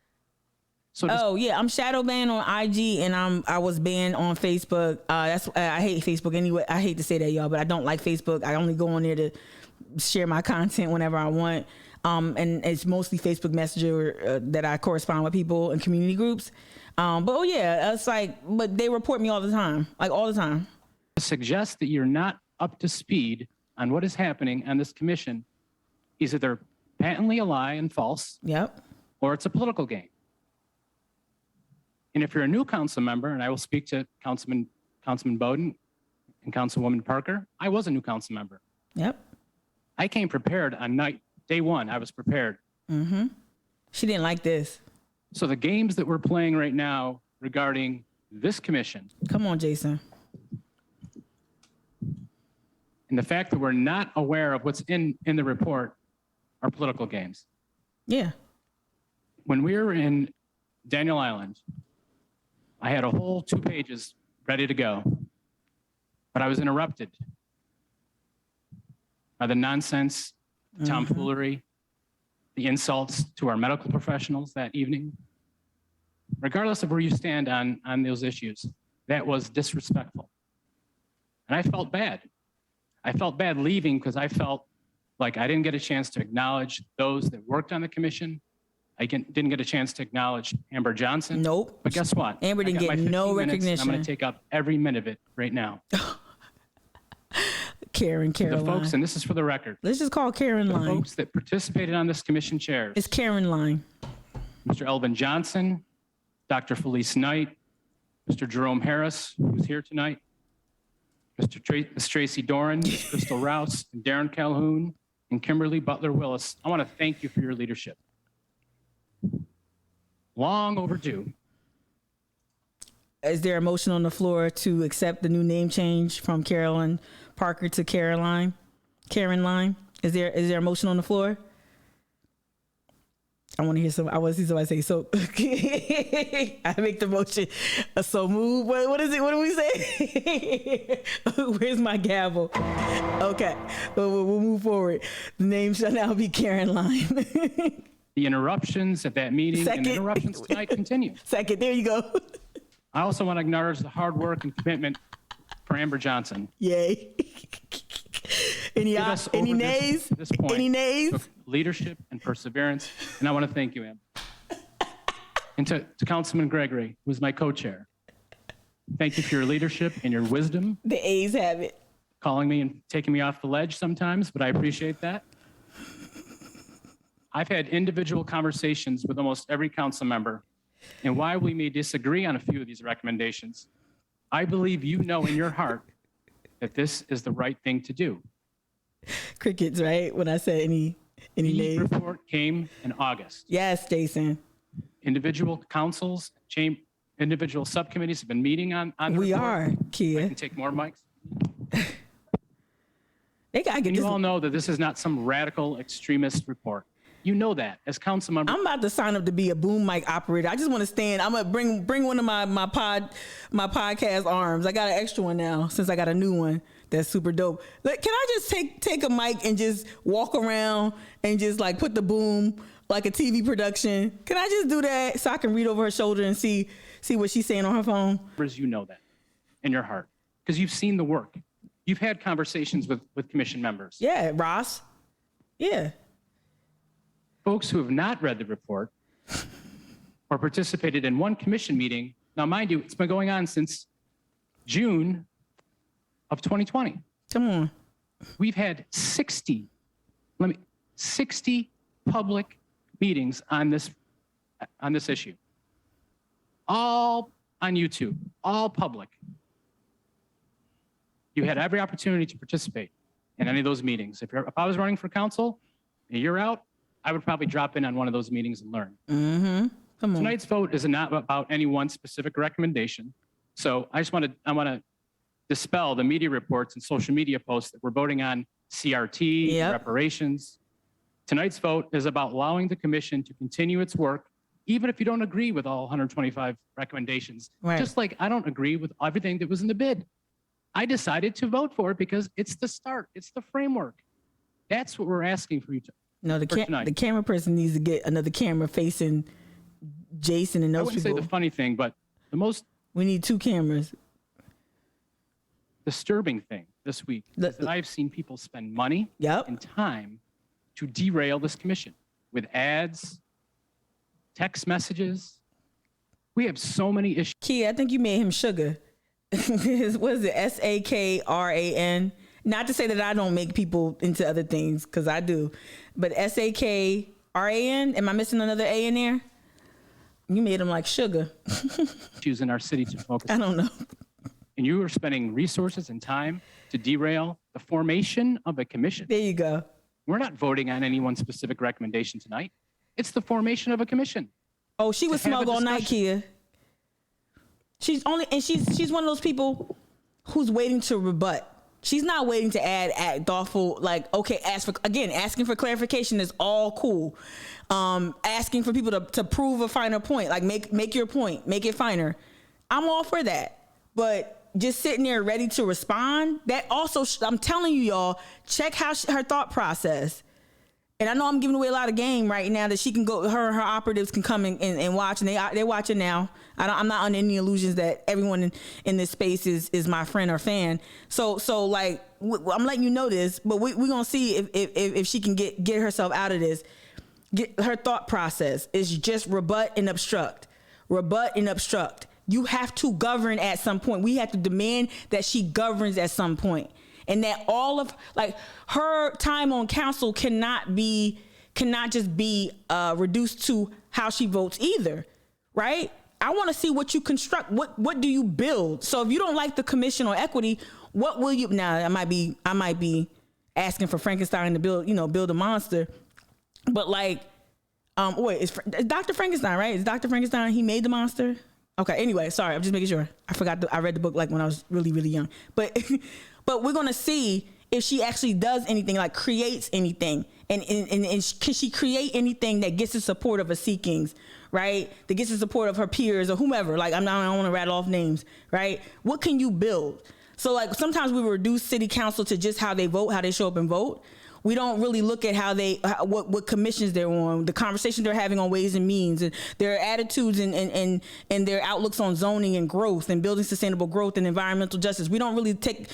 So I'm shadow banned on IG and I was banned on Facebook. I hate Facebook anyway. I hate to say that, y'all, but I don't like Facebook. I only go on there to share my content whenever I want. And it's mostly Facebook Messenger that I correspond with people in community groups. It's but they report me all the time, Suggest that you're not up to speed on what is happening on this commission is either patently a lie and false. Yep. Or it's a political game. And if you're a new council member, and I will speak to Councilman Bowden and Councilwoman Parker, I was a new council member. Yep. I came prepared on day one. I was prepared. Mm-hmm. She didn't like this. So the games that we're playing right now regarding this commission. Come on, Jason. And the fact that we're not aware of what's in the report are political games. Yeah. When we were in Daniel Island, I had a whole 2 pages ready to go, but I was interrupted by the nonsense, tomfoolery, the insults to our medical professionals that evening. Regardless of where you stand on those issues, that was disrespectful. And I felt bad. I felt bad leaving because I felt like I didn't get a chance to acknowledge those that worked on the commission. I didn't get a chance to acknowledge Amber Johnson. Nope. But guess what? Amber didn't get no recognition. I'm going to take up every minute of it right now. Caroline. The folks, and this is for the record. Let's just call Karen Line. The folks that participated on this commission chairs. It's Karen Line. Mr. Elvin Johnson, Dr. Felice Knight, Mr. Jerome Harris, who's here tonight, Ms. Tracy Doran, Ms. Crystal Rouse, and Darren Calhoun, and Kimberly Butler Willis. I want to thank you for your leadership. Long overdue. Is there a motion on the floor to accept the new name change from Carolyn Parker to Karen Line? Is there a motion on the floor? I want to see somebody say so. I make the motion. So move. What is it? What do we say? Where's my gavel? Okay, we'll move forward. The name shall now be Karen Line. The interruptions at that meeting and the interruptions tonight continue. Second, there you go. I also want to acknowledge the hard work and commitment for Amber Johnson. Yay. Any nays? This point Any nays? took leadership and perseverance, and I want to thank you, Amber. And to Councilman Gregory, who is my co-chair, thank you for your leadership and your wisdom. The A's have it. Calling me and taking me off the ledge sometimes, but I appreciate that. I've had individual conversations with almost every council member, and while we may disagree on a few of these recommendations, I believe you know in your heart that this is the right thing to do. Crickets, right? When I said any The nays. report came in August. Yes, Jason. Individual councils, individual subcommittees have been meeting on the We report. are, Kia. I can take more mics. They gotta get And this. you all know that this is not some radical extremist report. You know that as council members. I'm about to sign up to be a boom mic operator. I just want to stand. I'm gonna bring one of my podcast arms. I got an extra one now since I got a new one that's super dope. Like, can I just take a mic and just walk around and just like put the boom like a TV production? Can I just do that so I can read over her shoulder and see what she's saying on her phone? You know that in your heart because you've seen the work. You've had conversations with commission members. Yeah, Ross. Yeah. Folks who have not read the report or participated in one commission meeting. Now, mind you, it's been going on since June of 2020. Come on. We've had 60 public meetings on this issue. All on YouTube, all public. You had every opportunity to participate in any of those meetings. If I was running for council and you're out, I would probably drop in on one of those meetings and learn. Mm-hmm. Come on. Tonight's vote is not about any one specific recommendation. So I want to dispel the media reports and social media posts that we're voting on CRT, reparations. Tonight's vote is about allowing the commission to continue its work, even if you don't agree with all 125 recommendations. Right. Just like I don't agree with everything that was in the bid. I decided to vote for it because it's the start. It's the framework. That's what we're asking for you to. No, the camera person needs to get another camera facing Jason and those I wouldn't people. say the funny thing, but the most we need two cameras. Disturbing thing this week is that I've seen people spend money and time to derail this commission with ads, text messages. We have so many issues. Key, I think you made him sugar. What is it? SAKRAN. Not to say that I don't make people into other things, because I do. But SAKRAN, am I missing another A in there? You made him like sugar. Issues in our city to focus I don't know. And you are spending resources and time to derail the formation of a commission. There you go. We're not voting on any one specific recommendation tonight. It's the formation of a commission. Oh, she was smug all night, Kia. She's one of those people who's waiting to rebut. She's not waiting to add thoughtful, like, okay, asking for clarification is all cool. Asking for people to prove a finer point, like make your point, make it finer. I'm all for that. But just sitting there ready to respond, that also, I'm telling you, y'all, check how her thought process. And I know I'm giving away a lot of game right now that she can go, her and her operatives can come and watch, and they're watching now. I'm not under any illusions that everyone in this space is my friend or fan. So like, I'm letting you know this, but we're gonna see if she can get herself out of this. Her thought process is just rebut and obstruct. You have to govern at some point. We have to demand that she governs at some point. And that all of like her time on council cannot just be reduced to how she votes either, right? I want to see what you construct. What do you build? So if you don't like the commission or equity, what will you? Now I might be asking for Frankenstein to build a monster, but like, wait, it's Dr. Frankenstein, right? Is Dr. Frankenstein? He made the monster. Okay. Anyway, sorry, I'm just making sure. I forgot. I read the book like when I was really, really young, but. But we're gonna see if she actually does anything, like creates anything, and can she create anything that gets the support of a Sea-Kings, right? That gets the support of her peers or whomever. Like I don't want to rattle off names, right? What can you build? So like sometimes we reduce city council to just how they vote, how they show up and vote. We don't really look at what commissions they're on, the conversation they're having on Ways and Means, and their attitudes and their outlooks on zoning and growth and building sustainable growth and environmental justice. We don't really take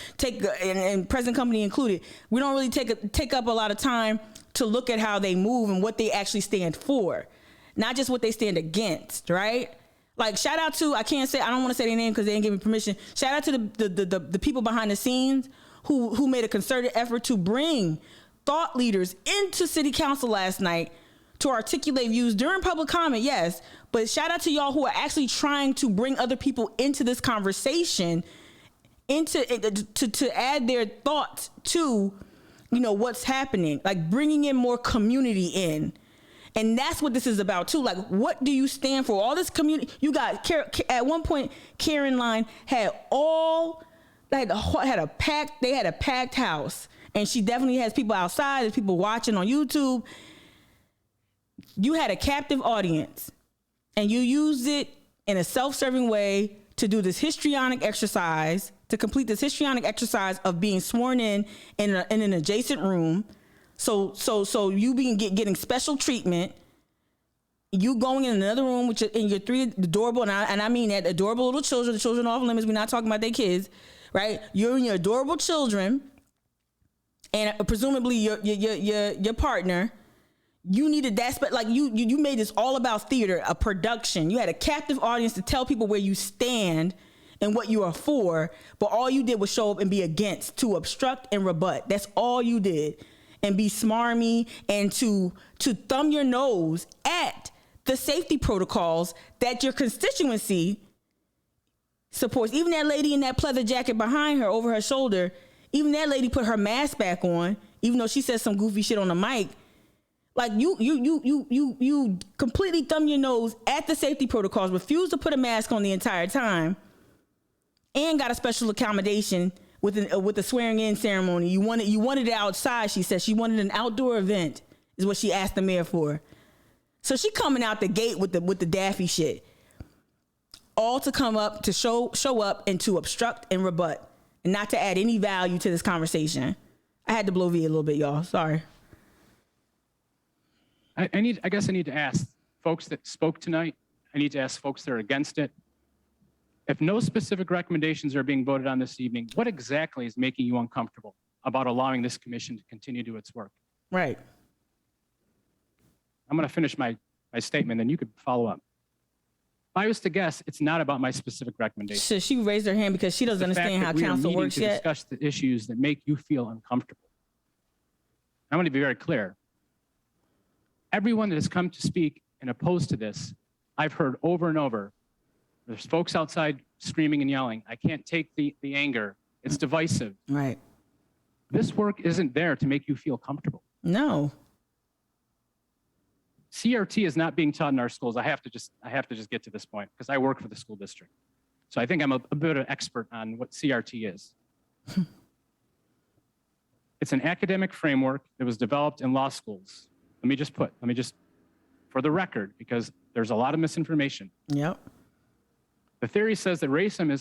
and present company included. We don't really take up a lot of time to look at how they move and what they actually stand for, not just what they stand against, right? Like, shout out to, I don't want to say their name because they didn't give me permission. Shout out to the people behind the scenes who made a concerted effort to bring thought leaders into city council last night to articulate views during public comment, yes. But shout out to y'all who are actually trying to bring other people into this conversation, to add their thoughts to, what's happening, like bringing in more community in. And that's what this is about too. Like, what do you stand for? All this community, you got, at one point, Karen Line had a packed house. And she definitely has people outside. There's people watching on YouTube. You had a captive audience, and you used it in a self-serving way to do this histrionic exercise, to complete this histrionic exercise of being sworn in an adjacent room. So you getting special treatment. You going in another room with your three adorable, and I mean that, adorable little children. The children off limits. We're not talking about their kids, right? You're in your adorable children. And presumably your partner, you needed that, but like you made this all about theater, a production. You had a captive audience to tell people where you stand and what you are for, but all you did was show up and be against, to obstruct and rebut. That's all you did, and be smarmy and to thumb your nose at the safety protocols that your constituency supports. Even that lady in that pleather jacket behind her, over her shoulder. Even that lady put her mask back on, even though she said some goofy shit on the mic. Like, you completely thumb your nose at the safety protocols, refused to put a mask on the entire time, and got a special accommodation with a swearing in ceremony. You wanted it outside. She said she wanted an outdoor event, is what she asked the mayor for. So she coming out the gate with the daffy shit, all to come up to show up and to obstruct and rebut. And not to add any value to this conversation. I had to blow V a little bit, y'all. Sorry. I guess I need to ask folks that spoke tonight. I need to ask folks that are against it. If no specific recommendations are being voted on this evening, what exactly is making you uncomfortable about allowing this commission to continue to do its work? Right. I'm going to finish my statement, and you could follow up. If I was to guess, it's not about my specific recommendation. So she raised her hand because she doesn't understand how council works yet. To discuss the issues that make you feel uncomfortable. I want to be very clear. Everyone that has come to speak and opposed to this, I've heard over and over. There's folks outside screaming and yelling. I can't take the anger. It's divisive. Right. This work isn't there to make you feel comfortable. No. CRT is not being taught in our schools. I have to just get to this point because I work for the school district. So I think I'm a bit of an expert on what CRT is. It's an academic framework that was developed in law schools. Let me just, for the record, because there's a lot of misinformation. Yep. The theory says that racism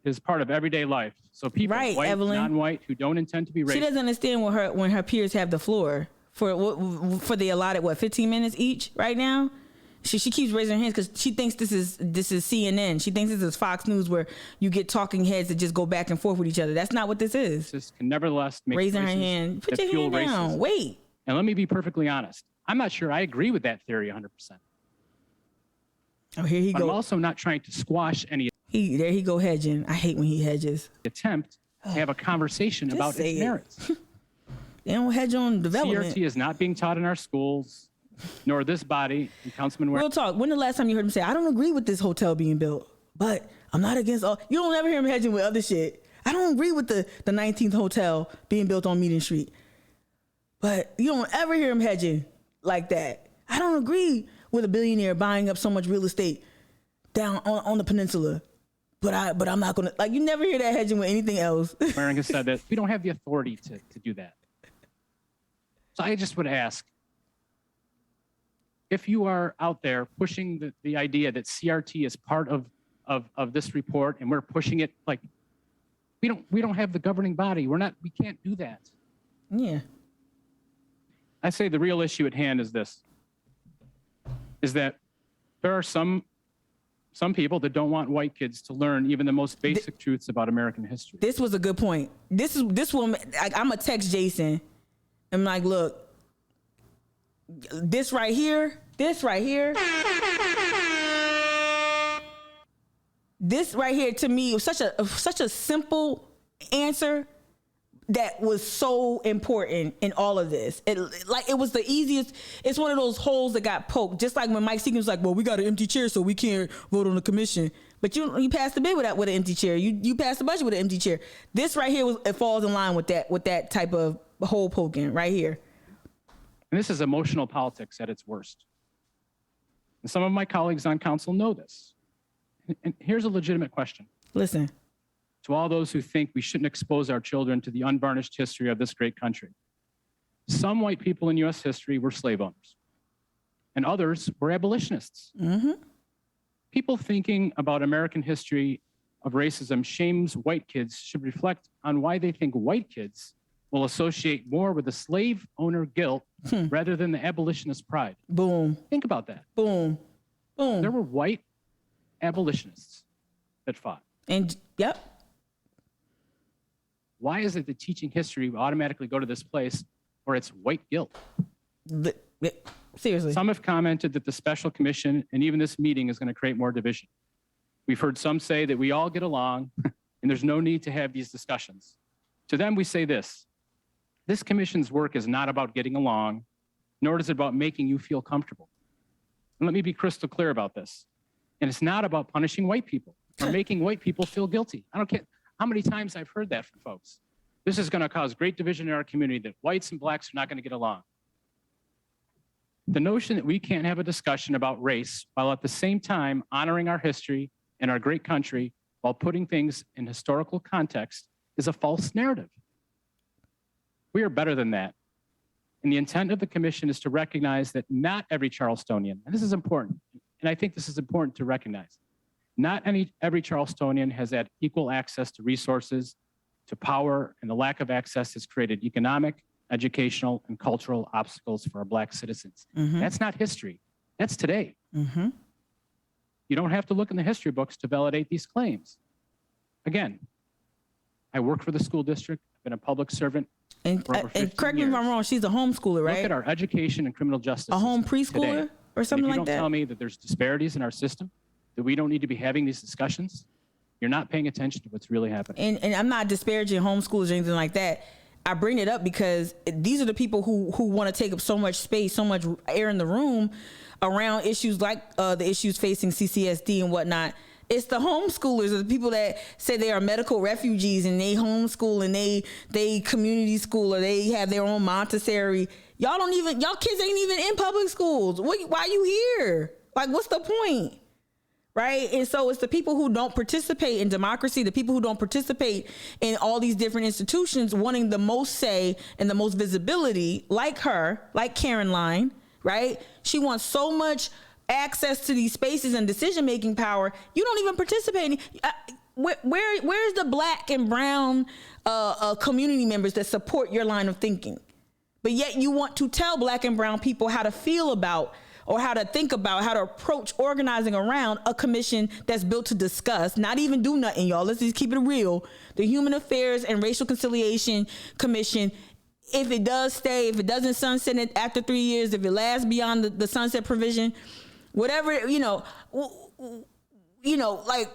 is part of everyday life. So people, right, white, Evelyn, non-white, who don't intend to be racist. She doesn't understand when her peers have the floor for the allotted 15 minutes each right now. She keeps raising her hands because she thinks this is CNN. She thinks this is Fox News where you get talking heads that just go back and forth with each other. That's not what this is. This can nevertheless make raising her hand. Put your hand down. Racism. Wait. And let me be perfectly honest. I'm not sure I agree with that theory 100%. Oh, here he goes. I'm also not trying to squash any. There he go hedging. I hate when he hedges. Attempt to have a conversation about its merits. They don't hedge on development. CRT is not being taught in our schools, nor this body. And Councilman Ware. Real talk. When the last time you heard him say, I don't agree with this hotel being built, but I'm not against all. You don't ever hear him hedging with other shit. I don't agree with the 19th hotel being built on Meeting Street, but you don't ever hear him hedging like that. I don't agree with a billionaire buying up so much real estate down on the peninsula, but I'm not gonna, like, you never hear that hedging with anything else. Waring has said that we don't have the authority to do that. So I just would ask, if you are out there pushing the idea that CRT is part of this report, and we're pushing it like we don't have the governing body. We can't do that. Yeah. I say the real issue at hand is this, is that there are some people that don't want white kids to learn even the most basic truths about American history. This was a good point. This woman, I'm gonna text Jason. I'm like, look, this right here, this right here to me was such a simple answer that was so important in all of this. It was the easiest. It's one of those holes that got poked. Just like when Mike Seegan was like, well, we got an empty chair, so we can't vote on the commission. But you passed the bill with an empty chair. You passed the budget with an empty chair. This right here it falls in line with that type of hole poking right here. And this is emotional politics at its worst. And some of my colleagues on council know this. And here's a legitimate question. Listen. To all those who think we shouldn't expose our children to the unvarnished history of this great country. Some white people in U.S. history were slave owners, and others were abolitionists. Mm-hmm. People thinking about American history of racism shames white kids should reflect on why they think white kids will associate more with the slave owner guilt rather than the abolitionist pride. Boom. Think about that. Boom. Boom. There were white abolitionists that fought. And, yep. Why is it that teaching history will automatically go to this place where it's white guilt? Seriously. Some have commented that the special commission and even this meeting is going to create more division. We've heard some say that we all get along and there's no need to have these discussions. To them, we say this commission's work is not about getting along, nor is it about making you feel comfortable. And let me be crystal clear about this. And it's not about punishing white people or making white people feel guilty. I don't care how many times I've heard that from folks. This is going to cause great division in our community, that whites and blacks are not going to get along. The notion that we can't have a discussion about race while at the same time honoring our history and our great country while putting things in historical context is a false narrative. We are better than that. And the intent of the commission is to recognize that not every Charlestonian, and this is important, and I think this is important to recognize, not every Charlestonian has had equal access to resources, to power, and the lack of access has created economic, educational, and cultural obstacles for our black citizens. Mm-hmm. That's not history. That's today. Mm-hmm. You don't have to look in the history books to validate these claims. Again, I work for the school district. I've been a public servant. And correct me if I'm wrong, she's a homeschooler, right? Look at our education and criminal justice. A home preschooler today. or something like that? If you don't tell me that there's disparities in our system, that we don't need to be having these discussions, you're not paying attention to what's really happening. And I'm not disparaging homeschoolers or anything like that. I bring it up because these are the people who want to take up so much space, so much air in the room around issues like the issues facing CCSD and whatnot. It's the homeschoolers, the people that say they are medical refugees and they homeschool and they community school or they have their own Montessori. Y'all kids ain't even in public schools. Why are you here? Like, what's the point? Right? And so it's the people who don't participate in democracy, the people who don't participate in all these different institutions wanting the most say and the most visibility, like her, like Caroline, right? She wants so much access to these spaces and decision-making power. You don't even participate. Where's the black and brown community members that support your line of thinking? But yet you want to tell black and brown people how to feel about or how to think about, how to approach organizing around a commission that's built to discuss, not even do nothing, y'all. Let's just keep it real. The Human Affairs and Racial Conciliation Commission, if it does stay, if it doesn't sunset it after 3 years, if it lasts beyond the sunset provision, whatever,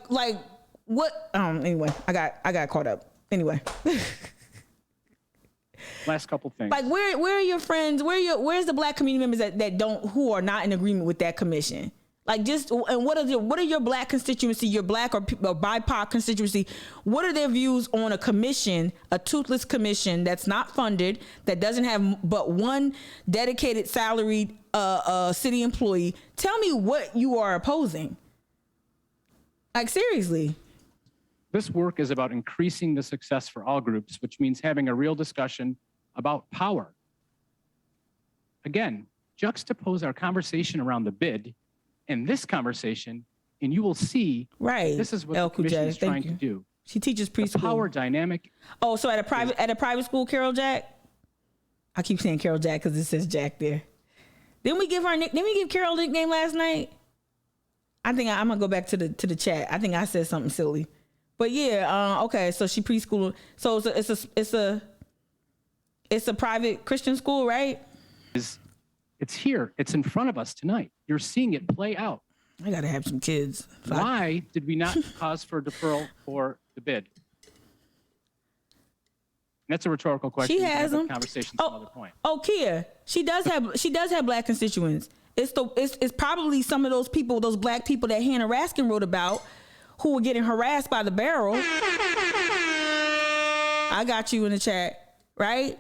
like what? Anyway, I got caught up. Anyway. Last couple things. Like where are your friends? Where's the black community members who are not in agreement with that commission? Like what are your black constituency, your black or BIPOC constituency? What are their views on a commission, a toothless commission that's not funded, that doesn't have but one dedicated salaried city employee? Tell me what you are opposing. Like, seriously. This work is about increasing the success for all groups, which means having a real discussion about power. Again, juxtapose our conversation around the bid and this conversation, and you will see this is what the commission is trying to do. She teaches preschool. The power dynamic. Oh, so at a private school, Carol Jack? I keep saying Carol Jack because it says Jack there. Didn't we give Carol a nickname last night? I think I'm gonna go back to the chat. I think I said something silly, but yeah. Okay, so she preschool. So it's a private Christian school, right? It's here. It's in front of us tonight. You're seeing it play out. I gotta have some kids. Why did we not cause for deferral for the bid? That's a rhetorical question. She has them. Conversation some other point. Oh, Kia, she does have black constituents. It's probably some of those people, those black people that Hannah Raskin wrote about, who were getting harassed by the barrel. I got you in the chat, right?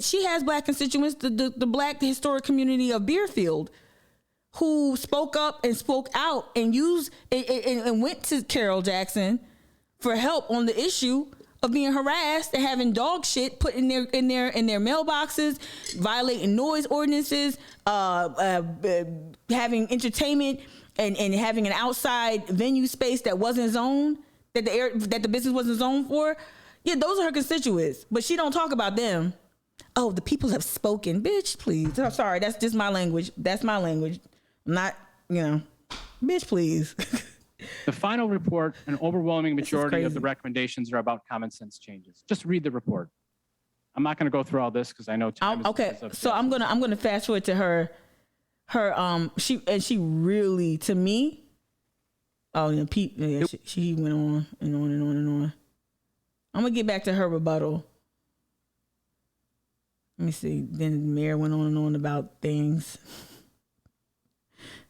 She has black constituents, the black historic community of Beerfield, who spoke up and spoke out and and went to Carol Jackson for help on the issue of being harassed and having dog shit put in their mailboxes, violating noise ordinances, having entertainment and having an outside venue space that wasn't zoned, that the business wasn't zoned for. Yeah, those are her constituents, but she don't talk about them. Oh, the people have spoken, bitch. Please, I'm sorry. That's just my language. That's my language. I'm not, bitch. Please. The final report, an overwhelming majority of the recommendations are about common sense changes. Just read the report. I'm not going to go through all this because I know time is okay. So I'm gonna fast forward to her. She really, to me. Oh, Pete. Yeah, she went on and on and on and on. I'm gonna get back to her rebuttal. Let me see. Then the mayor went on and on about things.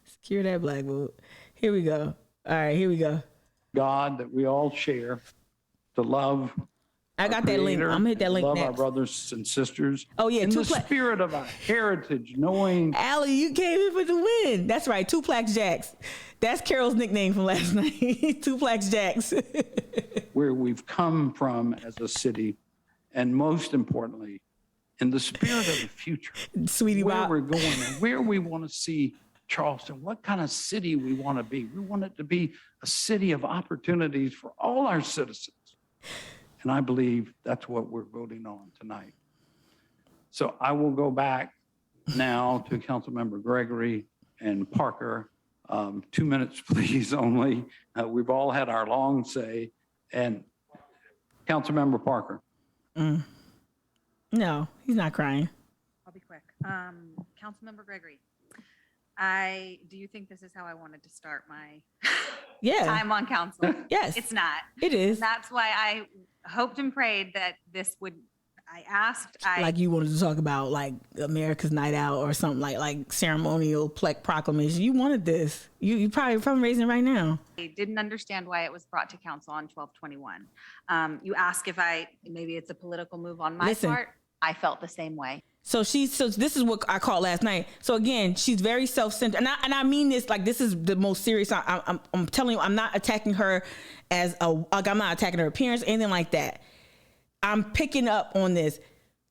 Secure that black vote. Here we go. All right, here we go. God that we all share, to love. I got that link. I'm gonna hit that link love next. Our brothers and sisters. Oh yeah, in the spirit of our heritage, knowing. Allie, you came in for the win. That's right, Two Plaques Jacks. That's Carol's nickname from last night. Two Plaques Jacks. Where we've come from as a city, and most importantly, in the spirit of the future, Sweetie where Bob. we're going and where we want to see Charleston, what kind of city we want to be. We want it to be a city of opportunities for all our citizens. And I believe that's what we're voting on tonight. So I will go back now to Councilmember Gregory and Parker. 2 minutes, please, only. We've all had our long say. And Councilmember Parker. No, he's not crying. I'll be quick. Councilmember Gregory. Do you think this is how I wanted to start my time on council? Yes. It's not. It is. And that's why I hoped and prayed that this would, like you wanted to talk about like America's Night Out or something like ceremonial proclamation. You wanted this. You probably from raising right now. I didn't understand why it was brought to council on 12/21. You ask if maybe it's a political move on my part. I felt the same way. So this is what I called last night. So again, she's very self-centered, and I mean this like this is the most serious. I'm telling you, I'm not attacking her I'm not attacking her appearance, anything like that. I'm picking up on this.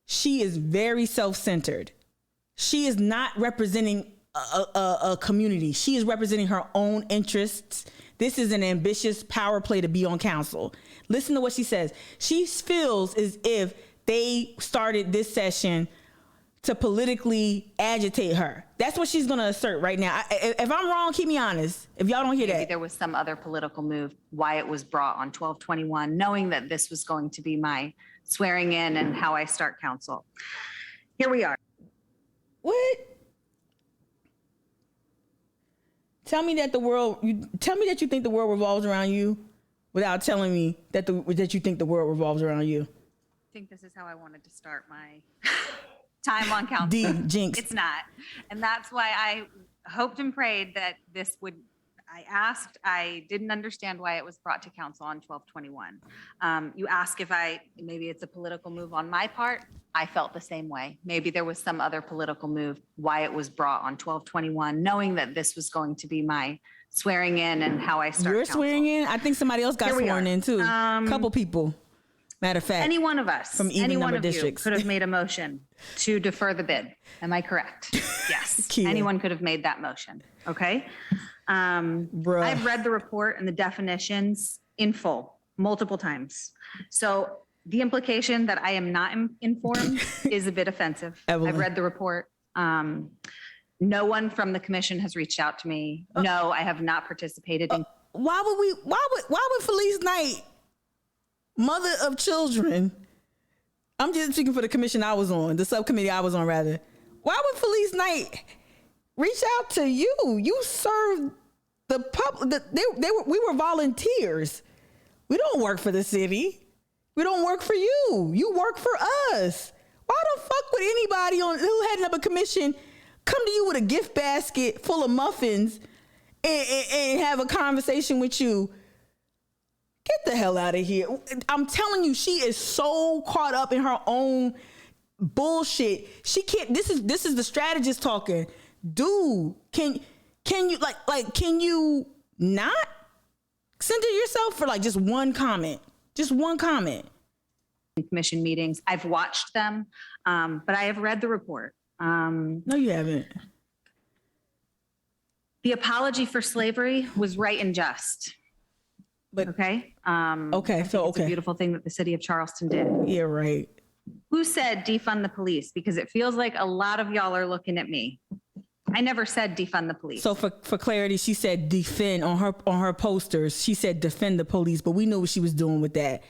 She is very self-centered. She is not representing a community. She is representing her own interests. This is an ambitious power play to be on council. Listen to what she says. She feels as if they started this session to politically agitate her. That's what she's going to assert right now. If I'm wrong, keep me honest. If y'all don't hear maybe that. There was some other political move, why it was brought on 12/21, knowing that this was going to be my swearing in and how I start council. Here we are. What? Tell me that you think the world revolves around you without telling me that you think the world revolves around you. I think this is how I wanted to start my time on council. Jinx. It's not. And that's why I hoped and prayed that this would, I didn't understand why it was brought to council on 12/21. You ask if maybe it's a political move on my part. I felt the same way. Maybe there was some other political move, why it was brought on 12/21, knowing that this was going to be my swearing in and how I start council. Swearing in? I think somebody else got sworn in too. A couple people. Matter of fact. Any one of us, from even number districts could have made a motion to defer the bid. Am I correct? Yes. Anyone could have made that motion. Okay. I've read the report and the definitions in full multiple times. So The implication that I am not informed is a bit offensive. Evelyn. I've read the report. No one from the commission has reached out to me. No, I have not participated in. Why would Felice Knight, mother of children, I'm just speaking for the commission I was on, the subcommittee I was on rather. Why would Felice Knight reach out to you? You served the public. We were volunteers. We don't work for the city. We don't work for you. You work for us. Why the fuck would anybody who heading up a commission come to you with a gift basket full of muffins and have a conversation with you? Get the hell out of here. I'm telling you, she is so caught up in her own bullshit. She can't, this is the strategist talking. Dude, can you can you not center yourself for like just one comment? Just one comment. Commission meetings. I've watched them, but I have read the report. No, you haven't. The apology for slavery was right and just. But okay. It's a beautiful thing that the city of Charleston did. Yeah, right. Who said defund the police? Because it feels like a lot of y'all are looking at me. I never said defund the police. So for clarity, she said defend on her posters. She said defend the police, but we knew what she was doing with that.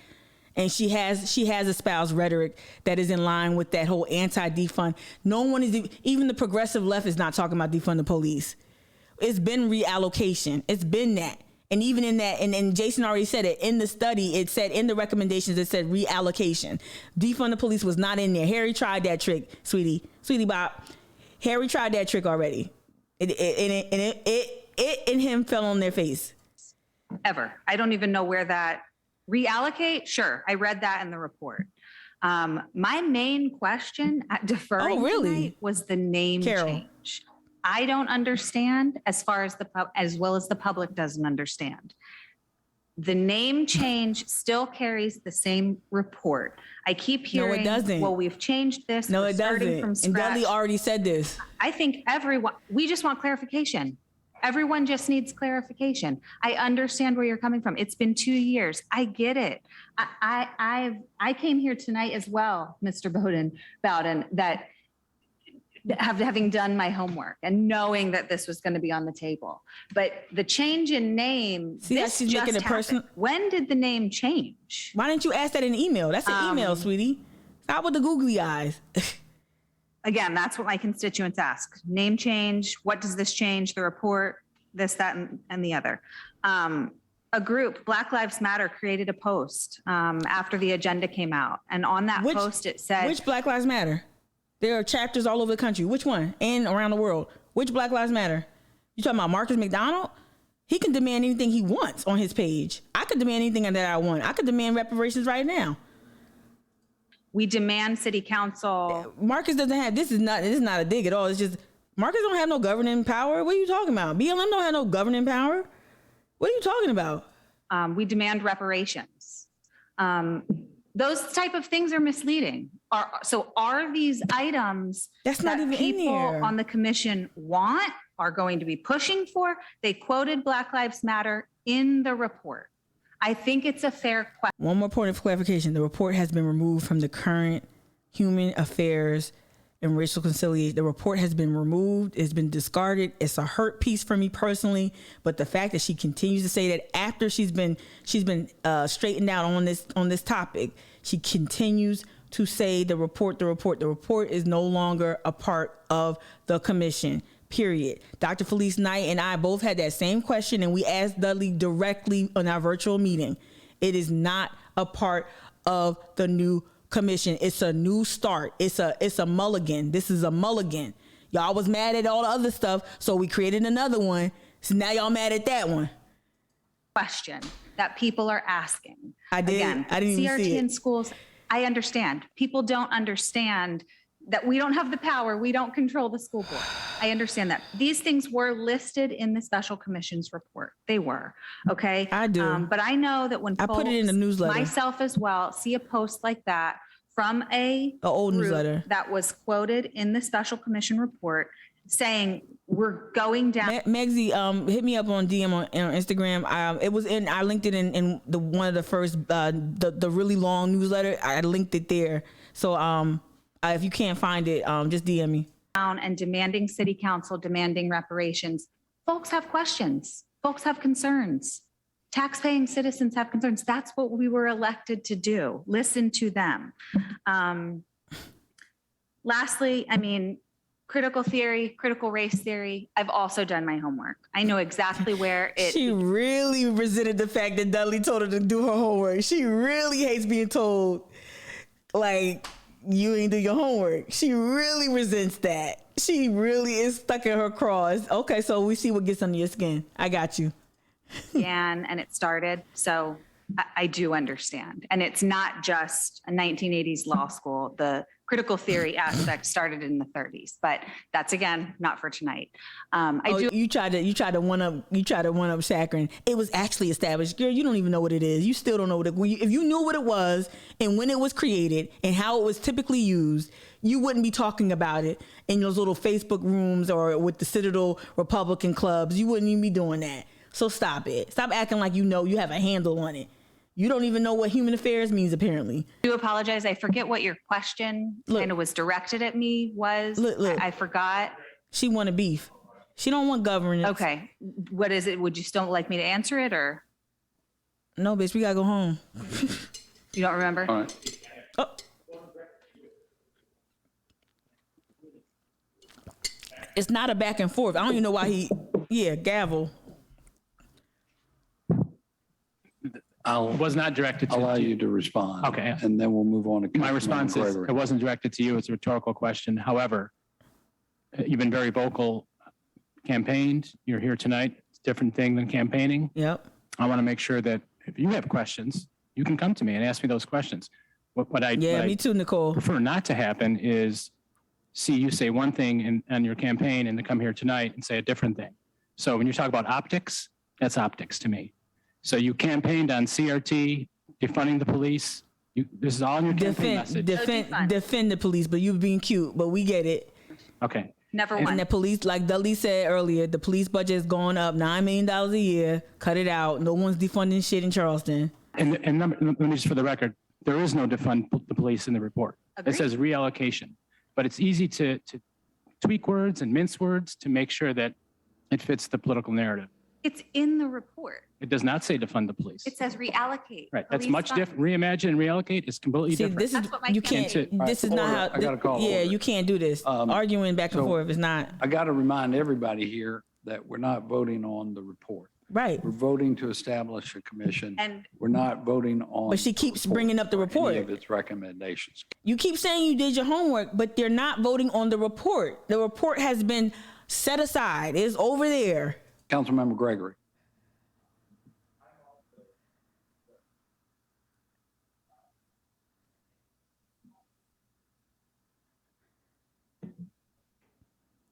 And she has espoused rhetoric that is in line with that whole anti-defund. No one is, even the progressive left is not talking about defund the police. It's been reallocation. It's been that. And even in that, and Jason already said it, in the study, it said, in the recommendations, it said reallocation. Defund the police was not in there. Harry tried that trick, sweetie Bop. Harry tried that trick already. It and him fell on their face. Ever. I don't even know where that reallocate. Sure. I read that in the report. My main question at deferring tonight was the name change. I don't understand as well as the public doesn't understand. The name change still carries the same report. I keep hearing, no, it doesn't. Well, we've changed this. No, We're it doesn't. From scratch. And Dudley already said this. I think we just want clarification. Everyone just needs clarification. I understand where you're coming from. It's been 2 years. I get it. I came here tonight as well, Mr. Bowden, that having done my homework and knowing that this was going to be on the table. But the change in name, this she's just making it personal. When did the name change? Why didn't you ask that in an email? That's an email, sweetie. Stop with the googly eyes. Again, that's what my constituents ask. Name change. What does this change? The report, this, that, and the other. A group, Black Lives Matter, created a post after the agenda came out. And on that post, it said... Which Black Lives Matter? There are chapters all over the country. Which one? And around the world. Which Black Lives Matter? You talking about Marcus McDonald? He can demand anything he wants on his page. I could demand anything that I want. I could demand reparations right now. We demand city council. Marcus doesn't have, this is not a dig at all. It's just, Marcus don't have no governing power. What are you talking about? BLM don't have no governing power. What are you talking about? We demand reparations. Those type of things are misleading. Are these items that's not even people in there. On the commission are going to be pushing for? They quoted Black Lives Matter in the report. I think it's a fair question. One more point of clarification. The report has been removed from the current Human Affairs and Racial Conciliation. The report has been removed. It's been discarded. It's a hurt piece for me personally. But the fact that she continues to say that after she's been straightened out on this topic, she continues to say the report is no longer a part of the commission. Period. Dr. Felice Knight and I both had that same question, and we asked Dudley directly on our virtual meeting. It is not a part of the new commission. It's a new start. It's a mulligan. This is a mulligan. Y'all was mad at all the other stuff, so we created another one. So now y'all mad at that one. Question that people are asking. I didn't even see CRT it. in schools. I understand. People don't understand that we don't have the power. We don't control the school board. I understand that. These things were listed in the special commission's report. They were, okay? I do. But I know that when I put it in the newsletter. Myself as well, see a post like that from a old group newsletter that was quoted in the special commission report, saying we're going down. Megsy, hit me up on DM on Instagram. I linked it in the one of the first the really long newsletter. I linked it there. So if you can't find it, just DM me. And demanding city council, demanding reparations. Folks have questions. Folks have concerns. Taxpaying citizens have concerns. That's what we were elected to do. Listen to them. Lastly, I mean, critical theory, critical race theory. I've also done my homework. I know exactly where it. She really resented the fact that Dudley told her to do her homework. She really hates being told, like, you ain't do your homework. She really resents that. She really is stuck in her craws. Okay, so we see what gets under your skin. I got you. And it started. So I do understand. And it's not just a 1980s law school. The critical theory aspect started in the 30s, but that's, again, not for tonight. You tried to one up Chakrin. It was actually established. Girl, you don't even know what it is. You still don't know what if you knew what it was and when it was created and how it was typically used, you wouldn't be talking about it in those little Facebook rooms or with the Citadel Republican clubs. You wouldn't even be doing that. So stop it. Stop acting like you know you have a handle on it. You don't even know what human affairs means, apparently. I do apologize. I forget what your question kind of was directed at me was. Look. I forgot. She wanted beef. She don't want governance. Okay. What is it? Would you still like me to answer it or? No, bitch, we gotta go home. You don't remember? All right. Oh. It's not a back and forth. I don't even know why gavel. It was not directed to I'll allow you to respond. Okay. And then we'll move on to My response is it wasn't directed to you. It's a rhetorical question. However, you've been very vocal, campaigned. You're here tonight. It's a different thing than campaigning. Yep. I want to make sure that if you have questions, you can come to me and ask me those questions. Me too, Nicole. Prefer not to happen is see you say one thing on your campaign and to come here tonight and say a different thing. So when you talk about optics, that's optics to me. So you campaigned on CRT, defunding the police. This is all in your campaign message. Defend the police, but you're being cute, but we get it. Okay. Never won. And the police, like Dudley said earlier, the police budget is going up $9 million a year. Cut it out. No one's defunding shit in Charleston. And let me just for the record, there is no defund the police in the report. Agreed. It says reallocation. But it's easy to tweak words and mince words to make sure that it fits the political narrative. It's in the report. It does not say defund the police. It says reallocate. Right. That's much different. Reimagine and reallocate is completely different. This is you can't. This is not how. I got to call. Yeah, you can't do this. Arguing back and forth is not. I got to remind everybody here that we're not voting on the report. Right. We're voting to establish a commission. And we're not voting on. But she keeps bringing up the report. Any of its recommendations. You keep saying you did your homework, but they're not voting on the report. The report has been set aside. It's over there. Councilmember Gregory.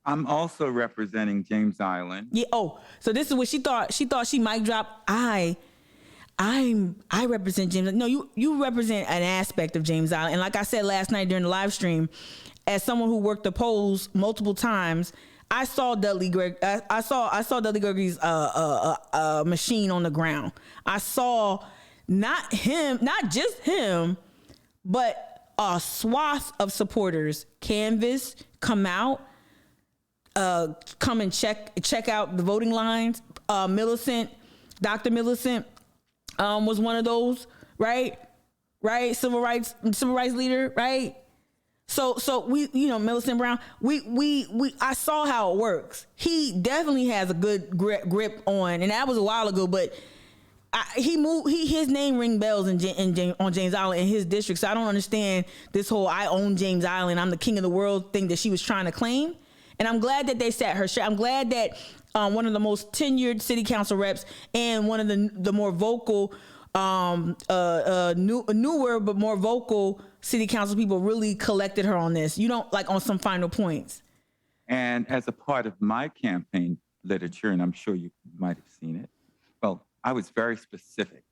I'm also representing James Island. Yeah. Oh, so this is what she thought. She thought she might drop. I represent James. No, you represent an aspect of James Island. And like I said last night during the live stream, as someone who worked the polls multiple times, I saw Dudley Dudley Gregory's machine on the ground. I saw not just him, but a swath of supporters canvass, come out. Come and check out the voting lines. Dr. Millicent was one of those, right? Civil rights leader, right? So we, Millicent Brown, I saw how it works. He definitely has a good grip on, and that was a while ago, but his name ring bells on James Island in his district. So I don't understand this whole I own James Island, I'm the king of the world thing that she was trying to claim. And I'm glad that they sat her straight. I'm glad that one of the most tenured city council reps and one of the more vocal, newer but more vocal city council people really collected her on this. You don't on some final points. And as a part of my campaign literature, and I'm sure you might have seen it, well, I was very specific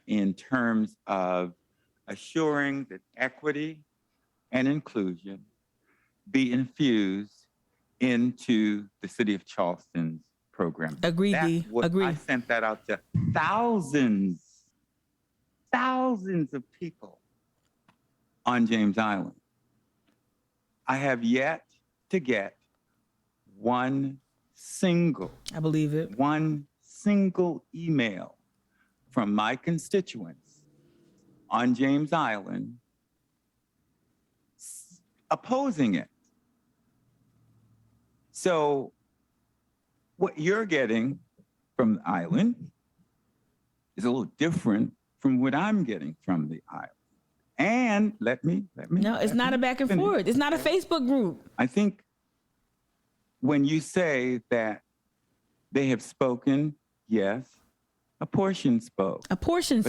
in terms of assuring that equity and inclusion be infused into the city of Charleston's program. Agreed, That's D. what Agreed. I sent that out to thousands of people on James Island. I have yet to get one single email from my constituents on James Island opposing it. So what you're getting from the island is a little different from what I'm getting from the island. And let me. No, it's not a back and forth. It's not a Facebook group. I think when you say that they have spoken, yes, a portion spoke. But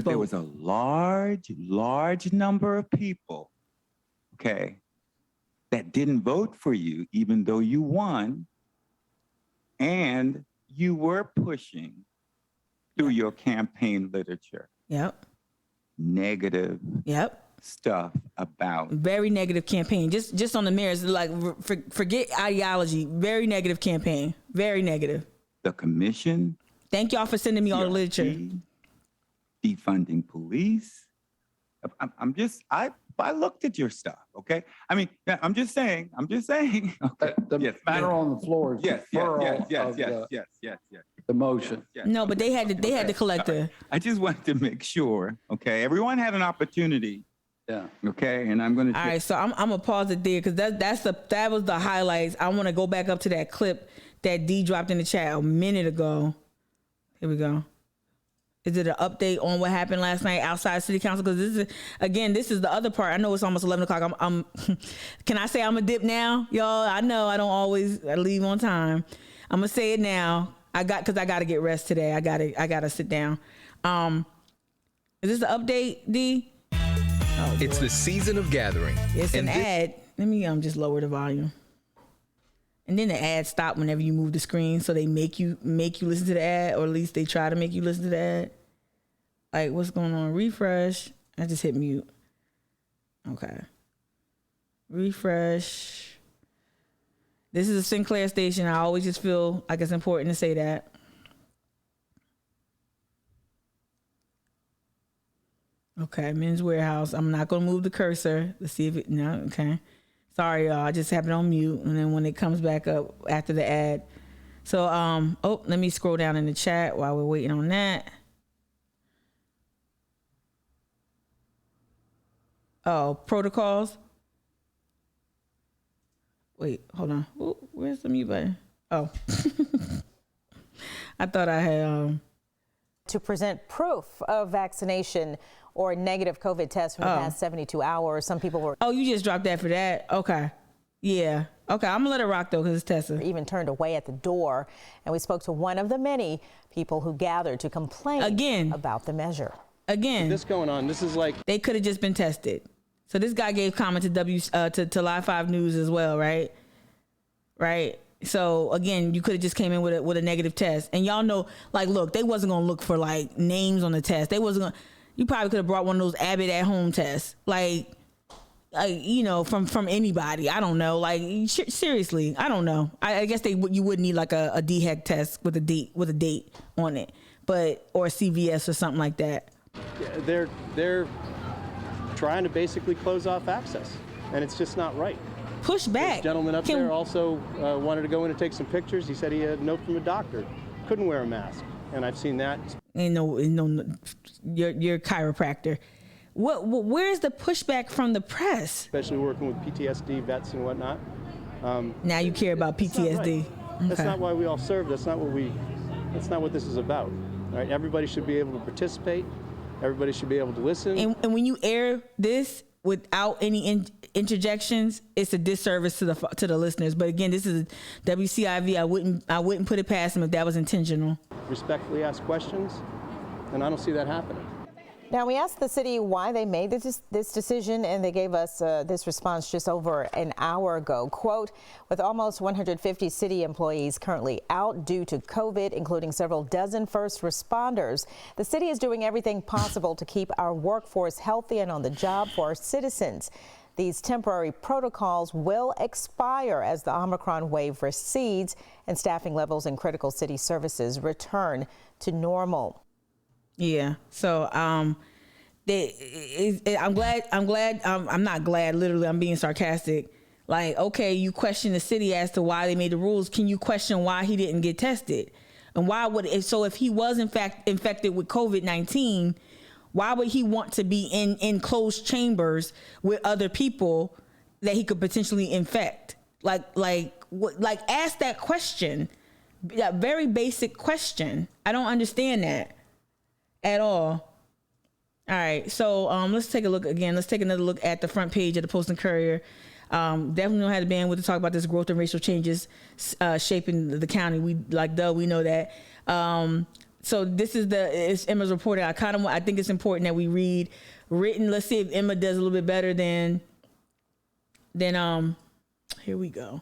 there was a large number of people, okay, that didn't vote for you, even though you won, and you were pushing through your campaign literature. Yep. Negative. Yep. Stuff about. Very negative campaign. Just on the mirrors, like forget ideology. Very negative campaign. Very negative. The commission. Thank y'all for sending me all the literature. Defunding police. I looked at your stuff, okay? I mean, I'm just saying. Okay. The matter on the floor is yes. the motion. Yes. No, but they had to collect the. I just wanted to make sure, okay? Everyone had an opportunity. Yeah. Okay, and I'm going to. All right, so I'm gonna pause it there because that was the highlights. I want to go back up to that clip that D dropped in the chat a minute ago. Here we go. Is it an update on what happened last night outside City Council? Because this is the other part. I know it's almost 11 o'clock. I'm can I say I'm a dip now, y'all? I know I don't always leave on time. I'm gonna say it now. Because I gotta get rest today. I gotta sit down. Is this the update, D? Oh, it's the season of gathering. It's an ad. Let me just lower the volume. And then the ad stop whenever you move the screen, so they make you listen to the ad, or at least they try to make you listen to the ad. Like, what's going on? Refresh. I just hit mute. Okay. Refresh. This is a Sinclair station. I always just feel like it's important to say that. Okay, Men's Warehouse. I'm not going to move the cursor. Let's see if it, no, okay. Sorry, y'all. I just have it on mute. And then when it comes back up after the ad. So, let me scroll down in the chat while we're waiting on that. Oh, protocols. Wait, hold on. Ooh, where's the mute button? Oh. I thought I had... To present proof of vaccination or a negative COVID test from the past 72 hours. Some people were... Oh, you just dropped that for that? Okay. Yeah. Okay, I'm gonna let it rock though, because it's Tessa. Even turned away at the door. And we spoke to one of the many people who gathered to complain about the measure. Again. This going on, this is like... They could have just been tested. So this guy gave comment to to Live 5 News as well, right? Right? So again, you could have just came in with a negative test. And y'all know, like, look, they wasn't gonna look for like names on the test. They wasn't gonna... You probably could have brought one of those Abbott at home tests, like you know, from anybody. I don't know. Like seriously, I don't know. I guess you would need like a DHEC test with a date on it, or CVS or something like that. Yeah, they're trying to basically close off access, and it's just not right. Push back. This gentleman up there also wanted to go in and take some pictures. He said he had a note from a doctor, couldn't wear a mask, and I've seen that. Ain't no, you're a chiropractor. Where's the pushback from the press? Especially working with PTSD vets and whatnot. Now you care about PTSD. That's not why we all serve. That's not what this is about. All right, everybody should be able to participate. Everybody should be able to listen. And when you air this without any interjections, it's a disservice to the listeners. But again, this is WCIV. I wouldn't put it past them if that was intentional. Respectfully ask questions, and I don't see that happening. Now, we asked the city why they made this decision, and they gave us this response just over an hour ago. Quote, with almost 150 city employees currently out due to COVID, including several dozen first responders, the city is doing everything possible to keep our workforce healthy and on the job for our citizens. These temporary protocols will expire as the Omicron wave recedes and staffing levels in critical city services return to normal. Yeah. So I'm not glad. Literally, I'm being sarcastic. Like, okay, you question the city as to why they made the rules. Can you question why he didn't get tested? And why would it? So if he was in fact infected with COVID-19, why would he want to be in enclosed chambers with other people that he could potentially infect? Like ask that question, that very basic question. I don't understand that at all. All right, so let's take a look again. Let's take another look at the front page of the Post and Courier. Definitely don't have the bandwidth to talk about this growth and racial changes shaping the county. We know that. So this is it's Emma's reporting. I think it's important that we read written. Let's see if Emma does a little bit better than here we go.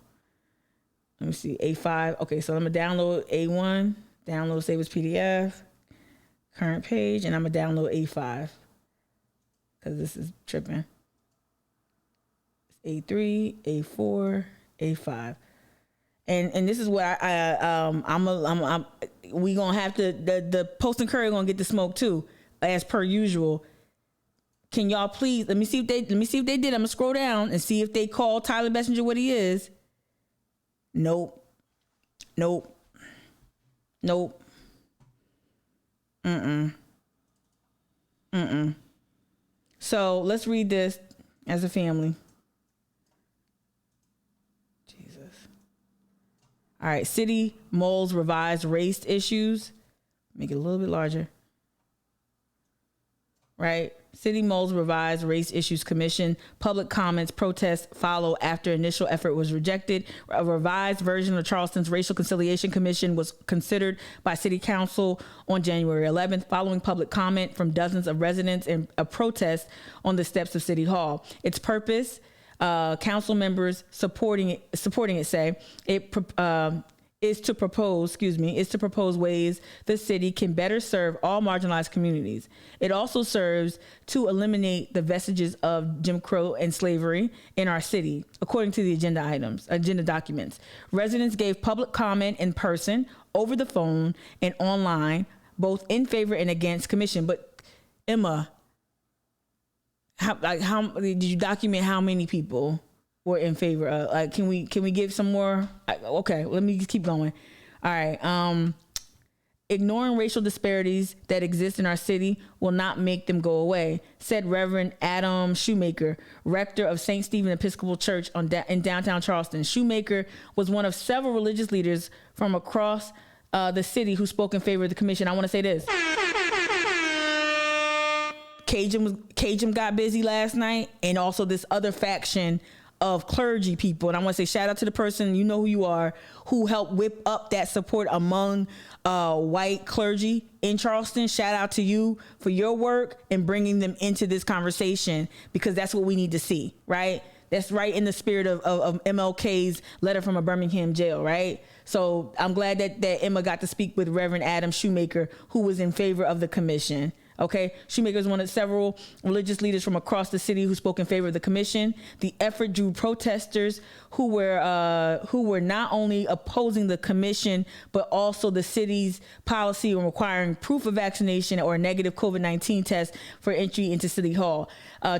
Let me see, A5. Okay, so I'm gonna download A1, download save as PDF, current page, and I'm gonna download A5 because this is tripping. A3, A4, A5. And this is what we gonna have to, the Post and Courier gonna get the smoke too, as per usual. Can y'all please let me see if they did. I'm gonna scroll down and see if they call Tyler Messenger what he is. Nope. So let's read this as a family. All right, city moles revised race issues. Make it a little bit larger. Right? City moles revised race issues commission. Public comments, protests follow after initial effort was rejected. A revised version of Charleston's Racial Conciliation Commission was considered by City Council on January 11th, following public comment from dozens of residents and a protest on the steps of City Hall. Its purpose, council members supporting it say is to propose ways the city can better serve all marginalized communities. It also serves to eliminate the vestiges of Jim Crow and slavery in our city, according to the agenda documents. Residents gave public comment in person, over the phone, and online, both in favor and against commission. But Emma, how did you document how many people were in favor of? Can we give some more? Okay, let me just keep going. All right. Ignoring racial disparities that exist in our city will not make them go away, said Reverend Adam Shoemaker, rector of St. Stephen Episcopal Church in downtown Charleston. Shoemaker was one of several religious leaders from across the city who spoke in favor of the commission. I want to say this. Cajun got busy last night, and also this other faction of clergy people. And I want to say shout out to the person, you know who you are, who helped whip up that support among white clergy in Charleston. Shout out to you for your work and bringing them into this conversation, because that's what we need to see, right? That's right in the spirit of MLK's letter from a Birmingham jail, right? So I'm glad that Emma got to speak with Reverend Adam Shoemaker, who was in favor of the commission. Okay, Shoemaker is one of several religious leaders from across the city who spoke in favor of the commission. The effort drew protesters who were not only opposing the commission, but also the city's policy on requiring proof of vaccination or a negative COVID-19 test for entry into City Hall.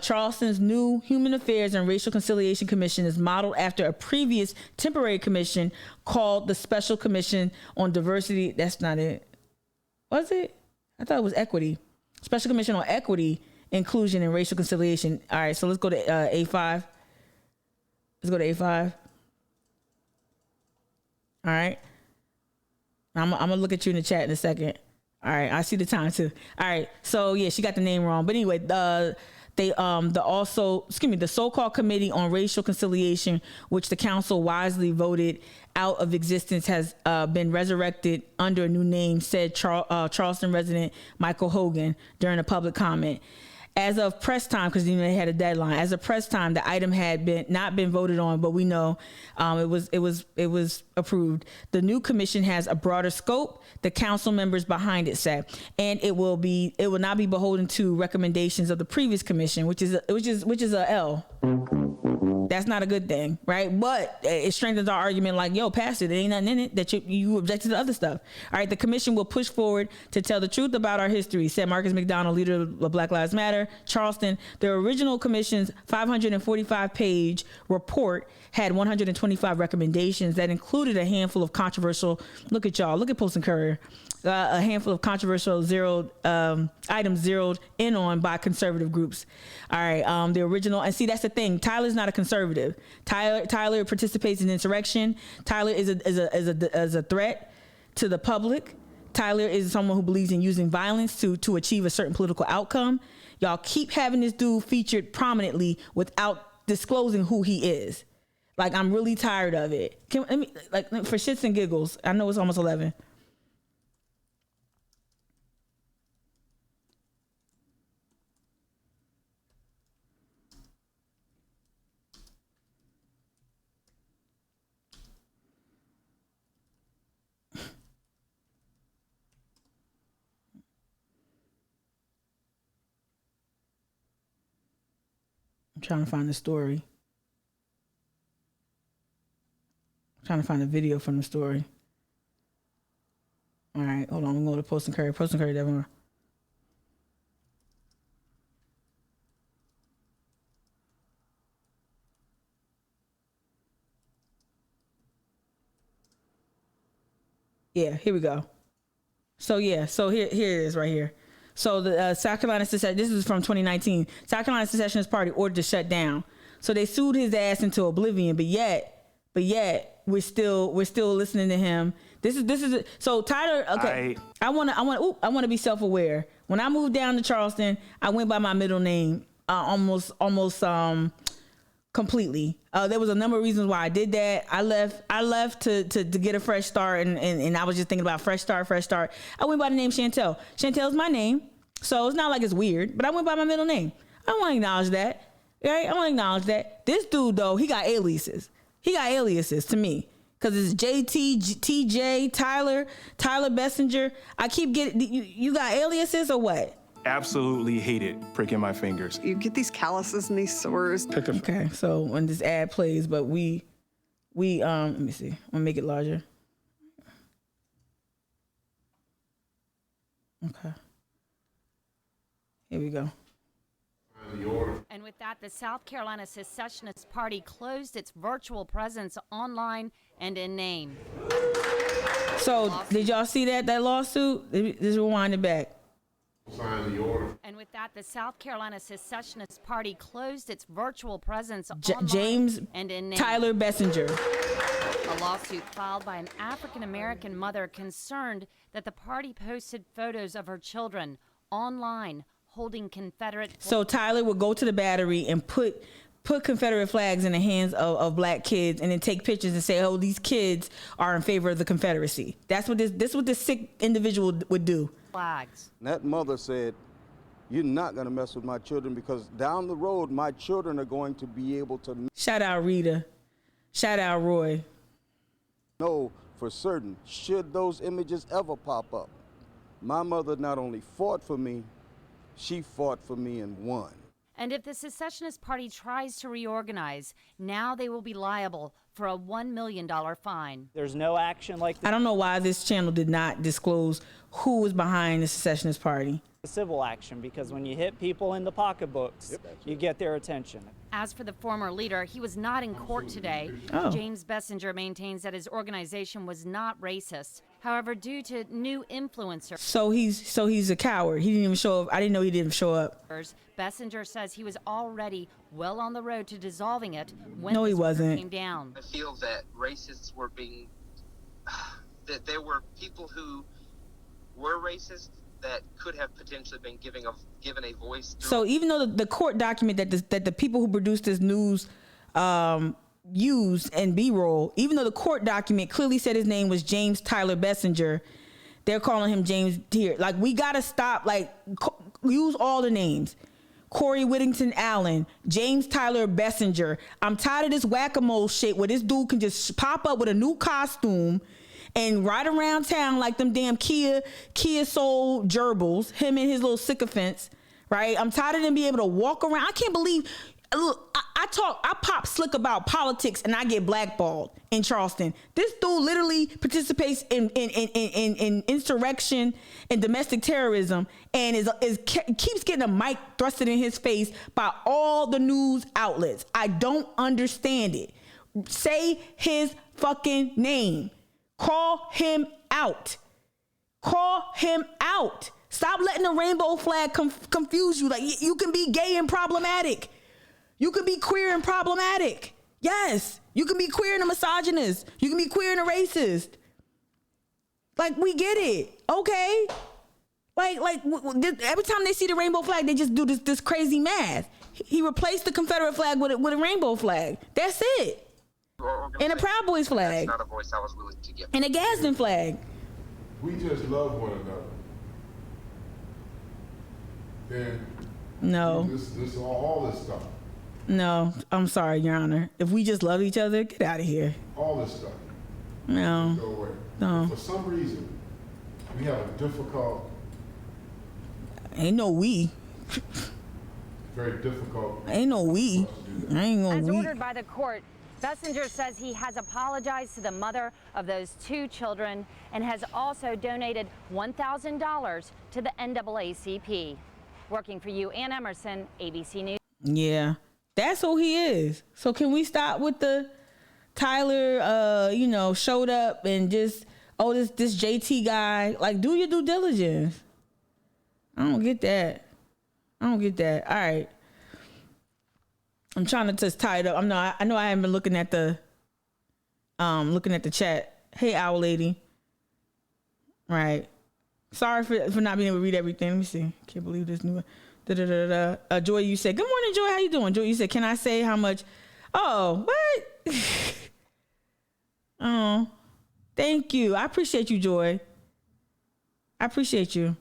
Charleston's new Human Affairs and Racial Conciliation Commission is modeled after a previous temporary commission called the Special Commission on Diversity. That's not it. Was it? I thought it was Equity. Special Commission on Equity, Inclusion, and Racial Conciliation. All right, so let's go to A5. Let's go to A5. All right. I'm going to look at you in the chat in a second. All right, I see the time too. All right, so yeah, she got the name wrong. But anyway, the so-called Committee on Racial Conciliation, which the council wisely voted out of existence, has been resurrected under a new name, said Charleston resident Michael Hogan during a public comment. As of press time, because they had a deadline. As of press time, the item had not been voted on, but we know it was approved. The new commission has a broader scope. The council members behind it said, and it will not be beholden to recommendations of the previous commission, which is a L. That's not a good thing, right? But it strengthens our argument like, yo, pass it. There ain't nothing in it that you objected to other stuff. All right, the commission will push forward to tell the truth about our history, said Marcus McDonald, leader of Black Lives Matter, Charleston. The original commission's 545-page report had 125 recommendations that included a handful of controversial, look at Post and Courier, a handful of controversial items zeroed in on by conservative groups. All right, the original, and see, that's the thing. Tyler's not a conservative. Tyler participates in insurrection. Tyler is a threat to the public. Tyler is someone who believes in using violence to achieve a certain political outcome. Y'all keep having this dude featured prominently without disclosing who he is. Like, I'm really tired of it. Let me, like, for shits and giggles, I know it's almost 11. I'm trying to find the story. I'm trying to find a video from the story. All right, hold on. I'm going to Post and Courier. Post and Courier, Devon. Yeah, here we go. So here it is right here. So the South Carolina secession, this is from 2019. South Carolina Secessionist Party ordered to shut down. So they sued his ass into oblivion, but yet we're still listening to him. This is so Tyler. Okay, I want to be self-aware. When I moved down to Charleston, I went by my middle name almost completely. There was a number of reasons why I did that. I left to get a fresh start, and I was just thinking about fresh start. I went by the name Chantel. Chantel's my name, so it's not like it's weird, but I went by my middle name. I want to acknowledge that. Right? I want to acknowledge that. This dude, though, he got aliases. To me. Because it's JT, TJ, Tyler Bessinger. I keep getting, you got aliases or what? Absolutely hate it, pricking my fingers. You get these calluses and these sores. Okay, so when this ad plays, but we let me see. I'm gonna make it larger. Okay. Here we go. And with that, the South Carolina Secessionist Party closed its virtual presence online and in name. So did y'all see that lawsuit? Just rewind it back. Sign the order. And with that, the South Carolina Secessionist Party closed its virtual presence online James and in name. Tyler Bessinger. A lawsuit filed by an African-American mother concerned that the party posted photos of her children online holding Confederate. So Tyler would go to the Battery and put Confederate flags in the hands of black kids, and then take pictures and say, "Oh, these kids are in favor of the Confederacy." That's what this sick individual would do. Flags. That mother said, "You're not going to mess with my children, because down the road, my children are going to be able to." Shout out Rita. Shout out Roy. Know for certain, should those images ever pop up, my mother not only fought for me, she fought for me and won. And if the Secessionist Party tries to reorganize, now they will be liable for a $1 million fine. There's no action like this. I don't know why this channel did not disclose who was behind the Secessionist Party. Civil action, because when you hit people in the pocketbooks, you get their attention. As for the former leader, he was not in court today. Oh. James Bessinger maintains that his organization was not racist. However, due to new influencers, So he's a coward. He didn't even show up. I didn't know he didn't show up. Bessinger says he was already well on the road to dissolving it when No, he this order wasn't. came down. I feel that racists were being, that there were people who were racist that could have potentially been given a voice. So even though the court document that the people who produced this news used in B-roll, even though the court document clearly said his name was James Tyler Bessinger, they're calling him James Deere. Like, we gotta stop. Like, use all the names. Corey Whittington Allen, James Tyler Bessinger. I'm tired of this whack-a-mole shit where this dude can just pop up with a new costume and ride around town like them damn Kia Soul gerbils, him and his little sycophants, right? I'm tired of them being able to walk around. I can't believe Look, I pop slick about politics and I get blackballed in Charleston. This dude literally participates in insurrection and domestic terrorism and keeps getting a mic thrusted in his face by all the news outlets. I don't understand it. Say his fucking name. Call him out. Call him out. Stop letting the rainbow flag confuse you. Like, you can be gay and problematic. You can be queer and problematic. Yes. You can be queer and a misogynist. You can be queer and a racist. Like, we get it. Okay. Like every time they see the rainbow flag, they just do this crazy math. He replaced the Confederate flag with a rainbow flag. That's it. And a Proud Boys flag. That's not a voice I was willing to give. And a Gadsden flag. We just love one another. Then no. This all this stuff. No, I'm sorry, Your Honor. If we just love each other, get out of here. All this stuff. No. Go away. No. For some reason, we have a difficult. Ain't no we. Very difficult. Ain't no we. I ain't gonna As we. ordered by the court, Bessinger says he has apologized to the mother of those 2 children and has also donated $1,000 to the NAACP. Working for you, Ann Emerson, ABC News. Yeah, that's who he is. So can we stop with the Tyler, showed up and just, this JT guy, like, do your due diligence. I don't get that. All right. I'm trying to just tie it up. I know I haven't been looking at the chat. Hey, owl lady. Right. Sorry for not being able to read everything. Let me see. Can't believe this new. Joy, you said, good morning, Joy. How you doing? Joy, you said, can I say how much? Oh, what? Oh, thank you. I appreciate you, Joy. I appreciate you.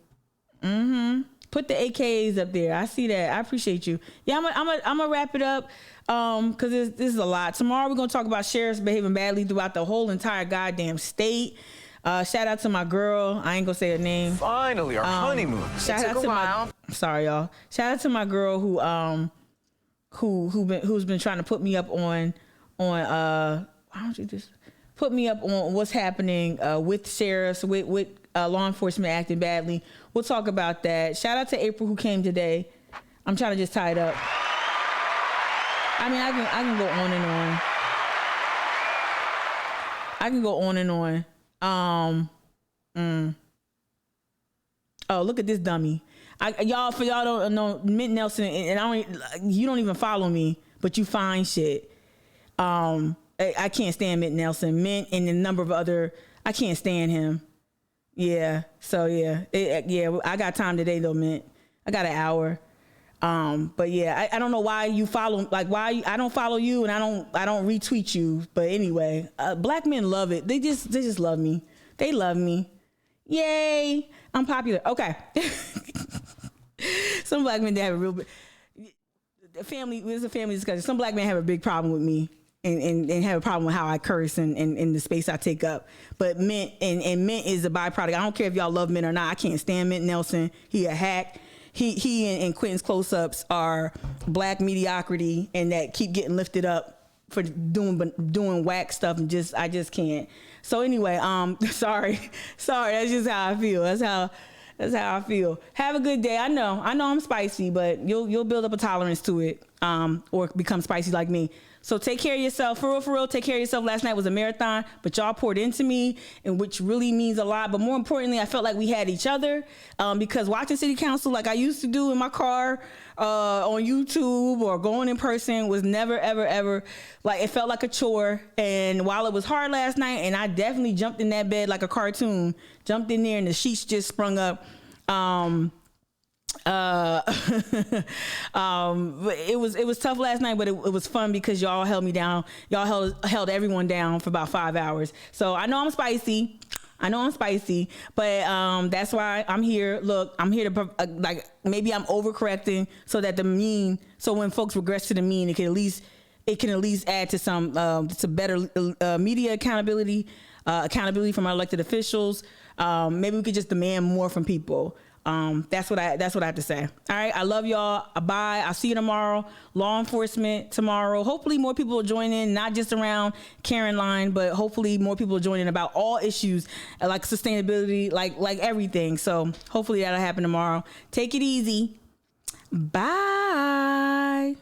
Put the AKs up there. I see that. I appreciate you. Yeah, I'm gonna wrap it up because this is a lot. Tomorrow we're gonna talk about sheriffs behaving badly throughout the whole entire goddamn state. Shout out to my girl. I ain't gonna say her name. Finally, our honeymoon. Shout out to sorry, y'all. Shout out to my girl who's been trying to put me up on why don't you just put me up on what's happening with sheriffs, with law enforcement acting badly. We'll talk about that. Shout out to April who came today. I'm trying to just tie it up. I mean, I can go on and on. I can go on and on. Oh, look at this dummy. Y'all don't know, Mint Nelson, and you don't even follow me, but you find shit. I can't stand Mint Nelson. Mint and a number of other, I can't stand him. Yeah. So yeah, I got time today though, Mint. I got an hour. But yeah, I don't know why you follow, like why I don't follow you and I don't retweet you. But anyway, black men love it. They just love me. They love me. Yay. I'm popular. Okay. Some black men, they have a real family. It's a family discussion. Some black men have a big problem with me and have a problem with how I curse and the space I take up. But Mint and Mint is a byproduct. I don't care if y'all love Mint or not. I can't stand Mint Nelson. He a hack. He and Quentin's close-ups are black mediocrity and that keep getting lifted up for doing whack stuff and I just can't. So anyway, sorry. That's just how I feel. That's how I feel. Have a good day. I know I'm spicy, but you'll build up a tolerance to it, or become spicy like me. So take care of yourself. For real, take care of yourself. Last night was a marathon, but y'all poured into me, and which really means a lot. But more importantly, I felt like we had each other, because watching city council like I used to do in my car, on YouTube or going in person was never, ever, like it felt like a chore. And while it was hard last night, and I definitely jumped in that bed like a cartoon, jumped in there and the sheets just sprung up. It was tough last night, but it was fun because y'all held me down. Y'all held everyone down for about 5 hours. So I know I'm spicy, but that's why I'm here. Look, I'm here to like maybe I'm overcorrecting so that so when folks regress to the mean, it can at least add to some to better media accountability from our elected officials. Maybe we could just demand more from people. That's what I have to say. All right. I love y'all. Bye. I'll see you tomorrow. Law enforcement tomorrow. Hopefully more people will join in, not just around Karen line, but hopefully more people will join in about all issues like sustainability, like everything. So hopefully that'll happen tomorrow. Take it easy. Bye.